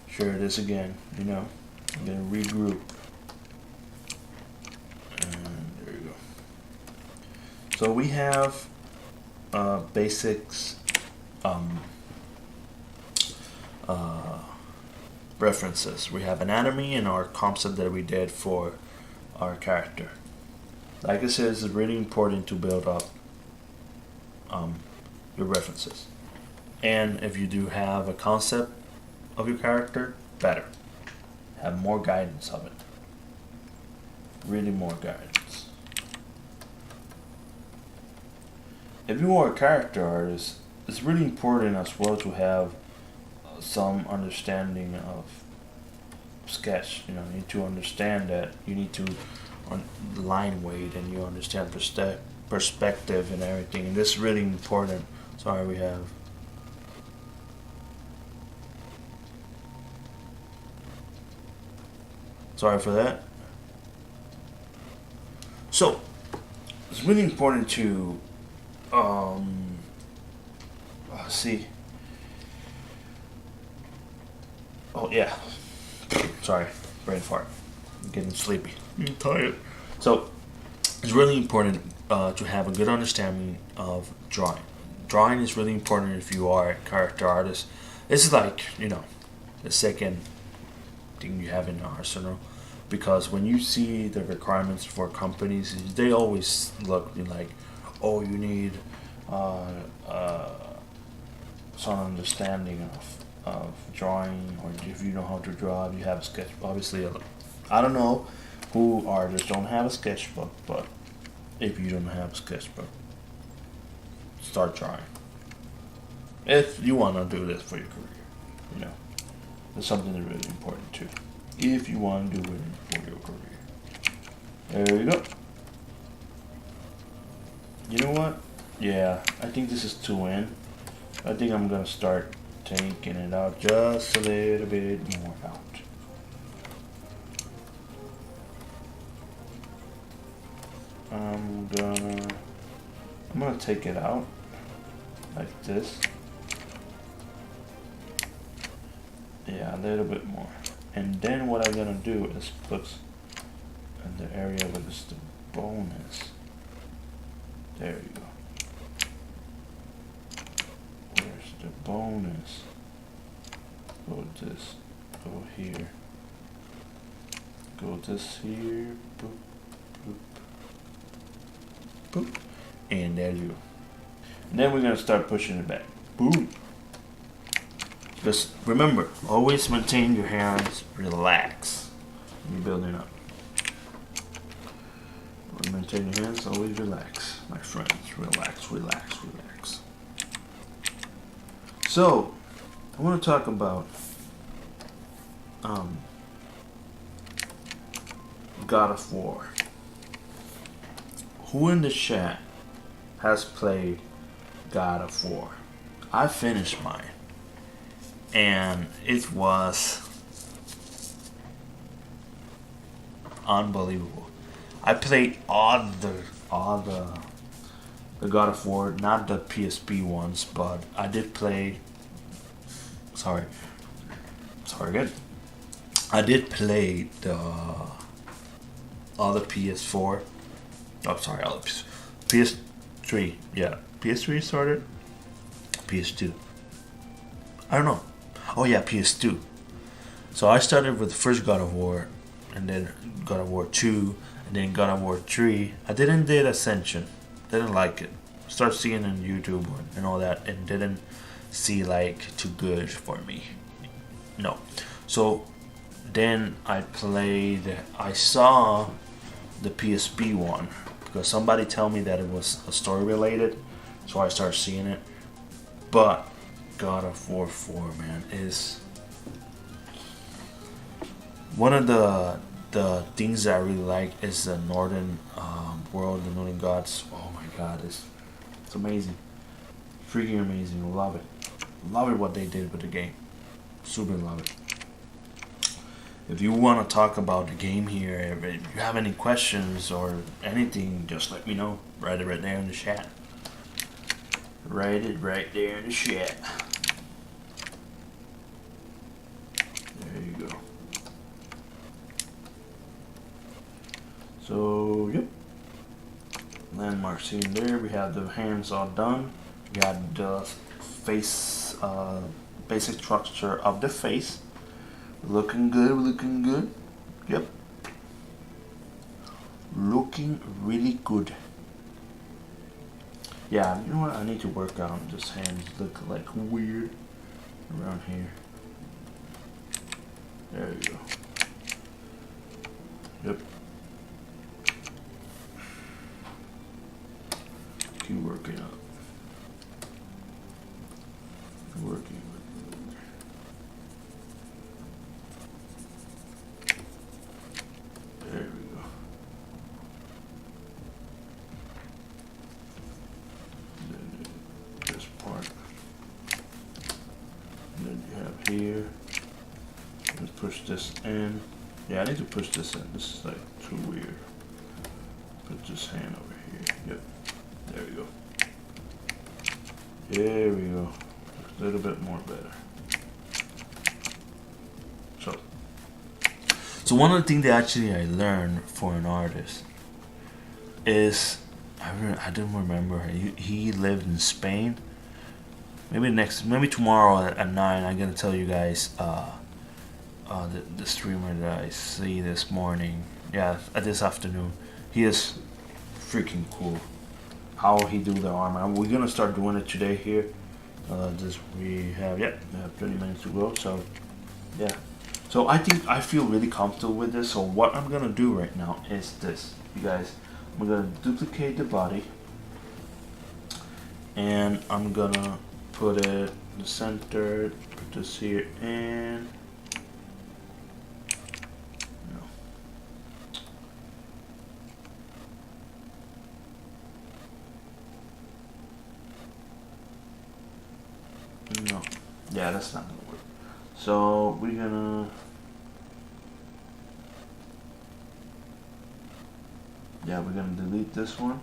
share this again. We're gonna regroup. So we have basics references. We have anatomy and our concept that we did for our character. Like I said, it's really important to build up your references. And if you do have a concept of your character, better. Have more guidance of it. Really more guidance. If you are a character artist, it's really important as well to have some understanding of sketch. You need to understand that you need to line weight and you understand perspective and everything. And this is really important. Sorry, we have. Sorry for that. So, it's really important to see. Oh yeah. Sorry, brain fart. I'm getting sleepy. I'm tired. So, it's really important to have a good understanding of drawing. Drawing is really important if you are a character artist. This is like, the second thing you have in the arsenal. Because when you see the requirements for companies, they always look like, oh, you need some understanding of drawing, or if you know how to draw, you have a sketch. Obviously, I don't know who artists don't have a sketchbook, but if you don't have a sketchbook, start drawing. If you want to do this for your career, it's something that's really important too. If you want to do it for your career. There you go. You know what? Yeah, I think this is too in. I think I'm going to start taking it out just a little bit more out. I'm gonna take it out like this. Yeah, a little bit more. And then what I'm gonna do is put in the area where the bone is. There you go. Where's the bone is? Go this. Go here. Go this here. Boop, boop, boop. And there you go. And then we're gonna start pushing it back. Boom. Just remember, always maintain your hands relaxed when you're building up. Maintain your hands, always relax, my friends. Relax, relax, relax. So, I want to talk about God of War. Who in the chat has played God of War? I finished mine. And it was unbelievable. I played all the God of War, not the PSP ones, but I did play. Sorry again. I did play all the PS4. Oh, sorry, all the PS3. Yeah, PS3 started. PS2. I don't know. Oh yeah, PS2. So I started with the first God of War, and then God of War 2, and then God of War 3. I didn't did Ascension. Didn't like it. Start seeing it on YouTube and all that, and didn't see like too good for me. No. So then I saw the PSP one because somebody told me that it was a story related, so I started seeing it. But God of War 4, man, is one of the things that I really like is the northern world, the northern gods. Oh my God, it's amazing, freaking amazing. Love it what they did with the game. Super love it. If you want to talk about the game here, if you have any questions or anything, just let me know. Write it right there in the chat. Write it right there in the chat. There you go. So, yep. Landmarks in there. We have the hands all done. We got the face, basic structure of the face. Looking good. Yep. Looking really good. Yeah, you know what? I need to work on this hands look like weird around here. There you go. Yep. Keep working up. Working. There we go. Then this part. And then you have here. Let's push this in. Yeah, I need to push this in. This is like too weird. Put this hand over here. Yep. There we go. There we go. A little bit more better. So one of the things that actually I learned for an artist is I don't remember. He lived in Spain. Maybe tomorrow at 9 I'm gonna tell you guys the streamer that I see this morning. Yeah, this afternoon. He is freaking cool. How he do the armor. We're gonna start doing it today here. We have 30 minutes to go. So yeah. So I feel really comfortable with this. So what I'm gonna do right now is this, you guys. I'm gonna duplicate the body, and I'm gonna put it in the center. Put this here and no, yeah, that's not gonna work. So we're gonna delete this one.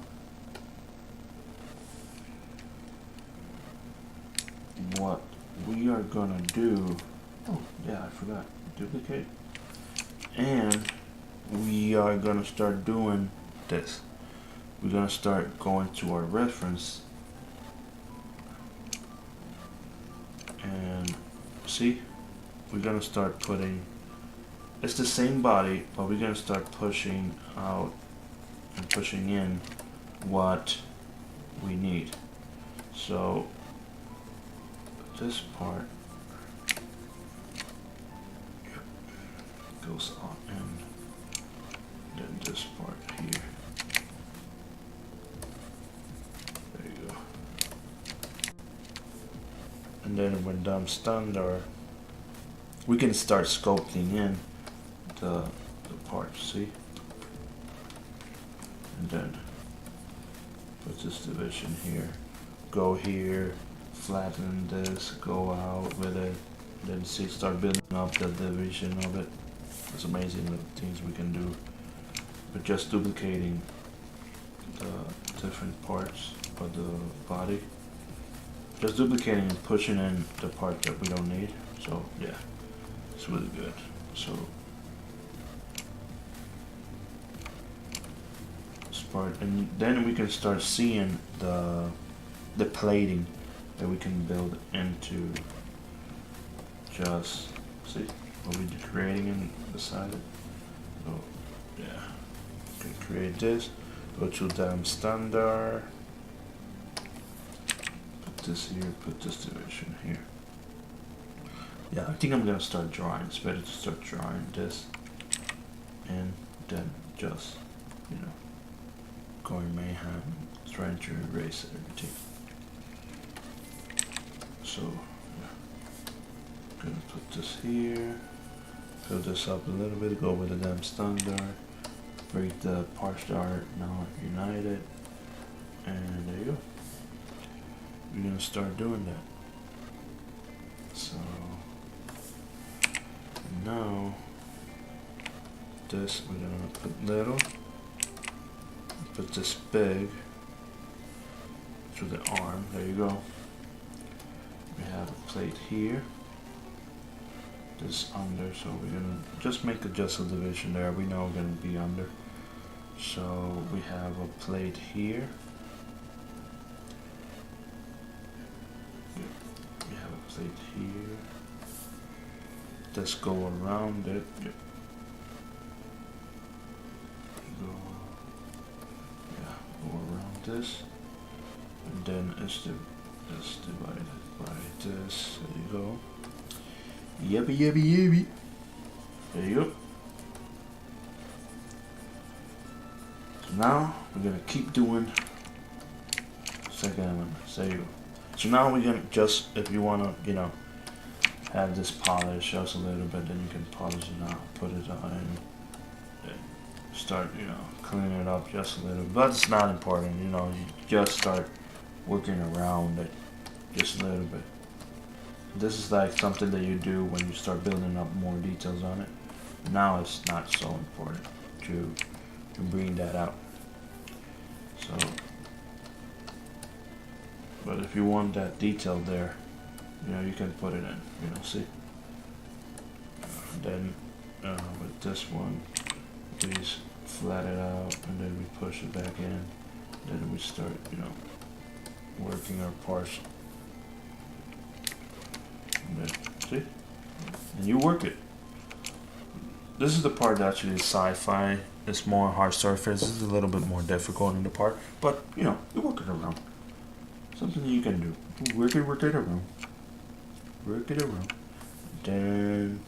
What we are gonna do, oh yeah, I forgot, duplicate, and we are gonna start doing this. We're gonna start going to our reference and see, we're gonna start putting, it's the same body, but we're gonna start pushing out and pushing in what we need. So this part goes on, and then this part here. There you go. And then when dump's done, we can start sculpting in the parts, see? And then put this division here, go here, flatten this, go out with it, then see, start building up the division of it. It's amazing the things we can do with just duplicating the different parts of the body. Just duplicating and pushing in the part that we don't need. So yeah, it's really good. So this part, and then we can start seeing the plating that we can build into just, see what we're creating in beside it. So yeah, we can create this, go to damn standard, put this here, put this division here. Yeah, I think I'm gonna start drawing. It's better to start drawing this and then just, you know, going mayhem, trying to erase everything. So yeah, gonna put this here, fill this up a little bit, go with the damn standard, break the partial art, now unite it, and there you go. We're gonna start doing that. So now this we're gonna put little, put this big to the arm. There you go. We have a plate here, this under, so we're gonna just make a division there. We know we're gonna be under, so we have a plate here. We have a plate here. Let's go around it. Go, yeah, go around this, and then it's divided by this. There you go. Yippee yippee yippee. There you go. So now we're gonna keep doing second element. There you go. So now we're gonna just, if you wanna, you know, have this polish just a little bit, then you can polish it out, put it on, and start, you know, cleaning it up just a little bit. But it's not important, you know, you just start working around it just a little bit. This is like something that you do when you start building up more details on it. Now it's not so important to bring that out. So, but if you want that detail there, you know, you can put it in, you know, see? Then with this one, we just flat it out, and then we push it back in. Then we start, you know, working our parts. And then, see? And you work it. This is the part that actually is sci-fi. It's more hard surface. This is a little bit more difficult in the part, but you know, you work it around. Something you can do. Work it around. Work it around. Then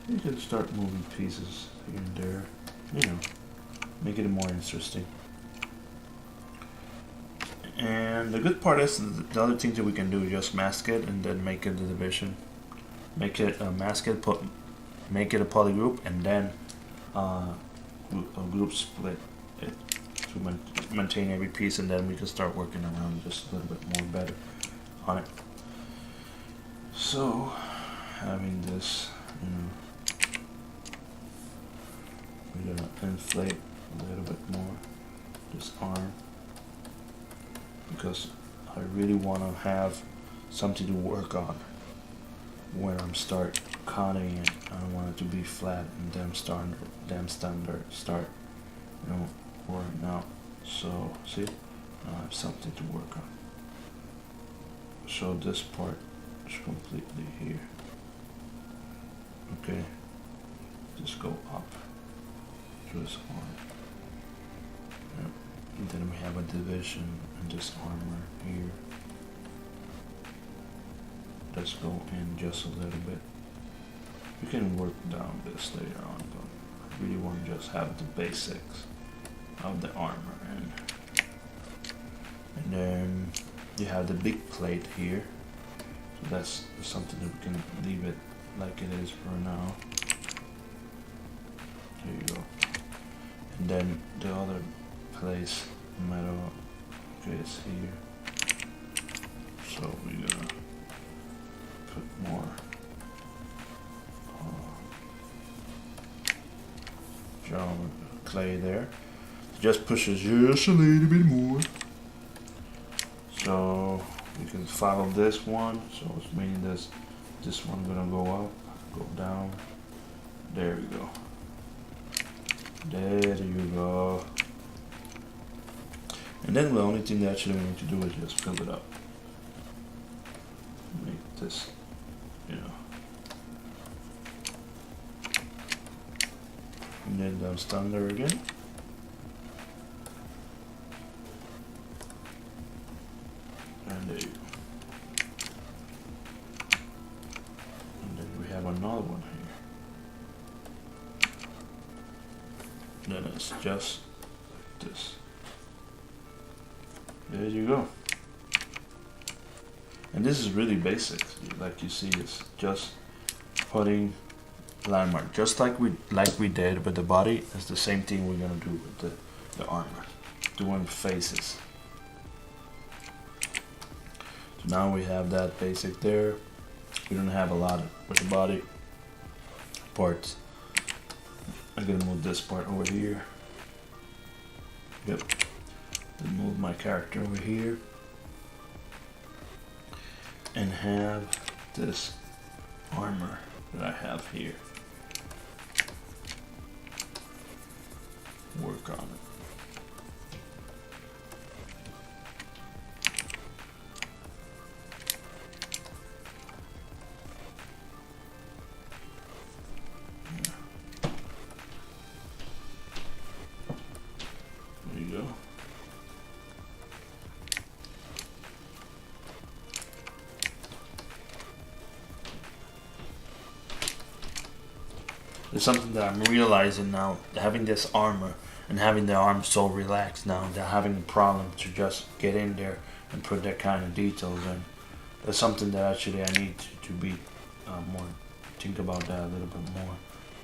you can start moving pieces here and there. You know, make it more interesting. And the good part is the other thing that we can do is just mask it and then make it a division. Make it a mask it, make it a polygroup, and then a group split it to maintain every piece, and then we can start working around just a little bit more better on it. So having this, you know, we're gonna inflate a little bit more this arm, because I really want to have something to work on when I'm start cutting it. I don't want it to be flat and damn standard start, you know, working out. So see, I have something to work on. So this part is completely here. Okay, just go up to this arm. Yep. And then we have a division in this armor here. Let's go in just a little bit. We can work down this later on, but I really want to just have the basics of the armor in. And then you have the big plate here. So that's something that we can leave it like it is for now. There you go. And then the other place, metal, okay, is here. So we're gonna put more clay there. Just pushes just a little bit more. So we can follow this one. So it's meaning this one gonna go up, go down. There we go. There you go. And then the only thing that actually we need to do is just fill it up. make this, you know. And then down standard again. And there you go. And then we have another one here. Then it's just this. There you go. And this is really basic. Like you see, it's just putting landmark, just like we did with the body. It's the same thing we're gonna do with the armor, doing faces. So now we have that basic there. We don't have a lot with the body parts. I'm gonna move this part over here. Yep. Then move my character over here. And have this armor that I have here. Work on it. There you go. It's something that I'm realizing now, having this armor and having the arm so relaxed now, that having a problem to just get in there and put that kind of details in. That's something that actually I need to be more, think about that a little bit more.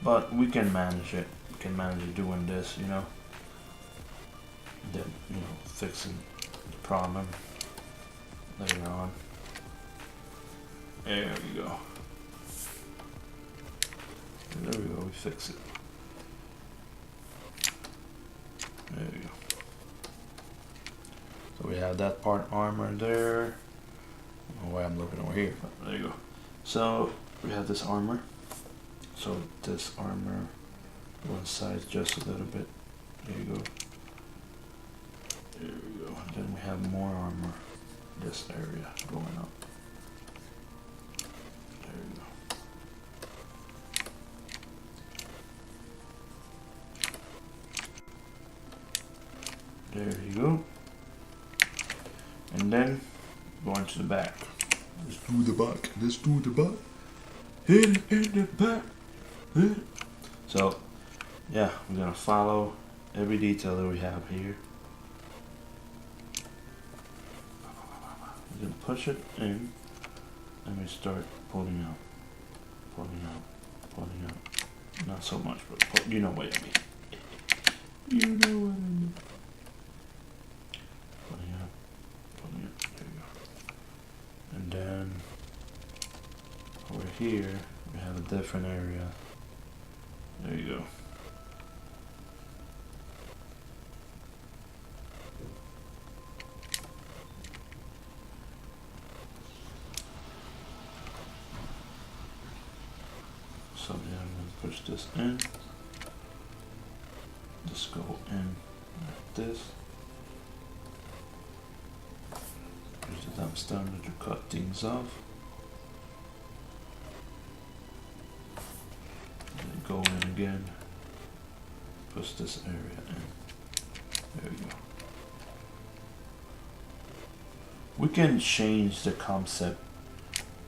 But we can manage it. We can manage it doing this, you know. Then, you know, fixing the problem later on. There we go. There we go, we fix it. There we go. So we have that part armor there. I don't know why I'm looking over here, but there you go. So we have this armor. So this armor, one side just a little bit. There you go. There we go. And then we have more armor. This area going up. There you go. There you go. And then going to the back. Let's do the back. Let's do the back. Hit it in the back. Hit it. So, yeah, we're gonna follow every detail that we have here. We're gonna push it in, and we start pulling out, pulling out, pulling out. Not so much, but you know what I mean. You know what I mean. Pulling out, pulling out. There you go. And then over here we have a different area. There you go. So yeah, I'm going to push this in. Just go in like this. Use the dump standard to cut things off. And then go in again. Push this area in. There we go. We can change the concept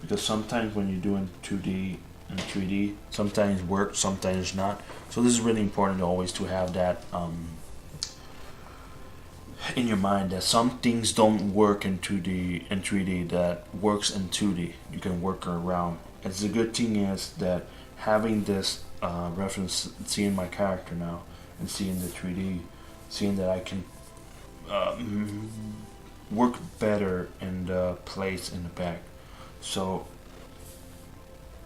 because sometimes when you're doing 2D and 3D, sometimes works, sometimes not. So this is really important always to have that in your mind, that some things don't work in 2D and 3D that works in 2D. You can work around. And the good thing is that having this reference, seeing my character now and seeing the 3D, seeing that I can work better in the place in the back. So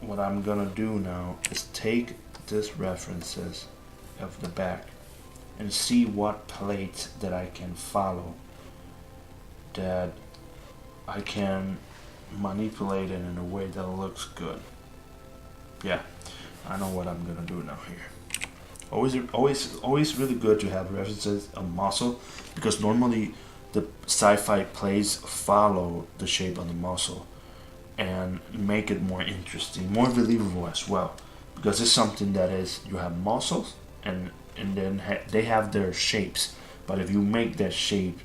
what I'm gonna do now is take this references of the back and see what plates that I can follow, that I can manipulate it in a way that looks good. Yeah, I know what I'm gonna do now here. Always really good to have references of muscle, because normally the sci-fi plays follow the shape of the muscle. and make it more interesting, more believable as well, because it's something that is, you have muscles and then they have their shapes, but if you make that shape,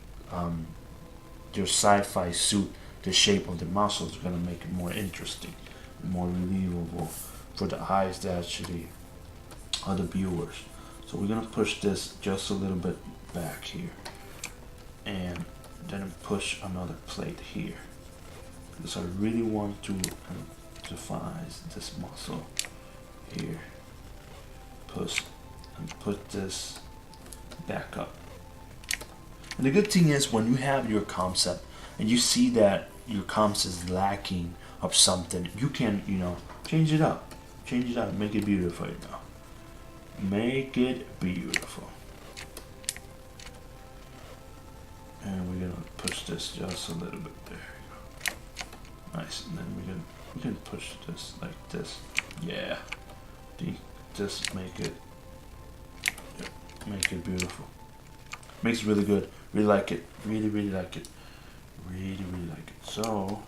your sci-fi suit, the shape of the muscles is gonna make it more interesting, more believable for the eyes that actually are the viewers. So we're gonna push this just a little bit back here, and then push another plate here, because I really want to emphasize this muscle here. Push and put this back up. And the good thing is, when you have your concept and you see that your concept is lacking of something, you can, change it up, make it beautiful. Make it beautiful. And we're gonna push this just a little bit. There you go. Nice. And then we can push this like this. Yeah. Just make it beautiful. Makes it really good. Really like it. Really like it. Really like it. So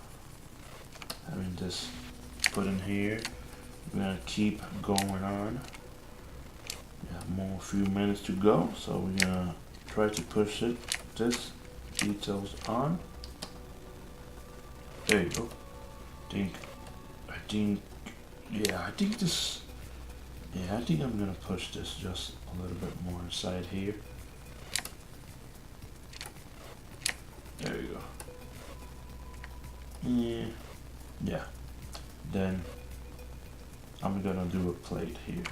having this put in here, we're gonna keep going on. We have a few minutes to go, so we're gonna try to push it. This details on. There you go. I think I'm gonna push this just a little bit more inside here. There you go. Yeah. Then I'm gonna do a plate here.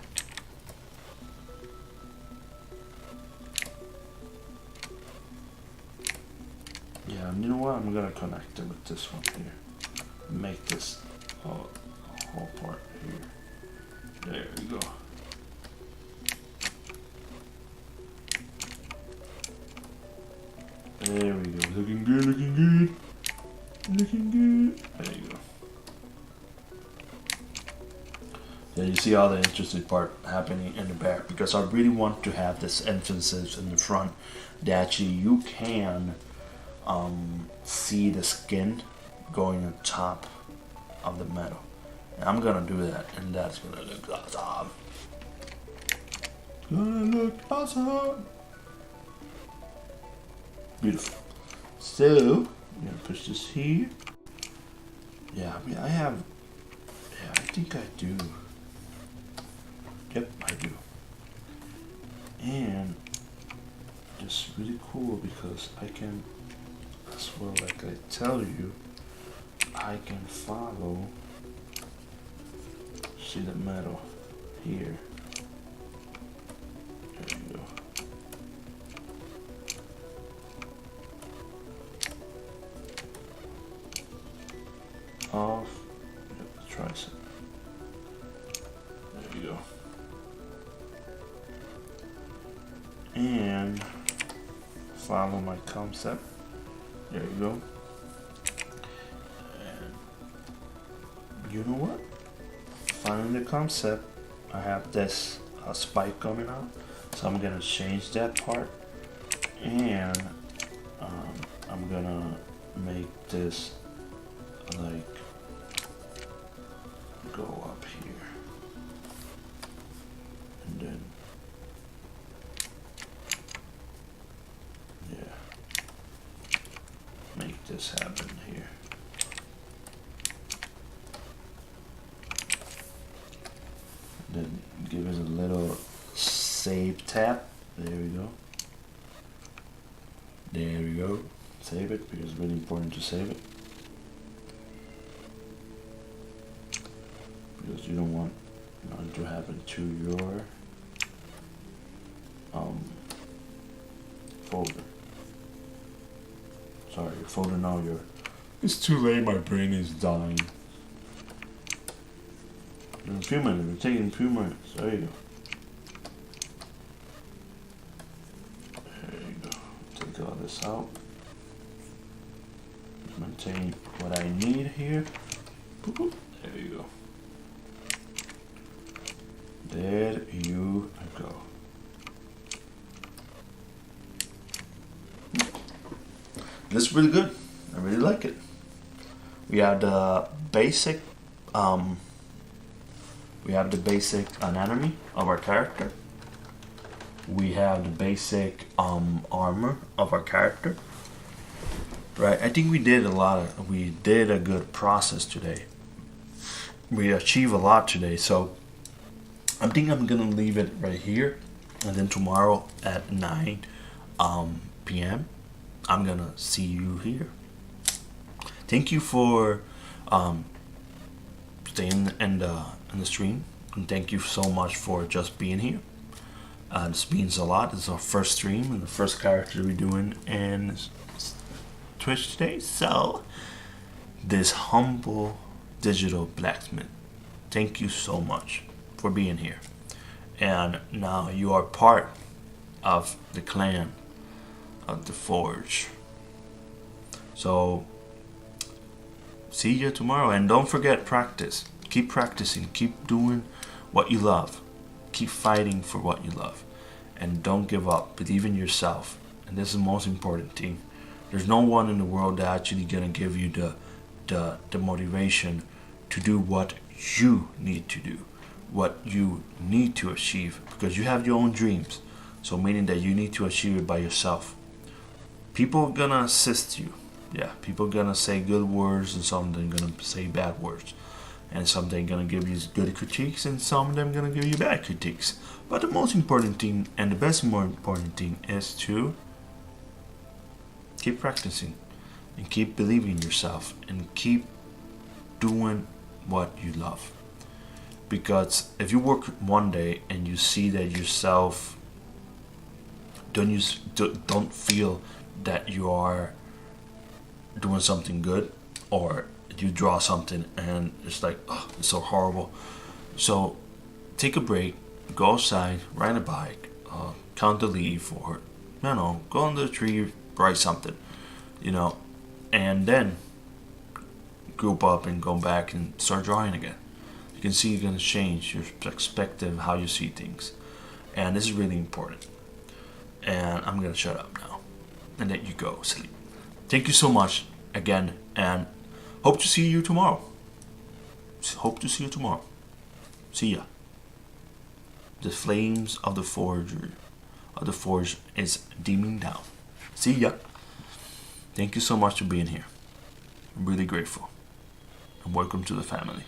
Yeah, and you know what? I'm gonna connect it with this one here. Make this whole part here. There we go. There we go. Looking good. There you go. Then you see all the interesting part happening in the back, because I really want to have this emphasis in the front that actually you can see the skin going on top of the metal. And I'm gonna do that, and that's gonna look awesome. Beautiful. So I'm gonna push this here. Yeah, I think I do. Yep, I do. And it's really cool because I can, as well, like I tell you, I can follow, see the metal here. There you go. Off the tricep. There you go. And follow my concept. There you go. And you know what? Following the concept, I have this spike coming out, so I'm gonna change that part, and I'm gonna make this like go up here, and then make this happen here. Then give it a little save tap. There we go. There we go. Save it, because it's really important to save it. Because you don't want nothing to happen to your folder. Sorry, your folder now. It's too late. My brain is dying. In a few minutes. We're taking a few minutes. There you go. There you go. Take all this out. Maintain what I need here. There you go. There you go. This is really good. I really like it. We have the basic anatomy of our character. We have the basic armor of our character. Right, I think we did a good process today. We achieved a lot today, so I think I'm gonna leave it right here, and then tomorrow at 9 p.m. I'm gonna see you here. Thank you for staying in the stream, and thank you so much for just being here. This means a lot. This is our first stream and the first character we're doing in Twitch today. So, this humble digital blacksmith, thank you so much for being here. And now you are part of the clan of the Forge. So, see you tomorrow, and don't forget, practice. Keep practicing. Keep doing what you love. Keep fighting for what you love, and don't give up. Believe in yourself, and this is the most important thing. There's no one in the world that actually gonna give you the motivation to do what you need to do, what you need to achieve, because you have your own dreams. So meaning that you need to achieve it by yourself. People are gonna assist you. Yeah, people are gonna say good words, and some of them gonna say bad words, and some they're gonna give you good critiques, and some of them gonna give you bad critiques. But the most important thing, and the best more important thing, is to keep practicing and keep believing in yourself and keep doing what you love. Because if you work one day and you see that yourself don't feel that you are doing something good, or you draw something and it's like, oh, it's so horrible. So take a break, go outside, ride a bike, count the leaf, or go under the tree, write something, and then group up and go back and start drawing again. You can see you're going to change your perspective, how you see things, and this is really important. And I'm going to shut up now and let you go sleep. Thank you so much again, and hope to see you tomorrow. See ya. The flames of the forge is dimming down. See ya. Thank you so much for being here. I'm really grateful. And welcome to the family.